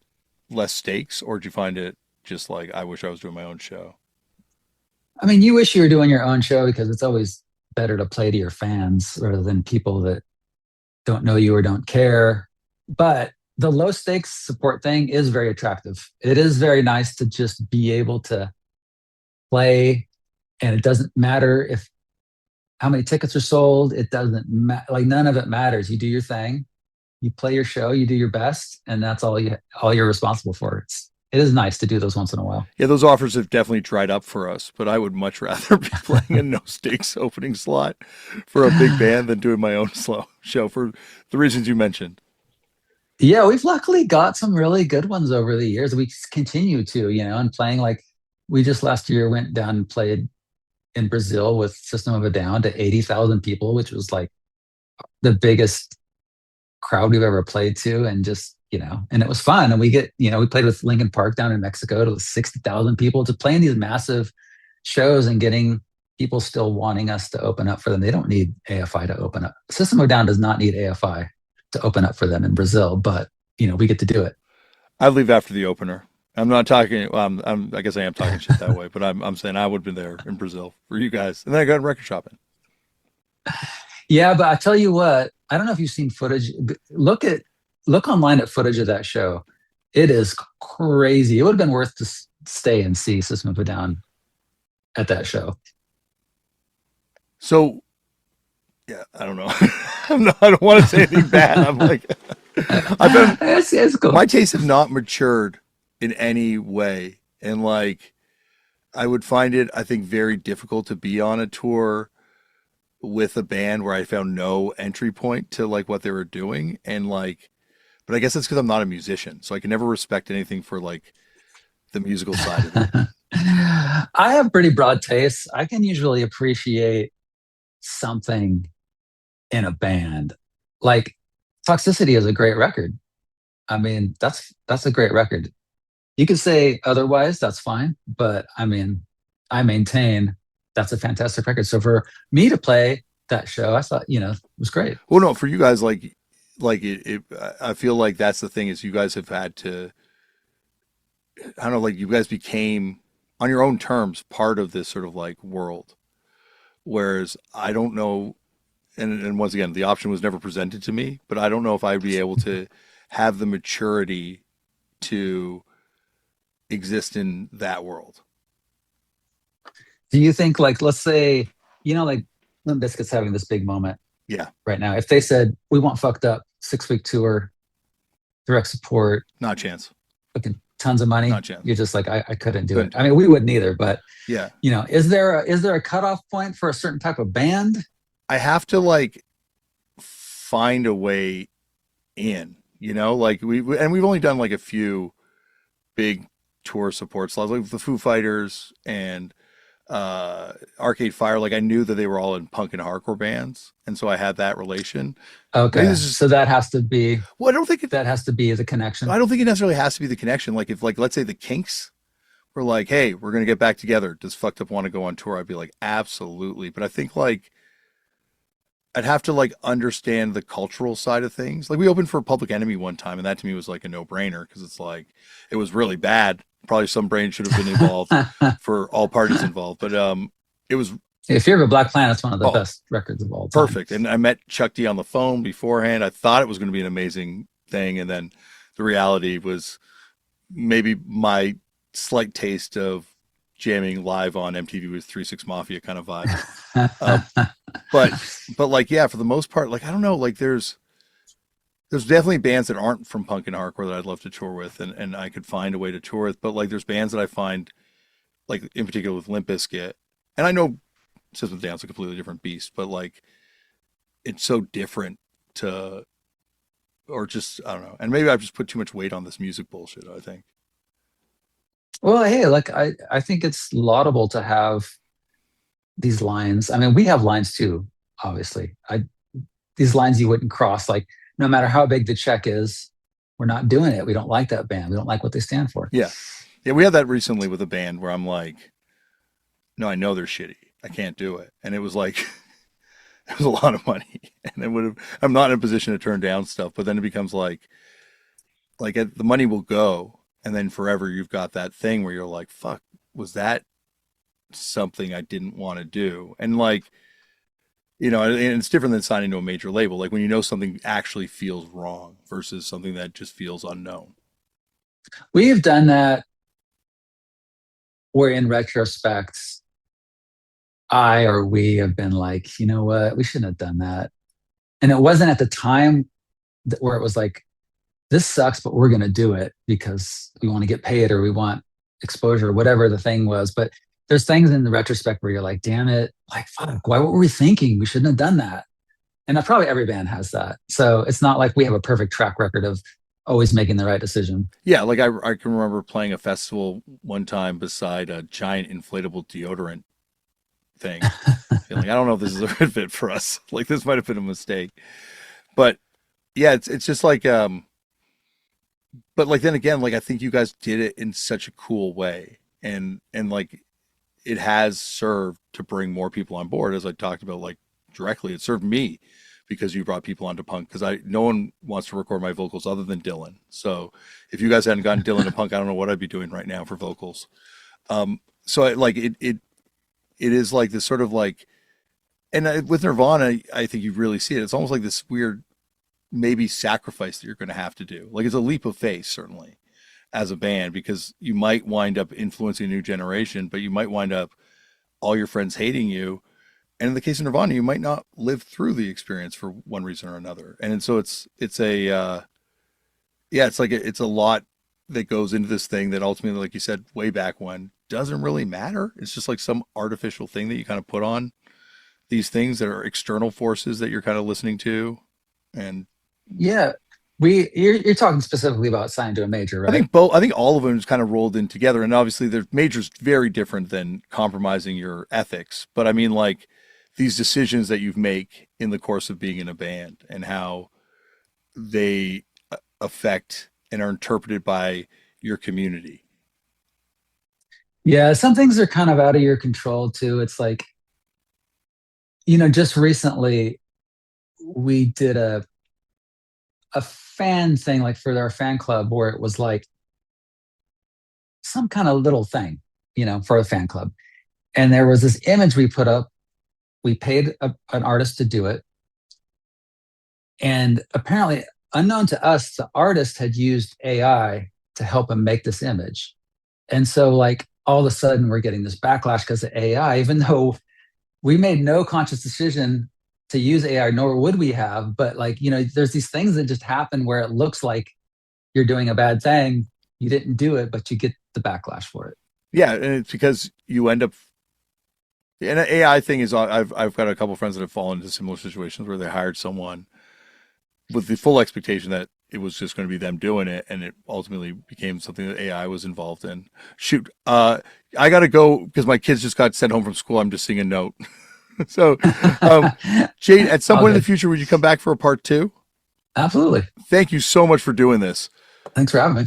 less stakes, or do you find it just like I wish I was doing my own show? I mean, you wish you were doing your own show because it's always better to play to your fans rather than people that don't know you or don't care. But the low stakes support thing is very attractive. It is very nice to just be able to play, and it doesn't matter if how many tickets are sold. It doesn't matter. Like none of it matters. You do your thing, you play your show, you do your best, and that's all you're responsible for. It is nice to do those once in a while. Yeah, those offers have definitely dried up for us, but I would much rather be playing a no stakes opening slot for a big band than doing my own slow show for the reasons you mentioned. Yeah, we've luckily got some really good ones over the years. We continue to, and playing like we just last year went down and played in Brazil with System of a Down to 80,000 people, which was like the biggest crowd we've ever played to. And just, and it was fun. And we played with Lincoln Park down in Mexico to 60,000 people, to playing these massive shows and getting people still wanting us to open up for them. They don't need AFI to open up. System of a Down does not need AFI to open up for them in Brazil, but we get to do it. I leave after the opener. I'm not talking. Well, I guess I am talking shit that way, but I'm saying I would have been there in Brazil for you guys, and then I got record shopping. Yeah, but I tell you what, I don't know if you've seen footage. Look online at footage of that show. It is crazy. It would have been worth to stay and see System of a Down at that show. So, yeah, I don't know. I don't want to say anything bad. I'm like, I've been. It's cool. My tastes have not matured in any way, and like, I would find it, I think, very difficult to be on a tour with a band where I found no entry point to like what they were doing, and like, but I guess it's because I'm not a musician, so I can never respect anything for like the musical side of it. I have pretty broad tastes. I can usually appreciate something in a band. Like Toxicity is a great record. I mean, that's a great record. You could say otherwise, that's fine. But I mean, I maintain that's a fantastic record. So for me to play that show, I thought, it was great. Well, no, for you guys, I feel like that's the thing is you guys have had to, I don't know, like you guys became on your own terms part of this sort of like world. Whereas I don't know, and once again, the option was never presented to me, but I don't know if I'd be able to have the maturity to exist in that world. Do you think, like, let's say, like Limp Bizkit's having this big moment Yeah, right now. If they said, we want Fucked Up, 6-week tour, direct support, not a chance. fucking tons of money, Not a chance. you're just like, I couldn't do Couldn't it. do I mean, we wouldn't either, but, Yeah, is there a cutoff point for a certain type of band? I have to like find a way in, like and we've only done like a few big tour support slots, like the Foo Fighters and Arcade Fire. Like I knew that they were all in punk and hardcore bands, and so I had that relation. Maybe Okay. this is So that has to be, well, the connection. I don't think it necessarily has to be the connection. Like if like let's say the Kinks were like, hey, we're gonna get back together. Does Fucked Up want to go on tour? I'd be like, absolutely. But I think like I'd have to like understand the cultural side of things. Like we opened for Public Enemy one time, and that to me was like a no-brainer because it's like it was really bad. Probably some brain should have been involved for all parties involved, but it was If you're a Black Planet, it's one of the oh best records of all time. perfect. And I met Chuck D on the phone beforehand. I thought it was going to be an amazing thing, and then the reality was maybe my slight taste of jamming live on MTV with 3 6 Mafia kind of vibe. Um, but like yeah, for the most part, like I don't know, like there's definitely bands that aren't from punk and hardcore that I'd love to tour with, and I could find a way to tour with. But like there's bands that I find like in particular with Limp Bizkit, and I know System of a Down's a completely different beast, but like it's so different to or just I don't know. And maybe I've just put too much weight on this music bullshit, I think. Well, hey, like I think it's laudable to have these lines. I mean, we have lines too, obviously. These lines you wouldn't cross, like no matter how big the check is, we're not doing it. We don't like that band. We don't like what they stand for. Yeah. Yeah, we had that recently with a band where I'm like, no, I know they're shitty. I can't do it. And it was like it was a lot of money. And it would have I'm not in a position to turn down stuff, but then it becomes like the money will go and then forever you've got that thing where you're like, fuck, was that something I didn't want to do? And like, and it's different than signing to a major label. Like when you know something actually feels wrong versus something that just feels unknown. We have done that where in retrospect, I or we have been like, you know what, we shouldn't have done that. And it wasn't at the time where it was like, this sucks, but we're going to do it because we want to get paid or we want exposure or whatever the thing was. But there's things in the retrospect where you're like, damn it, like, fuck, what were we thinking? We shouldn't have done that. And probably every band has that. So it's not like we have a perfect track record of always making the right decision. Yeah, like I can remember playing a festival one time beside a giant inflatable deodorant thing. Feeling I don't know if this is a good fit for us. Like this might have been a mistake. But yeah, it's just like but like then again, like I think you guys did it in such a cool way. And like it has served to bring more people on board, as I talked about, like directly. It served me because you brought people onto punk, because I no one wants to record my vocals other than Dylan. So if you guys hadn't gotten Dylan to punk, I don't know what I'd be doing right now for vocals. So like it is like this sort of like, and with Nirvana, I think you really see it. It's almost like this weird maybe sacrifice that you're going to have to do. Like it's a leap of faith, certainly, as a band, because you might wind up influencing a new generation, but you might wind up all your friends hating you. And in the case of Nirvana, you might not live through the experience for one reason or another. And so it's a yeah, it's like it's a lot that goes into this thing that ultimately, like you said, way back when, doesn't really matter. It's just like some artificial thing that you kind of put on these things that are external forces that you're kind of listening to. And Yeah, you're talking specifically about signing to a major, I right? think both. I think all of them just kind of rolled in together, and obviously, their major's very different than compromising your ethics. But I mean, like these decisions that you make in the course of being in a band, and how they affect and are interpreted by your community. Yeah, some things are kind of out of your control too. It's like, just recently we did a fan thing like for our fan club where it was like some kind of little thing, for a fan club. And there was this image we put up. We paid an artist to do it. And apparently, unknown to us, the artist had used AI to help him make this image. And so, like, all of a sudden, we're getting this backlash because of AI, even though we made no conscious decision to use AI, nor would we have. But, like, there's these things that just happen where it looks like you're doing a bad thing. You didn't do it, but you get the backlash for it. Yeah, and it's because you end up. And an AI thing is, I've got a couple of friends that have fallen into similar situations where they hired someone with the full expectation that it was just going to be them doing it, and it ultimately became something that AI was involved in. Shoot, I got to go because my kids just got sent home from school. I'm just seeing a note. So, Jade, at some All point in the good. future, would you come back for a part two? Absolutely. Thank you so much for doing this. Thanks for having me.